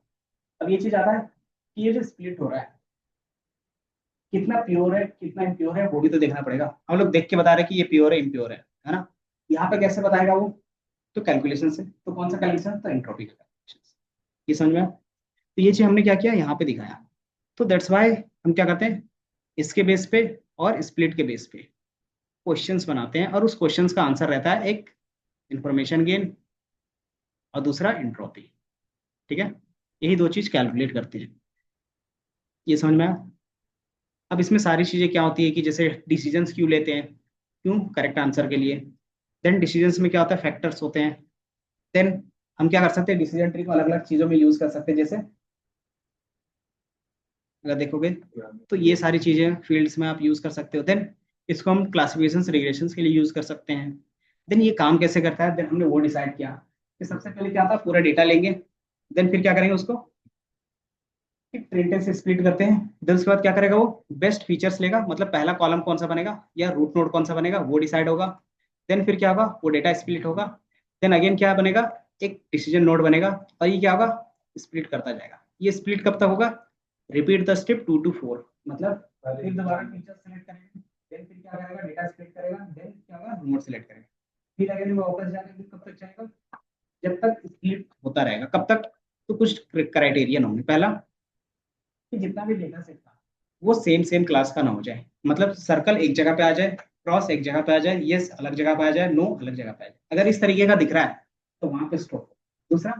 अब ये चीज आता है कि ये जो स्प्लिट हो रहा है कितना प्योर है कितना इम्प्योर है वो भी तो देखना पड़ेगा। हम लोग देख के बता रहे हैं कि ये प्योर है इम्प्योर है ना। यहाँ पे कैसे बताएगा वो, तो कैलकुलेशन से। तो कौन सा कैलकुलेशन, तो एंट्रोपी का कैलकुलेशन। ये समझ में आया? तो ये चीज हमने क्या किया, यहाँ पे दिखाया। तो दैट्स वाई हम क्या करते हैं, इसके बेस पे और स्प्लिट के बेस पे क्वेश्चंस बनाते हैं, और उस क्वेश्चंस का आंसर रहता है एक इंफॉर्मेशन गेन और दूसरा एंट्रोपी। ठीक है, यही दो चीज कैलकुलेट करते हैं। ये समझ में आया? अब इसमें सारी चीजें क्या होती है कि जैसे डिसीजंस क्यों लेते हैं, क्यों, करेक्ट आंसर के लिए। देन डिसीजंस में क्या होता है, फैक्टर्स होते हैं। देन हम क्या कर सकते हैं, डिसीजन ट्री को अलग अलग चीजों में यूज कर सकते हैं। जैसे अगर देखोगे तो ये सारी चीजें फील्ड्स में आप यूज कर सकते हो। देन इसको हम क्लासिफिकेशन रिग्रेशन के लिए यूज कर सकते हैं। देन ये काम कैसे करता है, देन हमने वो डिसाइड किया कि सबसे पहले क्या था, पूरा डेटा लेंगे। देन फिर क्या करेंगे, उसको ट्रेन से स्प्लिट करते हैं। देन उसके बाद क्या करेगा, वो बेस्ट फीचर्स लेगा, मतलब पहला कॉलम कौन सा बनेगा या रूट नोड कौन सा बनेगा वो डिसाइड होगा। देन फिर क्या होगा, वो डेटा स्प्लिट होगा। देन अगेन क्या बनेगा, एक डिसीजन नोड बनेगा। और ये क्या होगा, स्प्लिट करता जाएगा। ये स्प्लिट कब तक होगा, रिपीट द स्टेप 2 to 4, मतलब फिर दोबारा फीचर सेलेक्ट करेगा। देन फिर क्या करेगा, डेटा स्प्लिट करेगा। देन क्या होगा, नोड सेलेक्ट करेगा। फिर अगेन वो वापस जाकर फिर कब तक जाएगा, जब तक स्प्लिट होता रहेगा। कब तक, तो कुछ क्राइटेरियन होंगे। पहला कि जितना भी डेटा सेट था वो सेम सेम क्लास का ना हो जाए, मतलब सर्कल एक जगह पे आ जाए, क्रॉस एक जगह पे आ जाए, यस अलग जगह पे आ जाए, नो अलग जगह पे आ जाए। अगर इस तरीके का दिख रहा है तो वहां पे स्टॉप। दूसरा,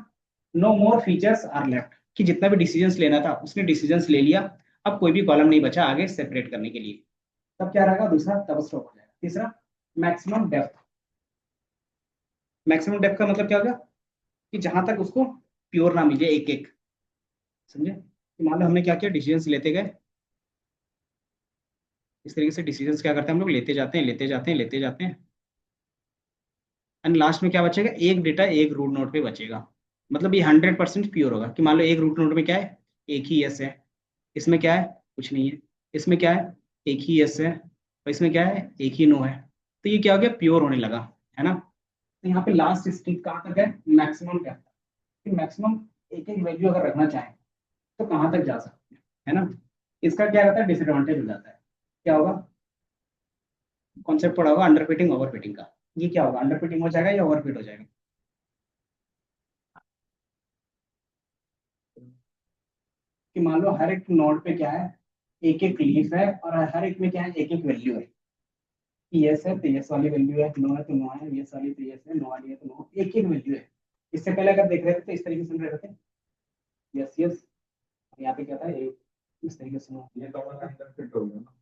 no more features are left, कि जितना भी डिसीजंस लेना था उसने डिसीजंस ले लिया, अब कोई भी कॉलम नहीं बचा आगे सेपरेट करने के लिए। तब क्या रहेगा, दूसरा तब स्टॉप हो जाएगा। तीसरा, मैक्सिमम डेप्थ। मैक्सिमम डेप्थ का मतलब क्या होगा, कि जहां तक उसको प्योर ना मिले एक एक, समझे। कि मान लो हमने क्या किया, डिसीजंस लेते गए। इस तरीके से डिसीजंस क्या करते हैं हम लोग, लेते जाते हैं लेते जाते हैं लेते जाते हैं। एंड लास्ट में क्या बचेगा, एक डेटा एक रूट नोड पे बचेगा। मतलब ये 100% प्योर होगा। कि मान लो एक रूट नोड में क्या है, एक ही यस है। इसमें क्या है, कुछ नहीं है। इसमें क्या है, एक ही यस है। और इसमें क्या है, एक ही नो है। तो ये क्या हो गया, प्योर होने लगा, है ना। तो यहाँ पे लास्ट स्टेप कहाँ तक है, मैक्सिमम क्या कि मैक्सिमम एक एक वैल्यू अगर रखना चाहें तो कहाँ तक जा सकते हैं, है ना। इसका क्या रहता है, डिसएडवांटेज हो जाता है। क्या होगा, कॉन्सेप्ट पढ़ा होगा अंडरफिटिंग ओवरफिटिंग का। ये क्या होगा, अंडरफिटिंग हो जाएगा या ओवरफिट हो जाएगा। कि मान लो हर एक नोड पे क्या है, एक एक लीफ है, और हर एक में क्या है, एक एक वैल्यू है। यस है तो यस वाली वैल्यू है, नो है तो नो है, यस वाली तो यस है, नो वाली है तो नो, एक एक वैल्यू है। इससे पहले अगर देख रहे थे तो इस तरीके से हम रहे थे, यस यस। यहाँ पे क्या था, एक इस तरीके से नो। ये तो वाला अंदर फिट होगा ना।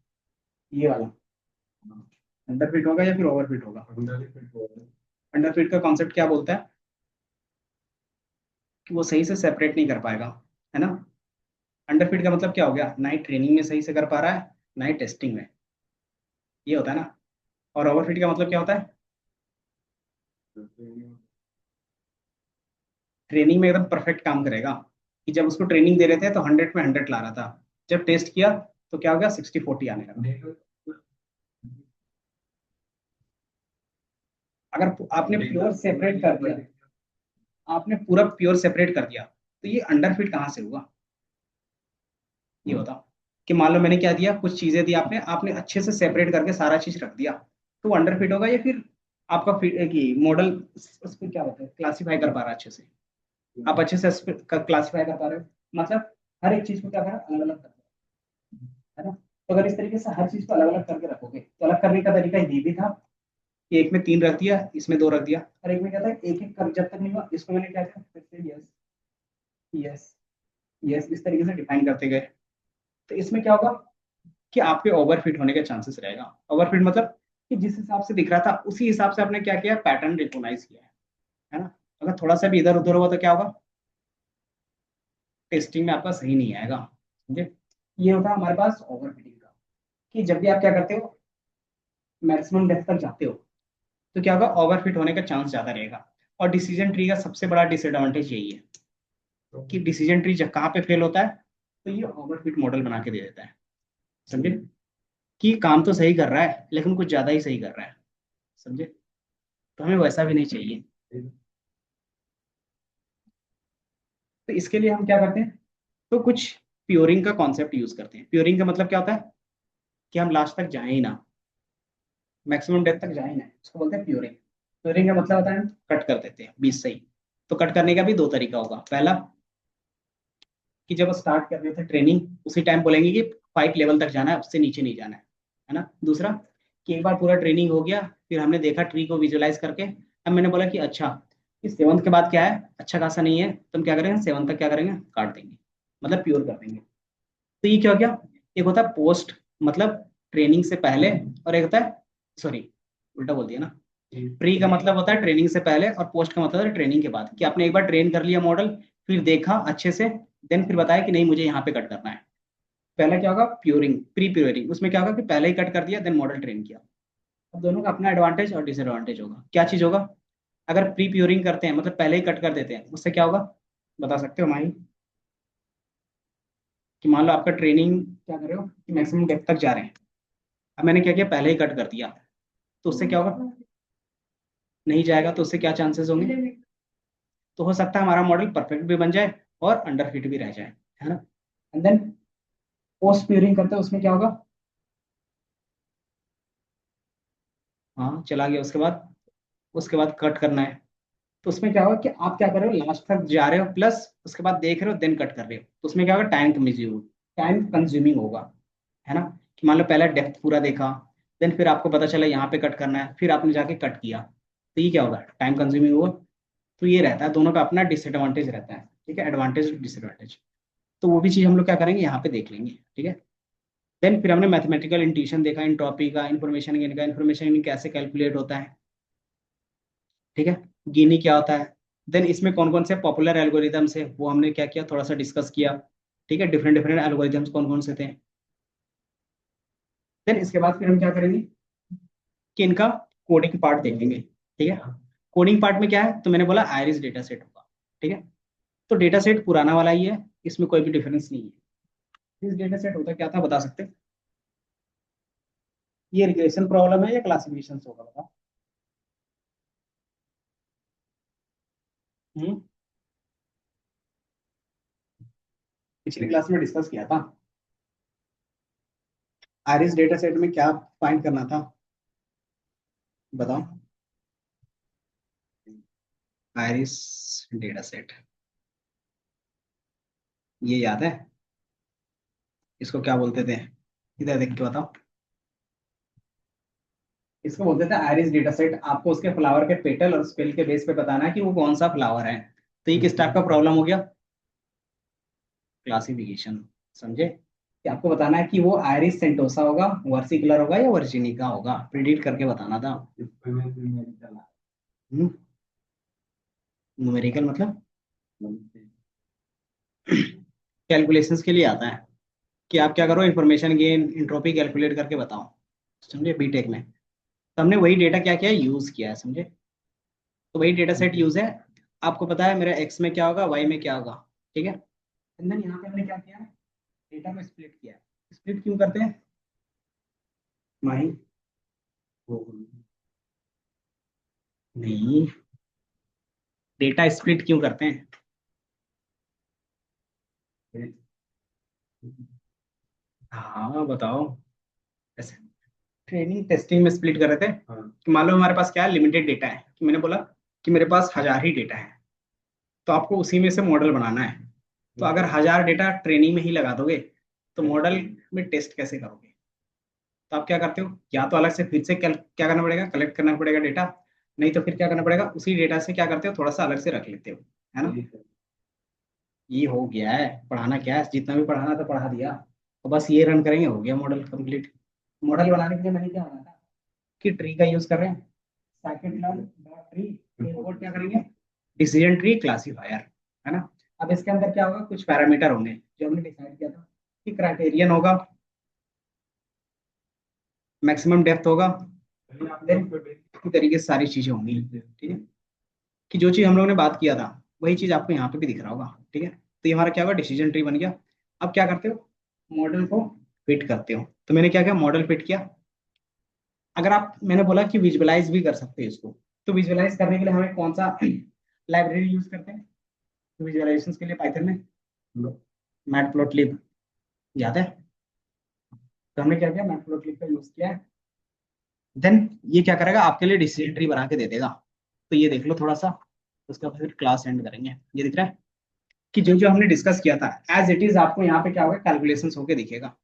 ये वाला अंडरफिट होगा या फिर ओवरफिट होगा। अंदर ही फिट होगा। अंडरफिट का कॉन्सेप्ट क्या बोलता है, कि वो सही से सेपरेट नहीं कर पाएगा, है ना। अंडरफिट का मतलब क्या हो गया, ना ही ट्रेनिंग में सही से कर पा रहा है, ना ही टेस्टिंग में। ये होता है ना। और ओवरफिट का मतलब क्या होता है, ट्रेनिंग में एकदम परफेक्ट काम करेगा। कि जब उसको ट्रेनिंग दे रहे थे तो 100 में 100 ला रहा था, जब टेस्ट किया तो क्या हो गया, 60-40 आने लगा। अगर आपने प्योर सेपरेट कर दिया, आपने पूरा प्योर सेपरेट कर दिया, तो ये अंडरफिट कहाँ से हुआ, ये बताओ। कि मान लो मैंने क्या दिया, कुछ चीजें दी आपने आपने अच्छे से सेपरेट करके सारा चीज रख दिया, तो वो अंडरफिट होगा, या फिर आपका की मॉडल उसको क्या होता है, क्लासीफाई कर पा रहा है अच्छे से, आप अच्छे से क्लासीफाई कर पा रहे हो। मतलब हर एक चीज को क्या करा, अलग अलग कर, है ना। तो अगर इस तरीके से हर चीज को अलग अलग करके रखोगे, तो अलग करने का तरीका ये भी था कि एक में 3 रख दिया, इसमें 2 रख दिया, और एक में क्या था, एक एक कर, जब तक नहीं हुआ इसको मैंने क्या किया, फिर से यस यस यस इस तरीके से डिफाइन करते गए। तो इसमें क्या होगा, कि आपके ओवरफिट होने के चांसेस रहेगा। ओवरफिट मतलब कि जिस हिसाब से दिख रहा था उसी हिसाब से आपने क्या किया, पैटर्न रिकॉग्नाइज किया है ना। अगर थोड़ा सा भी इधर उधर हुआ तो क्या होगा, टेस्टिंग में आपका सही नहीं आएगा, समझे। ये होता है हमारे पास ओवरफिटिंग का। कि जब भी आप क्या करते हो, मैक्सिमम डेप्थ तक जाते हो तो क्या होगा, ओवरफिट होने का चांस ज्यादा रहेगा। और डिसीजन ट्री का सबसे बड़ा डिसएडवांटेज यही है कि डिसीजन ट्री जब कहाँ पे फेल होता है तो ये ओवरफिट मॉडल बना के दे देता है, समझे, कि काम तो सही कर रहा है लेकिन कुछ ज्यादा ही सही कर रहा है, समझे। तो हमें वैसा भी नहीं चाहिए। तो इसके लिए हम क्या करते हैं, तो कुछ प्योरिंग का कॉन्सेप्ट यूज करते हैं। प्योरिंग का मतलब क्या होता है कि हम लास्ट तक जाए ही ना, मैक्सिमम डेप्थ तक जाए ही ना, उसको बोलते हैं प्योरिंग। प्योरिंग का मतलब होता है कट कर देते हैं बीच से ही। तो कट करने का भी दो तरीका होगा। पहला कि जब स्टार्ट कर रहे थे ट्रेनिंग उसी टाइम बोलेंगे कि 5 लेवल तक जाना है, उससे नीचे नहीं जाना है ना। दूसरा कि एक बार पूरा ट्रेनिंग हो गया, फिर हमने देखा ट्री को विजुअलाइज करके, अब मैंने बोला कि अच्छा इस 7th के बाद क्या है, अच्छा खासा नहीं है, तो हम क्या करेंगे 7 तक क्या करेंगे, काट देंगे, मतलब प्योर कर देंगे। तो ये क्या हो गया, एक होता है पोस्ट, मतलब ट्रेनिंग से पहले, और एक होता है, सॉरी उल्टा बोल दिया ना, प्री का मतलब होता है ट्रेनिंग से पहले और पोस्ट का मतलब है ट्रेनिंग के बाद, कि आपने एक बार ट्रेन कर लिया मॉडल, फिर देखा अच्छे से, देन फिर बताया कि नहीं मुझे यहाँ पे कट करना है। पहला क्या होगा, प्योरिंग, प्री प्योरिंग, उसमें क्या होगा कि पहले ही कट कर दिया देन मॉडल ट्रेन किया। अब दोनों का अपना एडवांटेज और डिसएडवांटेज होगा। क्या चीज होगा, अगर प्री प्योरिंग करते हैं मतलब पहले ही कट कर देते हैं, उससे क्या होगा बता सकते हो माही, कि मान लो आपका ट्रेनिंग क्या कर रहे हो कि मैक्सिमम डेप्थ तक जा रहे हैं, अब मैंने क्या किया पहले ही कट कर दिया, तो उससे क्या होगा, नहीं जाएगा तो उससे क्या चांसेस होंगे, तो हो सकता है हमारा मॉडल परफेक्ट भी बन जाए और अंडर फिट भी रह जाए, है ना। एंड देन पोस्ट प्यूरिंग करते हैं, उसमें क्या होगा, हाँ चला गया, उसके बाद कट करना है। तो उसमें क्या होगा कि आप क्या कर रहे हो, लास्ट तक जा रहे हो प्लस उसके बाद देख रहे हो देन कट कर रहे हो, तो उसमें क्या होगा, टाइम कंज्यूमिंग होगा, है ना। कि मान लो पहले डेप्थ पूरा देखा, देन फिर आपको पता चला यहाँ पे कट करना है, फिर आपने जाके कट किया, तो ये क्या होगा, टाइम कंज्यूमिंग होगा। तो ये रहता है, दोनों का अपना डिसएडवांटेज रहता है, ठीक है, एडवांटेज डिसएडवांटेज। तो वो भी चीज हम लोग क्या करेंगे यहाँ पे देख लेंगे, ठीक है। देन फिर हमने मैथमेटिकल इंट्यूशन देखा, इंट्रोपी का, इन्फॉर्मेशन गेन का, इन्फॉर्मेशन गेन कैसे कैलकुलेट होता है, ठीक है, गिनी क्या होता है। देन इसमें कौन कौन से पॉपुलर एल्गोरिदम्स है वो हमने क्या किया, थोड़ा सा डिस्कस किया, ठीक है, डिफरेंट डिफरेंट एल्गोरिदम्स कौन कौन से थे। देन इसके बाद फिर हम क्या करेंगे कि इनका कोडिंग पार्ट देखेंगे, ठीक है। कोडिंग पार्ट में क्या है, तो मैंने बोला आयरिस डेटा सेट होगा, ठीक है। तो डेटा सेट पुराना वाला ही है, इसमें कोई भी डिफरेंस नहीं है। इस डेटा सेट होता क्या था बता सकते हैं? ये रिग्रेशन प्रॉब्लम है या क्लासिफिकेशन होगा बता। हम्म, पिछली क्लास में डिस्कस किया था। आयरिस डेटा सेट में क्या फाइंड करना था बताओ। आयरिस डेटा सेट, ये याद है, इसको क्या बोलते थे, इधर देख के बताओ। इसको बोलते थे आयरिस डेटा सेट। आपको उसके फ्लावर के पेटल और स्पेल के बेस पे बताना है कि वो कौन सा फ्लावर है। तो ये किस टाइप का प्रॉब्लम हो गया, क्लासिफिकेशन, समझे, कि आपको बताना है कि वो आयरिस सेंटोसा होगा, वर्सिकुलर होगा या वर्जिनिका होगा, प्रिडिक्ट करके बताना था। न्यूमेरिकल मतलब कैलकुलेशंस के लिए आता है, कि आप क्या करो, इंफॉर्मेशन गेन इंट्रोपी कैलकुलेट करके बताओ, समझे, बीटेक में। तो हमने वही डेटा क्या किया, यूज किया है, समझे। तो वही डेटा सेट यूज है। आपको पता है मेरा एक्स में क्या होगा, वाई में क्या होगा, ठीक है। एंड देन यहाँ पे हमने क्या किया, डेटा में स्प्लिट किया है। स्प्लिट क्यों करते हैं माही, नहीं, डेटा स्प्लिट क्यों करते हैं, हाँ बताओ। ऐसे ट्रेनिंग टेस्टिंग में स्प्लिट कर रहे थे, कि मान लो हमारे पास क्या है, लिमिटेड डेटा है, कि मैंने बोला कि मेरे पास 1000 ही डेटा है, तो आपको उसी में से मॉडल बनाना है। तो अगर 1000 डेटा ट्रेनिंग में ही लगा दोगे तो मॉडल में टेस्ट कैसे करोगे। तो आप क्या करते हो, या तो अलग से फिर से क्या करना पड़ेगा, कलेक्ट करना पड़ेगा डेटा, नहीं तो फिर क्या करना पड़ेगा, उसी डेटा से क्या करते हो, थोड़ा सा अलग से रख लेते हो, है ना। ये हो गया है, पढ़ाना क्या है, जितना भी पढ़ाना था पढ़ा दिया। तो बस ये रन करेंगे, हो गया मॉडल कंप्लीट। मॉडल बनाने के लिए मैंने क्या बनाया था कि ट्री का यूज कर रहे हैं, scikit-learn.tree, कोड क्या करेंगे, डिसीजन ट्री क्लासीफायर, है ना। अब इसके अंदर क्या होगा, कुछ पैरामीटर होंगे जो हमने डिसाइड किया था, कि क्राइटेरियन होगा, मैक्सिमम डेप्थ होगा, इसी तरीके से सारी चीजें होंगी, ठीक है, कि जो चीज हम लोगों ने बात किया था वही चीज आपको यहाँ पे भी दिख रहा होगा, ठीक है। तो ये हमारा क्या होगा, डिसीजन ट्री बन गया। अब क्या करते हो, मॉडल को फिट करते हो। तो मैंने क्या किया, मॉडल फिट किया। अगर आप, मैंने बोला कि विजुअलाइज भी कर सकते हैं इसको, तो विजुअलाइज करने के लिए हमें कौन सा लाइब्रेरी यूज करते हैं विजुअलाइजेशन के लिए पाइथन में? मैटप्लॉटलिब, याद है? तो हमने क्या किया, मैटप्लॉटलिब का यूज किया है। देन ये क्या करेगा, आपके लिए डिसीजन ट्री बना के दे देगा। तो ये देख लो थोड़ा सा, उसका फिर क्लास एंड करेंगे। ये दिख रहा है कि जो जो हमने डिस्कस किया था एज इट इज आपको यहाँ पे क्या होगा, कैलकुलेशन होके दिखेगा।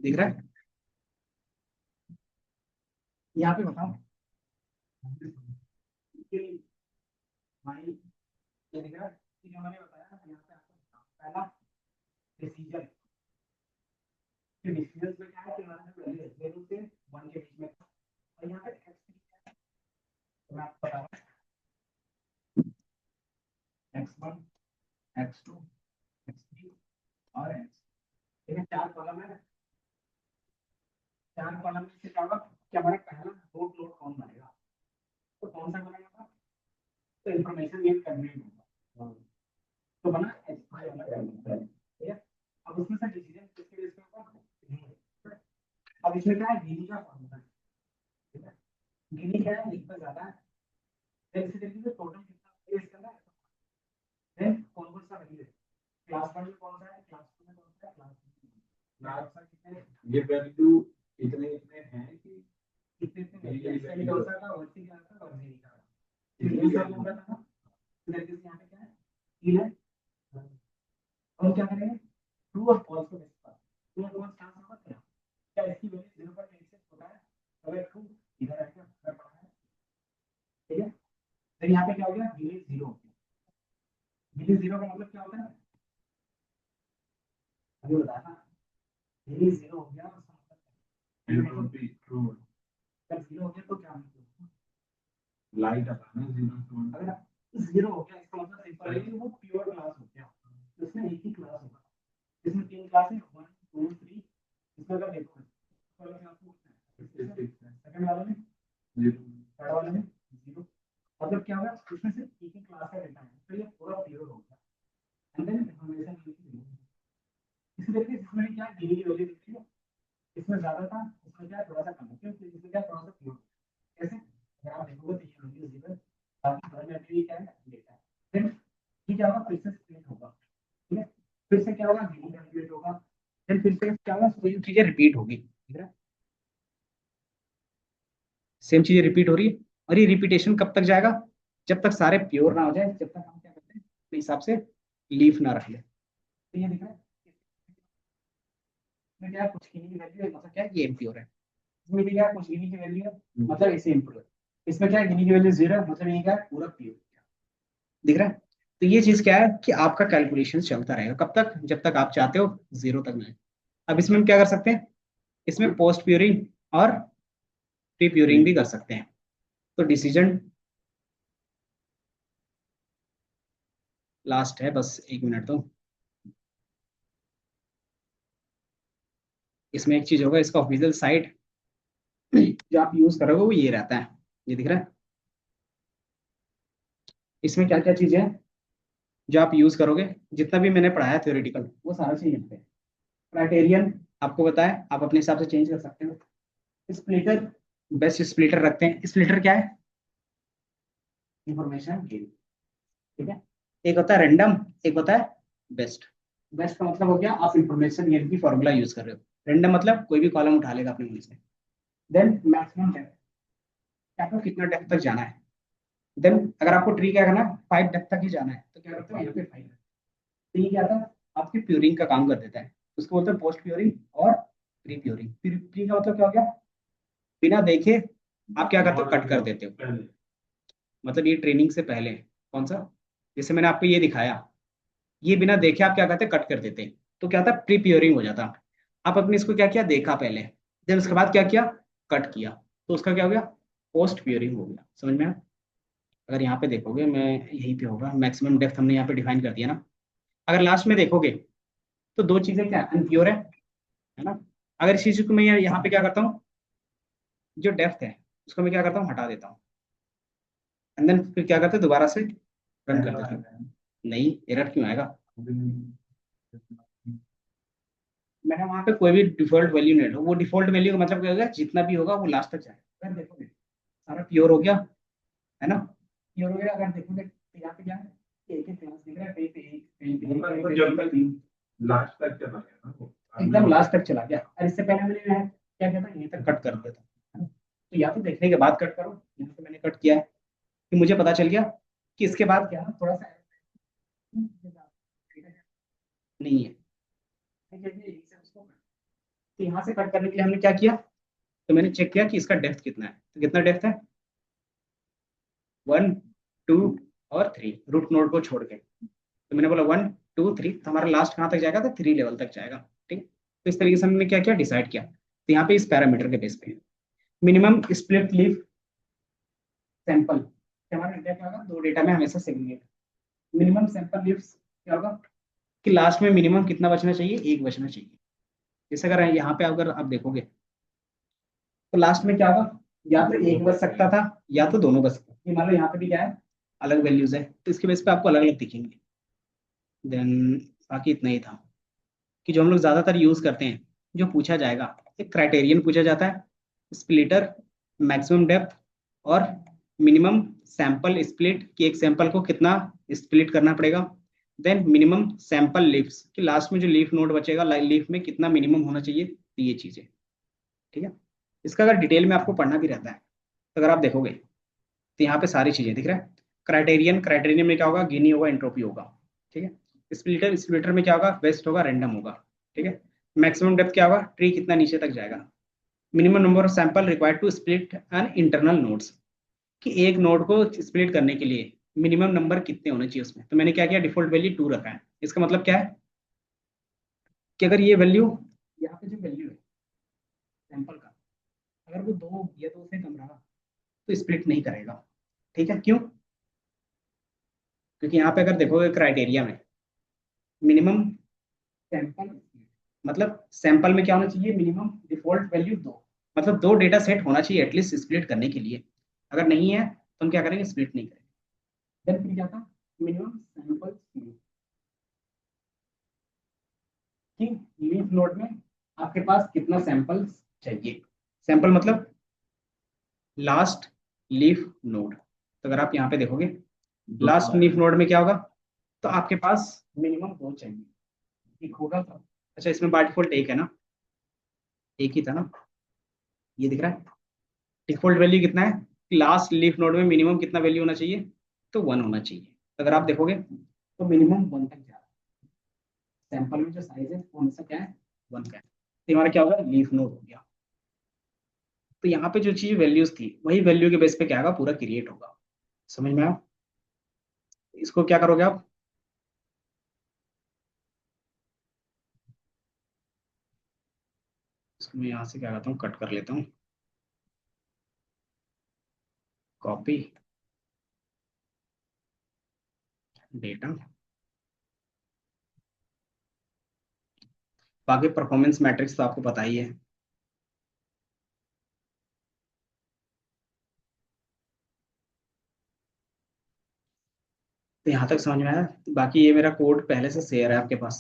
दिख रहा है यहाँ पे, बताओ कि भाई ये दिख रहा है कि जो मैंने बताया ना यहाँ पे आपको पहला डिसीजन, कि डिसीजन में क्या है कि हमारे वैल्यू 0 से 1 के बीच में था। और यहाँ पे x तो मैं आपको बता रहा हूँ x1 x2 x3 और x, ठीक है, 4 कॉलम है। 4 कॉलम में से क्या होगा कि हमारा पहला रूट नोड कौन बनेगा, तो कौन सा बनेगा, तो इंफॉर्मेशन गेन करने होगा, तो बना x5 वाला कैलकुलेटर, ठीक है। अब उसमें से डिसीजन किसके बेस पे होगा, अब इसमें क्या है, गिनी का फॉर्मूला है, ठीक है। गिनी क्या है, एक पर ज्यादा है, फिर इसी तरीके से टोटल कितना बेस करना है, देन कौन कौन सा वैल्यू है, क्लास 1 में कौन सा है, क्लास 2 में कौन सा है, क्लास सा कितने, ये वैल्यू इतने इतने हैं कि कितने ये एक्सटेंड value कौन सा था, वर्सी का था, वर्सी का, ये सब होगा ना। इस तरीके से यहाँ पे क्या है, 3 है। और क्या करेंगे, ट्रू और फॉल्स को बेस पर, ट्रू और फॉल्स क्या समझ रहे हैं, क्या इसकी वैल्यू 0 पर कैसे होता है, अगर ट्रू इधर आके अगर पढ़ा है, ठीक है। फिर यहाँ पे क्या हो गया, गिनी 0 हो गया। गिनी 0 का मतलब क्या होता है, अभी बताया ना, गिनी 0 हो गया उसका मतलब ट्रू जब 0 हो गया तो क्या मतलब, लाइट आता है ना 0 टू 1 अगर 0 हो गया इसका मतलब सिंपल है कि वो प्योर क्लास हो गया, तो इसमें एक ही क्लास होगा। इसमें 3 क्लास है, 1 2 3। इसमें अगर देखो वाला क्लास में सेकंड वाले में 0 थर्ड वाले में 0, मतलब क्या होगा, उसमें से एक ही क्लास का डेटा है, तो ये पूरा प्योर हो गया। एंड देन इन्फॉर्मेशन इसी तरीके से इसमें क्या गिनी की वैल्यू दिखती है, इसमें ज्यादा था, इसमें क्या थोड़ा सा कम है, क्योंकि इसमें क्या थोड़ा सा प्योर, कैसे, अगर आप देखोगे तो ये वैल्यू 0 है, बाकी घर में भी क्या है, डेटा है। फिर ये क्या होगा, फिर से स्प्लिट होगा, ठीक है, फिर से क्या होगा, गिनी कैलकुलेट होगा, फिर से क्या होगा, सेम चीजें रिपीट होगी, ठीक है, सेम चीजें रिपीट हो रही है। और ये रिपीटेशन कब तक जाएगा, जब तक सारे प्योर ना हो जाए, जब तक हम क्या करते हैं अपने हिसाब से लीफ ना रख ले। तो ये दिख रहा है, इसमें क्या है, कुछ गिनी की वैल्यू है, मतलब क्या है, ये इम्प्योर है। इसमें भी क्या है, कुछ गिनी की वैल्यू है, मतलब इसे इम्प्योर। इसमें क्या है, गिनी की वैल्यू 0 है, मतलब ये क्या है, पूरा प्योर दिख रहा है। तो ये चीज क्या है कि आपका कैलकुलेशन चलता रहेगा कब तक, जब तक आप चाहते हो 0 तक ना। अब इसमें हम क्या कर सकते हैं, इसमें पोस्ट प्योरिंग और प्री प्योरिंग भी कर सकते हैं। तो डिसीजन लास्ट है, बस 1 मिनट तो। इसमें एक चीज होगा, इसका ऑफिशियल साइट जो आप यूज करोगे वो ये रहता है, ये दिख रहा है। इसमें क्या क्या चीजें हैं जो आप यूज करोगे, जितना भी मैंने पढ़ाया थ्योरेटिकल वो सारा चीज यहाँ पे। क्राइटेरियन आपको बताया, आप अपने हिसाब से चेंज कर सकते हो। स्प्लिटर, बेस्ट स्प्लिटर रखते हैं। स्प्लिटर क्या है, इंफॉर्मेशन गेन, ठीक है। एक होता है रैंडम, एक होता है बेस्ट। बेस्ट का मतलब हो गया आप इंफॉर्मेशन गेन की फॉर्मूला यूज कर रहे हो, रैंडम मतलब कोई भी कॉलम उठा लेगा अपने से। देन मैक्सिमम डेप्थ, आपको कितना डेप्थ तक जाना है। देन अगर आपको ट्री क्या करना है, 5 डेप्थ तक ही जाना है, तो क्या करते हो यहाँ पे 5। तो ये क्या था, आपकी प्योरिंग का काम कर देता है। उसको बोलते हैं पोस्ट प्योरिंग और प्री प्योरिंग। प्री का मतलब क्या हो गया, बिना देखे आप क्या करते हो, कट कर देते हो। मतलब ये ट्रेनिंग से पहले कौन सा, जैसे मैंने आपको ये दिखाया, ये बिना देखे आप क्या करते हैं, कट कर देते हैं, तो क्या था, प्री प्योरिंग हो जाता। आप अपने इसको क्या किया, देखा पहले, देन उसके बाद क्या किया, कट किया, तो उसका क्या हो गया, पोस्ट प्योरिंग हो गया। समझ में आया? अगर यहाँ पे देखोगे, मैं यहीं पे होगा, मैक्सिमम डेप्थ हमने यहाँ पे डिफाइन कर दिया ना। अगर लास्ट में देखोगे तो दो चीजें क्या, अनप्योर है ना। अगर इसी चीज को मैं यहाँ पे क्या करता हूँ, जो डेप्थ है उसको मैं क्या करता हूँ, हटा देता हूँ, एंड देन फिर क्या करते हैं, दोबारा से रन कर देता हूँ। नहीं, एरर क्यों आएगा? मैंने वहां पे कोई भी डिफॉल्ट वैल्यू नहीं डाला। वो डिफॉल्ट वैल्यू का मतलब क्या होगा, जितना भी होगा वो लास्ट तक जाएगा। अगर देखोगे सारा प्योर हो गया है ना, प्योर हो गया। अगर देखोगे तो यहाँ पे क्या है, एक ही क्लास दिख रहा है, कहीं पे एक, कहीं पे एक, तो कहीं जब पे तक तीन, लास्ट तक चला गया ना वो, एकदम लास्ट तक चला गया। और इससे पहले मैंने क्या किया था, यहीं तक कट कर दिया था, है ना? तो या तो देखने के बाद कट करो, यहाँ पे मैंने कट किया है कि मुझे पता चल गया कि इसके बाद क्या है, थोड़ा सा नहीं है, ठीक है, यहीं से उसको तो यहाँ से कट करने के लिए हमने क्या किया, तो मैंने चेक किया कि इसका डेप्थ कितना है। तो कितना डेप्थ है, 1 2 और 3, रूट नोड को छोड़ के। तो मैंने बोला 1 2 3, तो हमारा लास्ट कहाँ तक जाएगा, तो 3 लेवल तक जाएगा। ठीक, तो इस तरीके से हमने क्या किया, डिसाइड किया। तो यहाँ पे इस पैरामीटर के बेस पे मिनिमम स्प्लिट लीफ सैंपल, हमारा डेटा क्या होगा, दो डेटा में हमेशा सेग्रीगेट। मिनिमम सैंपल लीव्स क्या होगा कि लास्ट में मिनिमम कितना बचना चाहिए, एक बचना चाहिए। जैसे अगर यहाँ पे अगर आप देखोगे तो लास्ट में क्या होगा, या तो एक बच सकता था या तो दोनों बच सकता था। मान लो यहाँ पे भी क्या है, अलग वैल्यूज है, तो इसके बेस पे आपको अलग अलग दिखेंगे। देन बाकी इतना ही था कि जो हम लोग ज्यादातर यूज करते हैं, जो पूछा जाएगा, एक क्राइटेरियन पूछा जाता है, स्प्लिटर, मैक्सिमम डेप्थ और मिनिमम सैंपल स्प्लिट, कि एक सैंपल को कितना स्प्लिट करना पड़ेगा। देन मिनिमम सैंपल लीव्स, कि लास्ट में जो लीफ नोड बचेगा, लीफ में कितना मिनिमम होना चाहिए, तो ये चीजें। ठीक है, इसका अगर डिटेल में आपको पढ़ना भी रहता है तो अगर आप देखोगे तो यहाँ पे सारी चीजें दिख रहा है। क्राइटेरियन, क्राइटेरियन में क्या होगा, गिनी होगा, एंट्रोपी होगा। ठीक है, स्प्लिटर, स्प्लिटर में क्या होगा, वेस्ट होगा, रैंडम होगा। ठीक है, मैक्सिमम डेप्थ क्या होगा, ट्री कितना नीचे तक जाएगा। Minimum number of sample required to split an internal nodes, कि एक नोड को स्प्लिट करने के लिए मिनिमम नंबर कितने होने चाहिए उसमें। तो मैंने क्या किया, डिफॉल्ट वैल्यू 2 रखा है। इसका मतलब क्या है कि अगर ये वैल्यू, यहाँ पे जो वैल्यू है सैंपल का, अगर वो 2 या 2 से कम रहा तो स्प्लिट नहीं करेगा। ठीक है, क्यों? क्योंकि यहाँ पे अगर देखोगे क्राइटेरिया में मिनिमम सैंपल, मतलब सैंपल में क्या होना चाहिए, मिनिमम डिफॉल्ट वैल्यू 2, मतलब 2 डेटा सेट होना चाहिए एटलीस्ट स्प्लिट करने के लिए। अगर नहीं है तो हम क्या करेंगे, स्प्लिट नहीं करेंगे। देन फिर क्या था, मिनिमम सैंपल कि लीफ नोड में आपके पास कितना सैंपल्स चाहिए। सैंपल मतलब लास्ट लीफ नोड। तो अगर आप यहाँ पे देखोगे लास्ट लीफ नोड में क्या होगा, तो आपके पास मिनिमम 2 चाहिए, एक होगा तो अच्छा, इसमें बाय डिफॉल्ट एक है ना, एक ही था ना, ये दिख रहा है। डिफॉल्ट वैल्यू कितना है, लास्ट लीफ नोड में मिनिमम कितना वैल्यू होना चाहिए, तो 1 होना चाहिए। अगर आप देखोगे तो मिनिमम 1 तक जा रहा है। सैंपल में जो साइज है वो हमेशा क्या है, 1 का है। तो हमारा क्या होगा, लीफ नोड हो गया। तो यहाँ पे जो चीज वैल्यूज थी वही वैल्यू के बेस पे क्या होगा, पूरा क्रिएट होगा। समझ में आया? इसको क्या करोगे आप, इसको मैं यहाँ से क्या करता हूँ, कट कर लेता हूँ, कॉपी डेटा। बाकी परफॉर्मेंस मैट्रिक्स तो आपको पता ही है। तो यहाँ तक समझ में आया? बाकी ये मेरा कोड पहले से शेयर है आपके पास।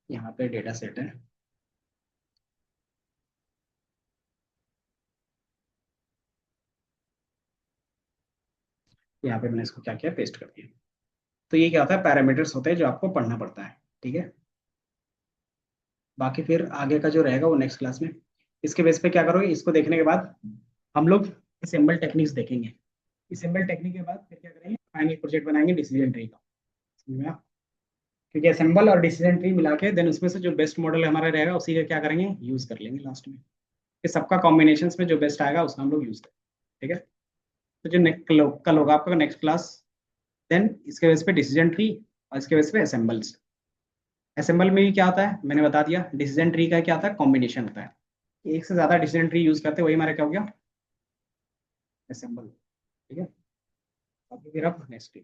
यहाँ पे डेटा सेट है, यहाँ पे मैंने इसको क्या किया, पेस्ट कर दिया। तो ये क्या होता है, पैरामीटर्स होते हैं जो आपको पढ़ना पड़ता है। ठीक है, बाकी फिर आगे का जो रहेगा वो नेक्स्ट क्लास में। इसके बेस पे क्या करोगे, इसको देखने के बाद हम लोग असेंबल टेक्निक्स देखेंगे। असेंबल टेक्निक के बाद फिर क्या करेंगे, आएंगे प्रोजेक्ट बनाएंगे डिसीजन ट्री का। समझ में आया? क्योंकि असेंबल और डिसीजन ट्री मिला के देन उसमें से जो बेस्ट मॉडल हमारा रहेगा उसी का क्या करेंगे, यूज कर लेंगे लास्ट में। कि सबका कॉम्बिनेशन में जो बेस्ट आएगा उसका हम लोग यूज करेंगे। ठीक है, तो जो नेक्स्ट कल होगा आपका नेक्स्ट क्लास, देन इसके बेस पे डिसीजन ट्री और इसके बेस पे असेंबल्स। असेंबल में भी क्या होता है मैंने बता दिया, डिसीजन ट्री का क्या होता है, कॉम्बिनेशन होता है। एक से ज्यादा डिसीजन ट्री यूज करते हैं, वही हमारा क्या हो गया, असेंबल। ठीक है, अभी फिर आप नेक्स्ट